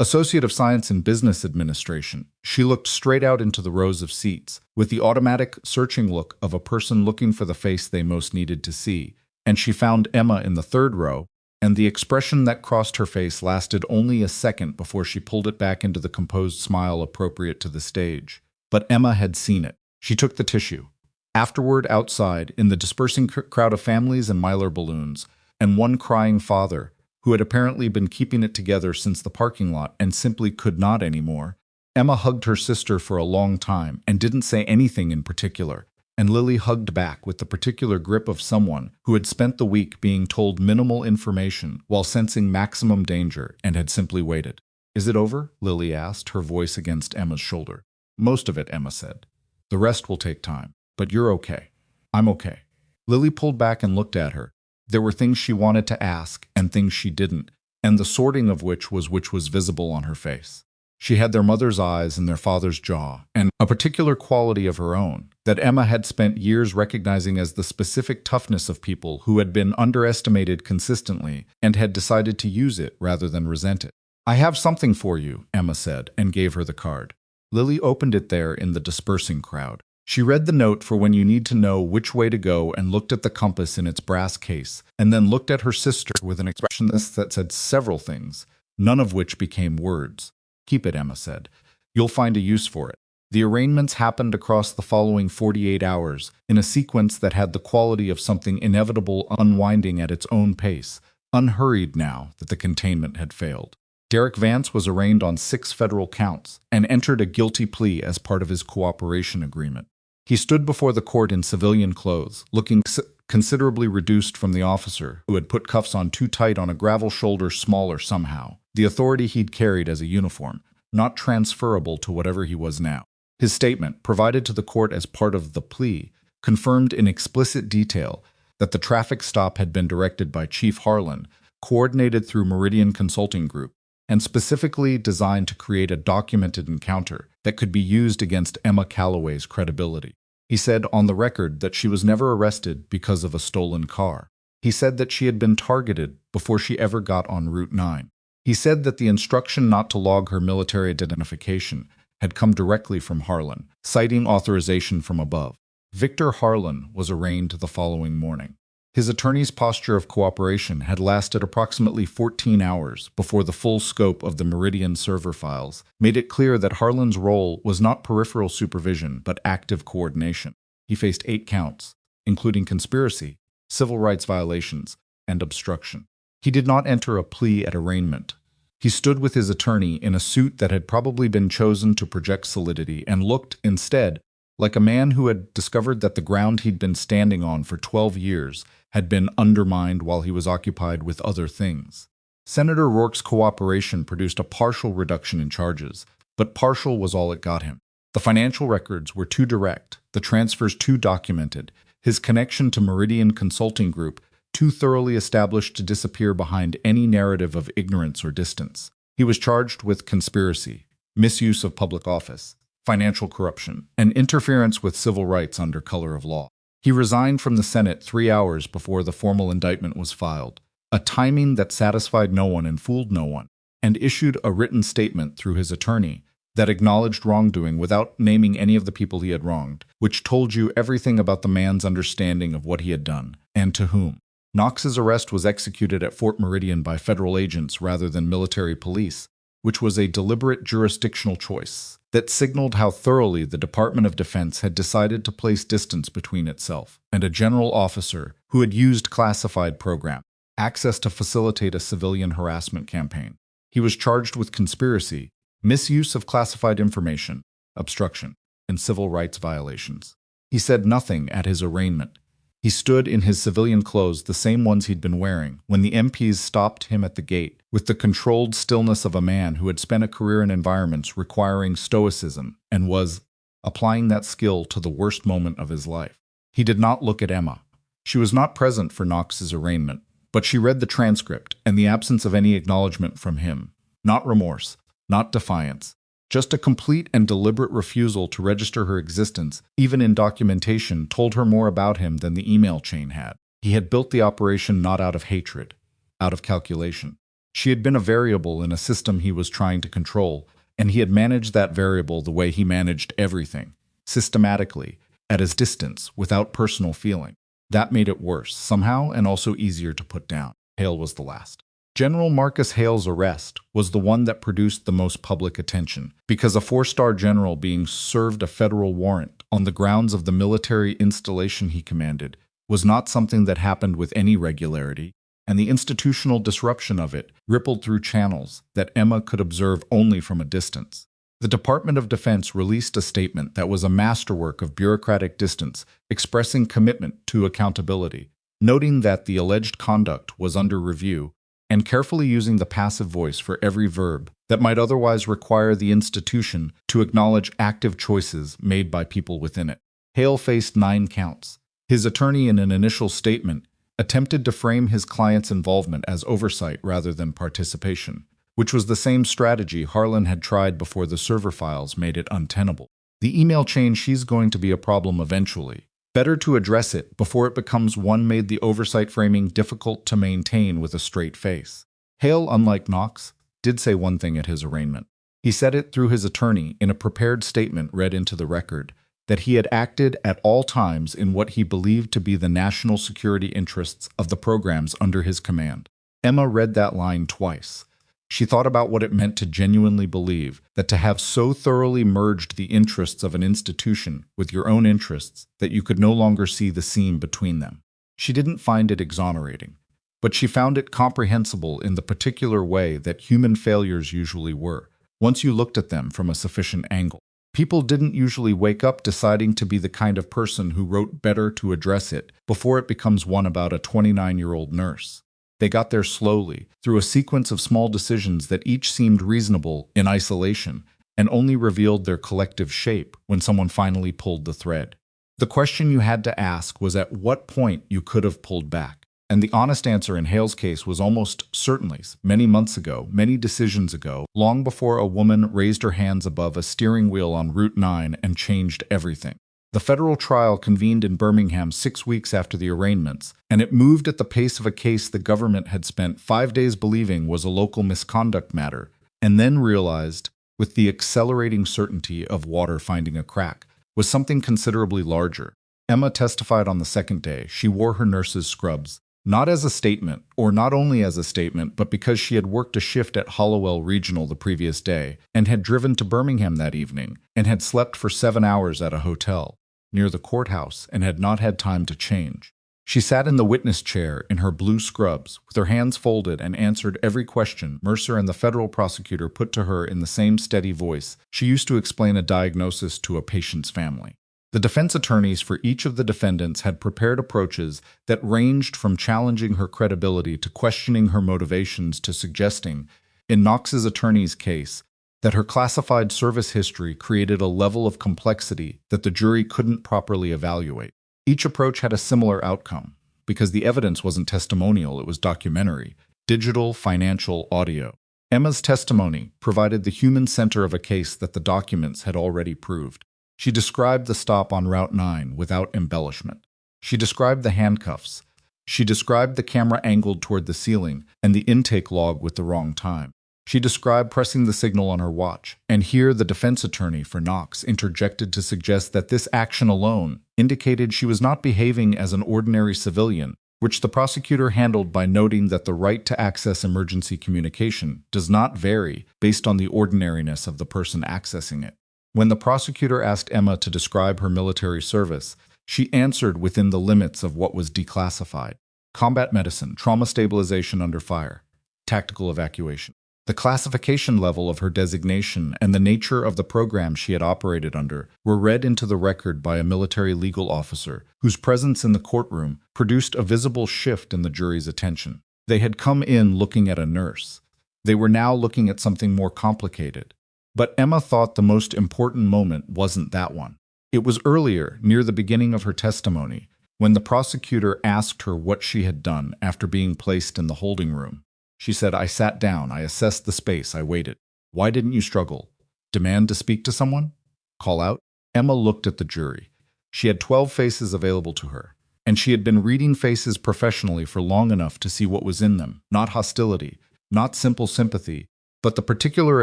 Associate of Science in Business Administration, she looked straight out into the rows of seats, with the automatic, searching look of a person looking for the face they most needed to see, and she found Emma in the 3rd row, and the expression that crossed her face lasted only a second before she pulled it back into the composed smile appropriate to the stage. But Emma had seen it. She took the tissue. Afterward, outside, in the dispersing crowd of families and mylar balloons, and one crying father, who had apparently been keeping it together since the parking lot and simply could not anymore, Emma hugged her sister for a long time and didn't say anything in particular, and Lily hugged back with the particular grip of someone who had spent the week being told minimal information while sensing maximum danger and had simply waited. Is it over? Lily asked, her voice against Emma's shoulder. Most of it, Emma said. The rest will take time. But you're okay. I'm okay. Lily pulled back and looked at her. There were things she wanted to ask and things she didn't, and the sorting of which was visible on her face. She had their mother's eyes and their father's jaw, and a particular quality of her own that Emma had spent years recognizing as the specific toughness of people who had been underestimated consistently and had decided to use it rather than resent it. I have something for you, Emma said, and gave her the card. Lily opened it there in the dispersing crowd. She read the note for when you need to know which way to go and looked at the compass in its brass case, and then looked at her sister with an expression that said several things, none of which became words. Keep it, Emma said. You'll find a use for it. The arraignments happened across the following 48 hours, in a sequence that had the quality of something inevitable unwinding at its own pace, unhurried now that the containment had failed. Derek Vance was arraigned on 6 federal counts and entered a guilty plea as part of his cooperation agreement. He stood before the court in civilian clothes, looking considerably reduced from the officer who had put cuffs on too tight on a gravel shoulder smaller somehow, the authority he'd carried as a uniform, not transferable to whatever he was now. His statement, provided to the court as part of the plea, confirmed in explicit detail that the traffic stop had been directed by Chief Harlan, coordinated through Meridian Consulting Group, and specifically designed to create a documented encounter that could be used against Emma Calloway's credibility. He said on the record that she was never arrested because of a stolen car. He said that she had been targeted before she ever got on Route 9. He said that the instruction not to log her military identification had come directly from Harlan, citing authorization from above. Victor Harlan was arraigned the following morning. His attorney's posture of cooperation had lasted approximately 14 hours before the full scope of the Meridian server files made it clear that Harlan's role was not peripheral supervision but active coordination. He faced 8 counts, including conspiracy, civil rights violations, and obstruction. He did not enter a plea at arraignment. He stood with his attorney in a suit that had probably been chosen to project solidity and looked, instead, like a man who had discovered that the ground he'd been standing on for 12 years had been undermined while he was occupied with other things. Senator Rourke's cooperation produced a partial reduction in charges, but partial was all it got him. The financial records were too direct, the transfers too documented, his connection to Meridian Consulting Group too thoroughly established to disappear behind any narrative of ignorance or distance. He was charged with conspiracy, misuse of public office, financial corruption, and interference with civil rights under color of law. He resigned from the Senate 3 hours before the formal indictment was filed, a timing that satisfied no one and fooled no one, and issued a written statement through his attorney that acknowledged wrongdoing without naming any of the people he had wronged, which told you everything about the man's understanding of what he had done and to whom. Knox's arrest was executed at Fort Meridian by federal agents rather than military police, which was a deliberate jurisdictional choice that signaled how thoroughly the Department of Defense had decided to place distance between itself and a general officer who had used classified program access to facilitate a civilian harassment campaign. He was charged with conspiracy, misuse of classified information, obstruction, and civil rights violations. He said nothing at his arraignment. He stood in his civilian clothes, the same ones he'd been wearing, when the MPs stopped him at the gate, with the controlled stillness of a man who had spent a career in environments requiring stoicism and was applying that skill to the worst moment of his life. He did not look at Emma. She was not present for Knox's arraignment, but she read the transcript and the absence of any acknowledgement from him. Not remorse, not defiance, just a complete and deliberate refusal to register her existence, even in documentation, told her more about him than the email chain had. He had built the operation not out of hatred, out of calculation. She had been a variable in a system he was trying to control, and he had managed that variable the way he managed everything, systematically, at his distance, without personal feeling. That made it worse, somehow, and also easier to put down. Hale was the last. General Marcus Hale's arrest was the one that produced the most public attention, because a 4-star general being served a federal warrant on the grounds of the military installation he commanded was not something that happened with any regularity, and the institutional disruption of it rippled through channels that Emma could observe only from a distance. The Department of Defense released a statement that was a masterwork of bureaucratic distance, expressing commitment to accountability, noting that the alleged conduct was under review, and carefully using the passive voice for every verb that might otherwise require the institution to acknowledge active choices made by people within it. Hale faced 9 counts. His attorney, in an initial statement, attempted to frame his client's involvement as oversight rather than participation, which was the same strategy Harlan had tried before the server files made it untenable. The email chain, she's going to be a problem eventually. Better to address it before it becomes one, made the oversight framing difficult to maintain with a straight face. Hale, unlike Knox, did say one thing at his arraignment. He said it through his attorney in a prepared statement read into the record, that he had acted at all times in what he believed to be the national security interests of the programs under his command. Emma read that line twice. She thought about what it meant to genuinely believe that to have so thoroughly merged the interests of an institution with your own interests that you could no longer see the seam between them. She didn't find it exonerating, but she found it comprehensible in the particular way that human failures usually were, once you looked at them from a sufficient angle. People didn't usually wake up deciding to be the kind of person who wrote better to address it before it becomes one about a 29-year-old nurse. They got there slowly, through a sequence of small decisions that each seemed reasonable in isolation and only revealed their collective shape when someone finally pulled the thread. The question you had to ask was at what point you could have pulled back. And the honest answer in Hale's case was almost certainly many months ago, many decisions ago, long before a woman raised her hands above a steering wheel on Route 9 and changed everything. The federal trial convened in Birmingham 6 weeks after the arraignments, and it moved at the pace of a case the government had spent 5 days believing was a local misconduct matter, and then realized, with the accelerating certainty of water finding a crack, was something considerably larger. Emma testified on the second day. She wore her nurse's scrubs, not as a statement, or not only as a statement, but because she had worked a shift at Hollowell Regional the previous day, and had driven to Birmingham that evening, and had slept for 7 hours at a hotel near the courthouse and had not had time to change. She sat in the witness chair in her blue scrubs, with her hands folded, and answered every question Mercer and the federal prosecutor put to her in the same steady voice she used to explain a diagnosis to a patient's family. The defense attorneys for each of the defendants had prepared approaches that ranged from challenging her credibility to questioning her motivations to suggesting, in Knox's attorney's case, that her classified service history created a level of complexity that the jury couldn't properly evaluate. Each approach had a similar outcome. because the evidence wasn't testimonial, it was documentary, digital, financial, audio. Emma's testimony provided the human center of a case that the documents had already proved. She described the stop on Route 9 without embellishment. She described the handcuffs. She described the camera angled toward the ceiling and the intake log with the wrong time. She described pressing the signal on her watch, and here the defense attorney for Knox interjected to suggest that this action alone indicated she was not behaving as an ordinary civilian, which the prosecutor handled by noting that the right to access emergency communication does not vary based on the ordinariness of the person accessing it. When the prosecutor asked Emma to describe her military service, she answered within the limits of what was declassified: combat medicine, trauma stabilization under fire, tactical evacuation. The classification level of her designation and the nature of the program she had operated under were read into the record by a military legal officer whose presence in the courtroom produced a visible shift in the jury's attention. They had come in looking at a nurse. They were now looking at something more complicated. But Emma thought the most important moment wasn't that one. It was earlier, near the beginning of her testimony, when the prosecutor asked her what she had done after being placed in the holding room. She said, "I sat down, I assessed the space, I waited." "Why didn't you struggle? Demand to speak to someone? Call out?" Emma looked at the jury. She had 12 faces available to her, and she had been reading faces professionally for long enough to see what was in them, not hostility, not simple sympathy, but the particular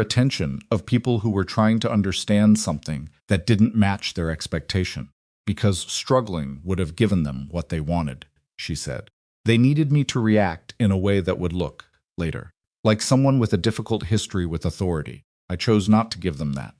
attention of people who were trying to understand something that didn't match their expectation, because struggling would have given them what they wanted, she said. "They needed me to react in a way that would look, later, like someone with a difficult history with authority. I chose not to give them that."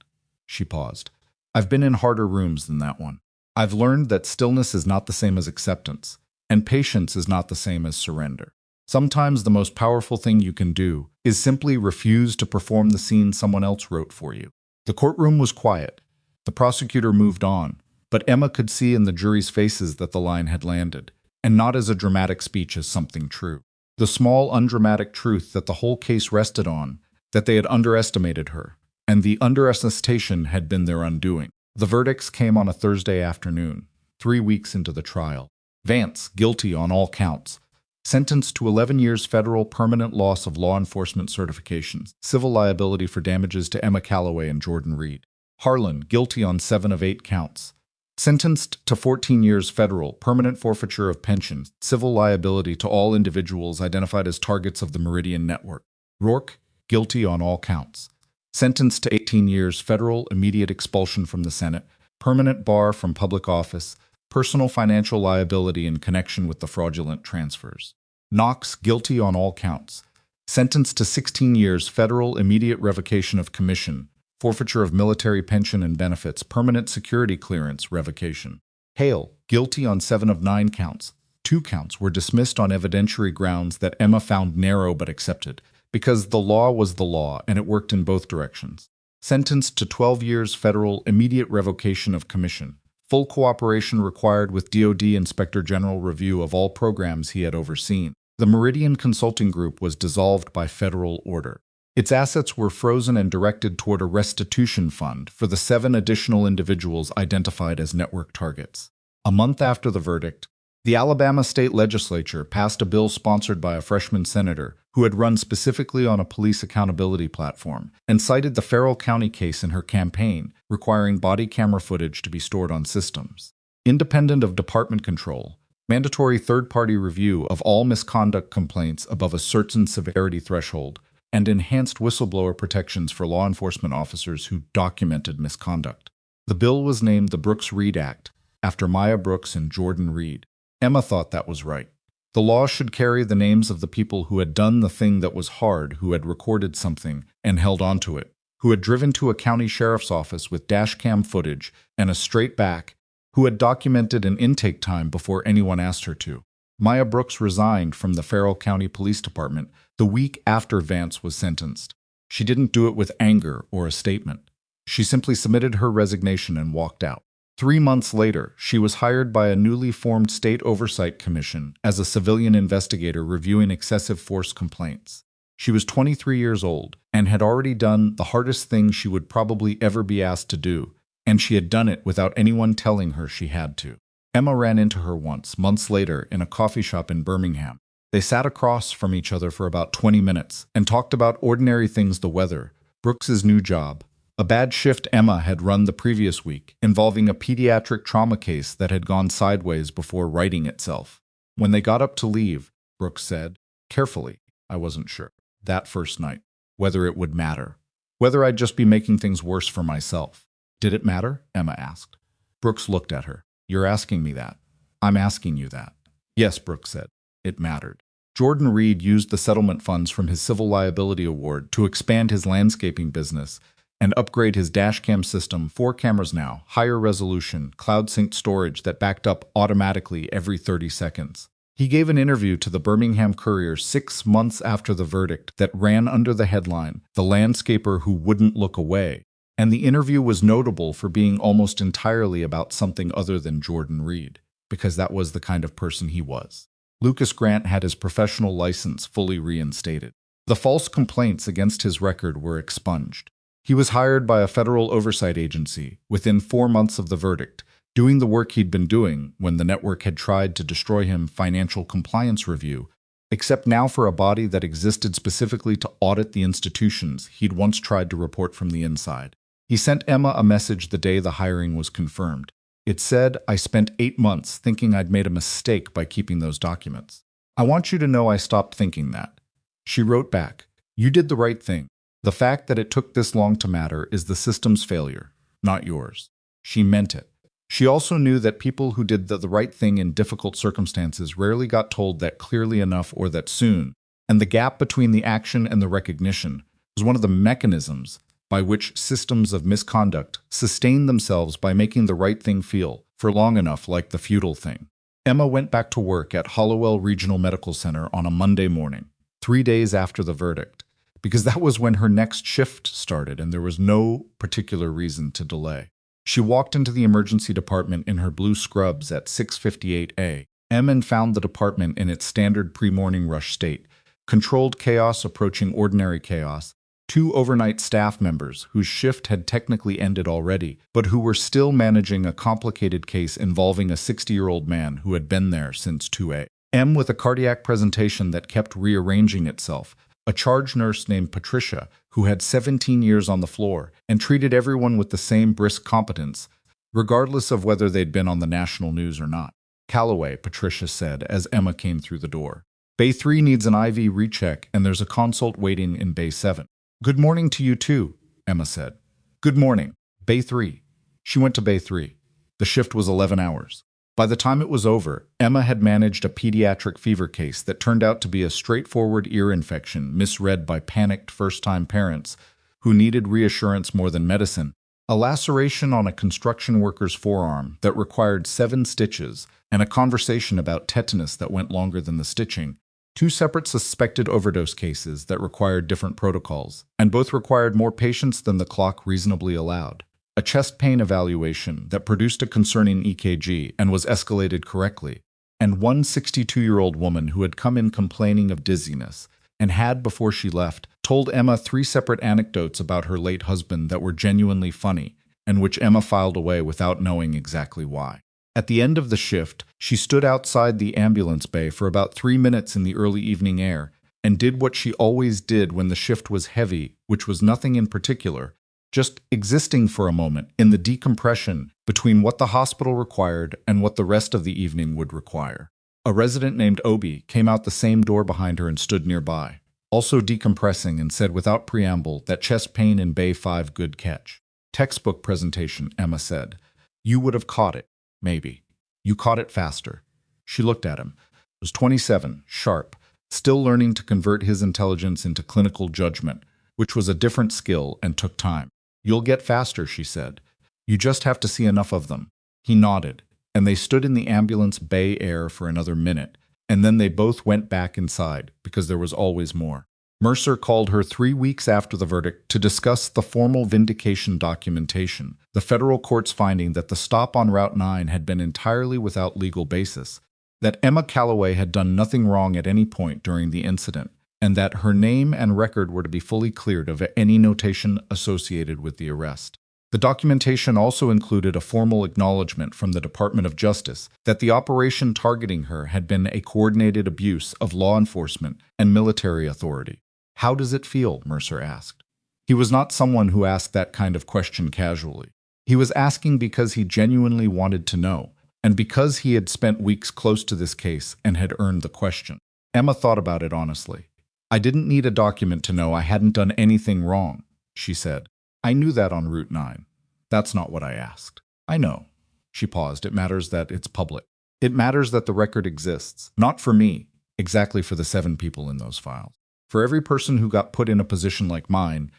She paused. "I've been in harder rooms than that one. I've learned that stillness is not the same as acceptance, and patience is not the same as surrender. Sometimes the most powerful thing you can do is simply refuse to perform the scene someone else wrote for you." The courtroom was quiet. The prosecutor moved on, but Emma could see in the jury's faces that the line had landed, and not as a dramatic speech, as something true. The small, undramatic truth that the whole case rested on, that they had underestimated her, and the underestimation had been their undoing. The verdicts came on a Thursday afternoon, 3 weeks into the trial. Vance, guilty on all counts. Sentenced to 11 years federal permanent loss of law enforcement certifications, civil liability for damages to Emma Calloway and Jordan Reed. Harlan, guilty on 7 of 8 counts. Sentenced to 14 years federal, permanent forfeiture of pensions, civil liability to all individuals identified as targets of the Meridian Network. Rourke, guilty on all counts. Sentenced to 18 years federal, immediate expulsion from the Senate, permanent bar from public office, personal financial liability in connection with the fraudulent transfers. Knox, guilty on all counts. Sentenced to 16 years federal, immediate revocation of commission, forfeiture of military pension and benefits, permanent security clearance revocation. Hale, guilty on 7 of 9 counts. 2 counts were dismissed on evidentiary grounds that Emma found narrow but accepted, because the law was the law and it worked in both directions. Sentenced to 12 years federal, immediate revocation of commission, full cooperation required with DoD Inspector General review of all programs he had overseen. The Meridian Consulting Group was dissolved by federal order. Its assets were frozen and directed toward a restitution fund for the 7 additional individuals identified as network targets. A month after the verdict, the Alabama state legislature passed a bill sponsored by a freshman senator who had run specifically on a police accountability platform and cited the Farrell County case in her campaign, requiring body camera footage to be stored on systems. Independent of department control, mandatory third-party review of all misconduct complaints above a certain severity threshold, and enhanced whistleblower protections for law enforcement officers who documented misconduct. The bill was named the Brooks-Reed Act, after Maya Brooks and Jordan Reed. Emma thought that was right. The law should carry the names of the people who had done the thing that was hard, who had recorded something and held onto it, who had driven to a county sheriff's office with dashcam footage and a straight back, who had documented an intake time before anyone asked her to. Maya Brooks resigned from the Farrell County Police Department the week after Vance was sentenced. She didn't do it with anger or a statement. She simply submitted her resignation and walked out. 3 months later, she was hired by a newly formed state oversight commission as a civilian investigator reviewing excessive force complaints. She was 23 years old and had already done the hardest thing she would probably ever be asked to do, and she had done it without anyone telling her she had to. Emma ran into her once, months later, in a coffee shop in Birmingham. They sat across from each other for about 20 minutes and talked about ordinary things: the weather, Brooks's new job, a bad shift Emma had run the previous week, involving a pediatric trauma case that had gone sideways before righting itself. When they got up to leave, Brooks said, carefully, I wasn't sure, that first night, whether it would matter. Whether I'd just be making things worse for myself. Did it matter? Emma asked. Brooks looked at her. You're asking me that. I'm asking you that. Yes, Brooks said. It mattered. Jordan Reed used the settlement funds from his civil liability award to expand his landscaping business and upgrade his dashcam system, 4 cameras now, higher resolution, cloud-synced storage that backed up automatically every 30 seconds. He gave an interview to the Birmingham Courier 6 months after the verdict that ran under the headline, "The Landscaper Who Wouldn't Look Away," and the interview was notable for being almost entirely about something other than Jordan Reed, because that was the kind of person he was. Lucas Grant had his professional license fully reinstated. The false complaints against his record were expunged. He was hired by a federal oversight agency within 4 months of the verdict, doing the work he'd been doing when the network had tried to destroy him, financial compliance review, except now for a body that existed specifically to audit the institutions he'd once tried to report from the inside. He sent Emma a message the day the hiring was confirmed. It said, I spent 8 months thinking I'd made a mistake by keeping those documents. I want you to know I stopped thinking that. She wrote back, you did the right thing. The fact that it took this long to matter is the system's failure, not yours. She meant it. She also knew that people who did the right thing in difficult circumstances rarely got told that clearly enough or that soon, and the gap between the action and the recognition was one of the mechanisms by which systems of misconduct sustain themselves by making the right thing feel, for long enough, like the futile thing. Emma went back to work at Hollowell Regional Medical Center on a Monday morning, 3 days after the verdict, because that was when her next shift started and there was no particular reason to delay. She walked into the emergency department in her blue scrubs at 6:58 a.m. and found the department in its standard pre-morning rush state, controlled chaos approaching ordinary chaos, 2 overnight staff members whose shift had technically ended already, but who were still managing a complicated case involving a 60-year-old man who had been there since 2 a.m. with a cardiac presentation that kept rearranging itself, a charge nurse named Patricia who had 17 years on the floor and treated everyone with the same brisk competence, regardless of whether they'd been on the national news or not. Calloway, Patricia said as Emma came through the door. Bay 3 needs an IV recheck and there's a consult waiting in Bay 7. Good morning to you too, Emma said. Good morning. Bay 3. She went to Bay 3. The shift was 11 hours. By the time it was over, Emma had managed a pediatric fever case that turned out to be a straightforward ear infection misread by panicked first-time parents who needed reassurance more than medicine, a laceration on a construction worker's forearm that required 7 stitches, and a conversation about tetanus that went longer than the stitching, 2 separate suspected overdose cases that required different protocols, and both required more patience than the clock reasonably allowed. A chest pain evaluation that produced a concerning EKG and was escalated correctly, and one 62-year-old woman who had come in complaining of dizziness and had, before she left, told Emma 3 separate anecdotes about her late husband that were genuinely funny, and which Emma filed away without knowing exactly why. At the end of the shift, she stood outside the ambulance bay for about 3 minutes in the early evening air and did what she always did when the shift was heavy, which was nothing in particular, just existing for a moment in the decompression between what the hospital required and what the rest of the evening would require. A resident named Obi came out the same door behind her and stood nearby, also decompressing, and said without preamble that chest pain in Bay 5 good catch. Textbook presentation, Emma said. You would have caught it, maybe. You caught it faster. She looked at him. Was 27, sharp, still learning to convert his intelligence into clinical judgment, which was a different skill and took time. You'll get faster, she said. You just have to see enough of them. He nodded, and they stood in the ambulance bay air for another minute, and then they both went back inside, because there was always more. Mercer called her 3 weeks after the verdict to discuss the formal vindication documentation, the federal court's finding that the stop on Route 9 had been entirely without legal basis, that Emma Calloway had done nothing wrong at any point during the incident, and that her name and record were to be fully cleared of any notation associated with the arrest. The documentation also included a formal acknowledgement from the Department of Justice that the operation targeting her had been a coordinated abuse of law enforcement and military authority. "How does it feel?" Mercer asked. He was not someone who asked that kind of question casually. He was asking because he genuinely wanted to know, and because he had spent weeks close to this case and had earned the question. Emma thought about it honestly. "I didn't need a document to know I hadn't done anything wrong," she said. "I knew that on Route 9. That's not what I asked." "I know." She paused. "It matters that it's public. It matters that the record exists. Not for me, exactly for the 7 people in those files. For every person who got put in a position like mine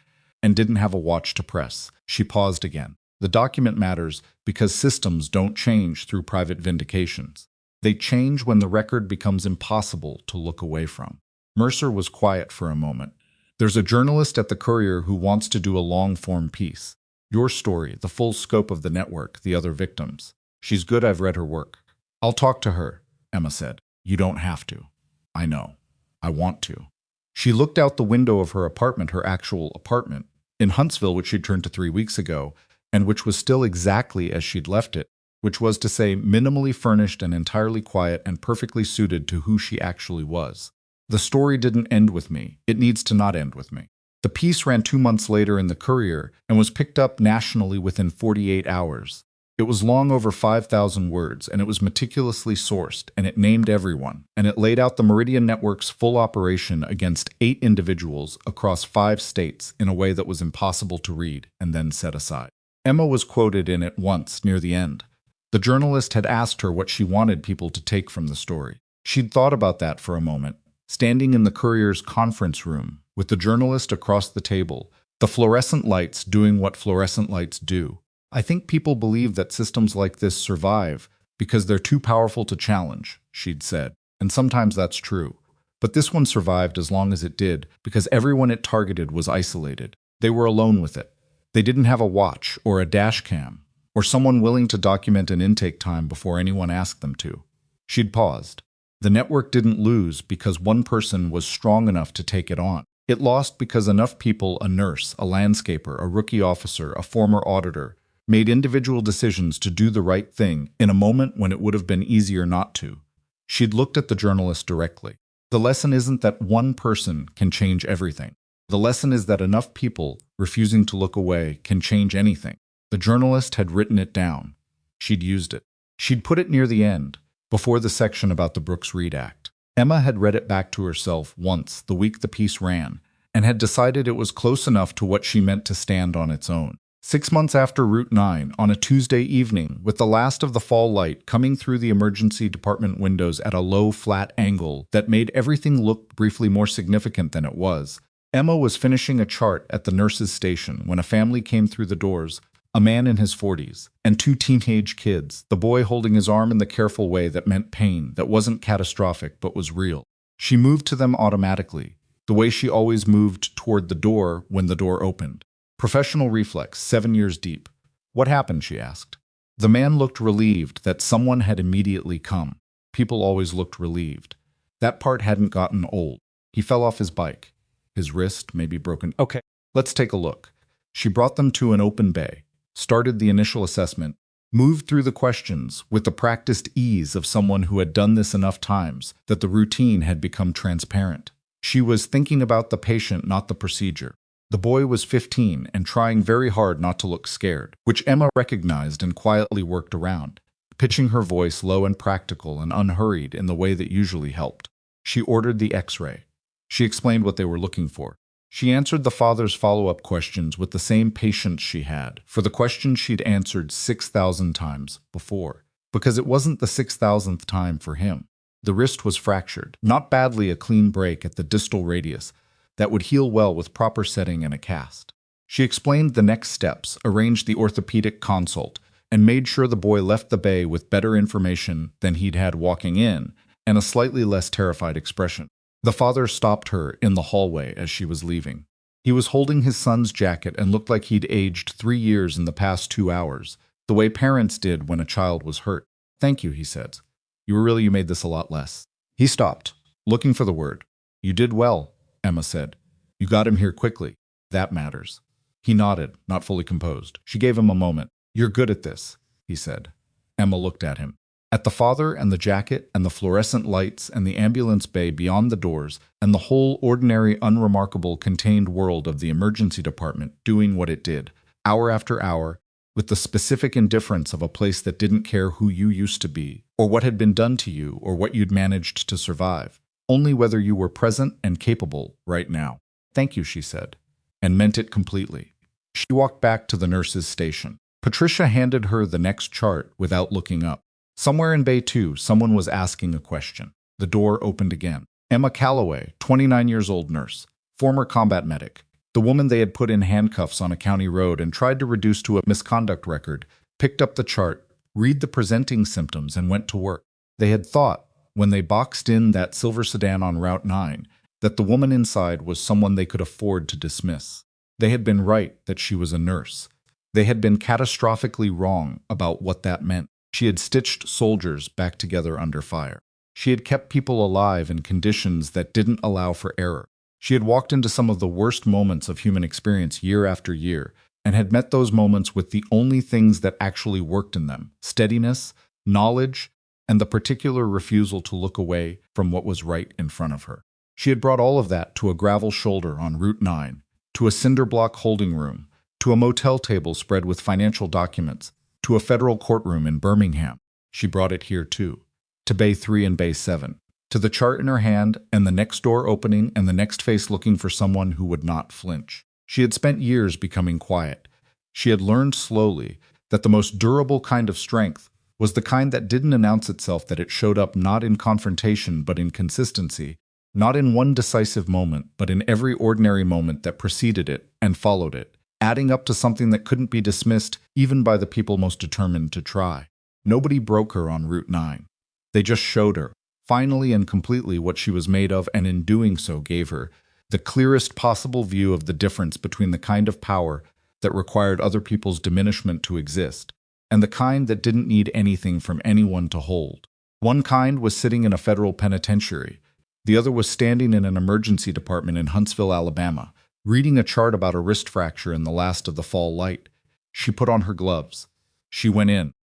and didn't have a watch to press." She paused again. "The document matters because systems don't change through private vindications. They change when the record becomes impossible to look away from." Mercer was quiet for a moment. "There's a journalist at the Courier who wants to do a long-form piece. Your story, the full scope of the network, the other victims. She's good, I've read her work." "I'll talk to her," Emma said. "You don't have to." "I know. I want to." She looked out the window of her apartment, her actual apartment, in Huntsville, which she'd turned to 3 weeks ago, and which was still exactly as she'd left it, which was to say minimally furnished and entirely quiet and perfectly suited to who she actually was. "The story didn't end with me. It needs to not end with me." The piece ran 2 months later in the Courier and was picked up nationally within 48 hours. It was long over 5,000 words, and it was meticulously sourced, and it named everyone, and it laid out the Meridian Network's full operation against 8 individuals across 5 states in a way that was impossible to read and then set aside. Emma was quoted in it once near the end. The journalist had asked her what she wanted people to take from the story. She'd thought about that for a moment, standing in the Courier's conference room, with the journalist across the table, the fluorescent lights doing what fluorescent lights do. "I think people believe that systems like this survive because they're too powerful to challenge," she'd said, "and sometimes that's true. But this one survived as long as it did because everyone it targeted was isolated. They were alone with it. They didn't have a watch or a dash cam or someone willing to document an intake time before anyone asked them to." She'd paused. "The network didn't lose because one person was strong enough to take it on. It lost because enough people, a nurse, a landscaper, a rookie officer, a former auditor, made individual decisions to do the right thing in a moment when it would have been easier not to." She'd looked at the journalist directly. "The lesson isn't that one person can change everything. The lesson is that enough people refusing to look away can change anything." The journalist had written it down. She'd used it. She'd put it near the end, before the section about the Brooks-Reed Act. Emma had read it back to herself once the week the piece ran, and had decided it was close enough to what she meant to stand on its own. 6 months after Route 9, on a Tuesday evening, with the last of the fall light coming through the emergency department windows at a low, flat angle that made everything look briefly more significant than it was, Emma was finishing a chart at the nurse's station when a family came through the doors, a man in his 40s, and 2 teenage kids, the boy holding his arm in the careful way that meant pain, that wasn't catastrophic but was real. She moved to them automatically, the way she always moved toward the door when the door opened. Professional reflex, 7 years deep. "What happened?" she asked. The man looked relieved that someone had immediately come. People always looked relieved. That part hadn't gotten old. He fell off his bike. His wrist may be broken. "Okay, let's take a look." She brought them to an open bay, started the initial assessment, moved through the questions with the practiced ease of someone who had done this enough times that the routine had become transparent. She was thinking about the patient, not the procedure. The boy was 15 and trying very hard not to look scared, which Emma recognized and quietly worked around, pitching her voice low and practical and unhurried in the way that usually helped. She ordered the X-ray. She explained what they were looking for. She answered the father's follow-up questions with the same patience she had for the questions she'd answered 6,000 times before, because it wasn't the 6,000th time for him. The wrist was fractured, not badly, a clean break at the distal radius that would heal well with proper setting and a cast. She explained the next steps, arranged the orthopedic consult, and made sure the boy left the bay with better information than he'd had walking in and a slightly less terrified expression. The father stopped her in the hallway as she was leaving. He was holding his son's jacket and looked like he'd aged 3 years in the past 2 hours, the way parents did when a child was hurt. "Thank you," he said. You made this a lot less." He stopped, looking for the word. "You did well," Emma said. "You got him here quickly. That matters." He nodded, not fully composed. She gave him a moment. "You're good at this," he said. Emma looked at him. At the father and the jacket and the fluorescent lights and the ambulance bay beyond the doors and the whole ordinary, unremarkable, contained world of the emergency department doing what it did, hour after hour, with the specific indifference of a place that didn't care who you used to be, or what had been done to you, or what you'd managed to survive, only whether you were present and capable right now. "Thank you," she said, and meant it completely. She walked back to the nurse's station. Patricia handed her the next chart without looking up. Somewhere in Bay 2, someone was asking a question. The door opened again. Emma Calloway, 29 years old nurse, former combat medic, the woman they had put in handcuffs on a county road and tried to reduce to a misconduct record, picked up the chart, read the presenting symptoms, and went to work. They had thought, when they boxed in that silver sedan on Route 9, that the woman inside was someone they could afford to dismiss. They had been right that she was a nurse. They had been catastrophically wrong about what that meant. She had stitched soldiers back together under fire. She had kept people alive in conditions that didn't allow for error. She had walked into some of the worst moments of human experience year after year, and had met those moments with the only things that actually worked in them: steadiness, knowledge, and the particular refusal to look away from what was right in front of her. She had brought all of that to a gravel shoulder on Route 9, to a cinder block holding room, to a motel table spread with financial documents, to a federal courtroom in Birmingham. She brought it here too, to Bay 3 and Bay 7, to the chart in her hand and the next door opening and the next face looking for someone who would not flinch. She had spent years becoming quiet. She had learned slowly that the most durable kind of strength was the kind that didn't announce itself, that it showed up not in confrontation but in consistency, not in one decisive moment but in every ordinary moment that preceded it and followed it, adding up to something that couldn't be dismissed even by the people most determined to try. Nobody broke her on Route 9. They just showed her, finally and completely, what she was made of, and in doing so gave her the clearest possible view of the difference between the kind of power that required other people's diminishment to exist, and the kind that didn't need anything from anyone to hold. One kind was sitting in a federal penitentiary. The other was standing in an emergency department in Huntsville, Alabama, reading a chart about a wrist fracture in the last of the fall light. She put on her gloves. She went in.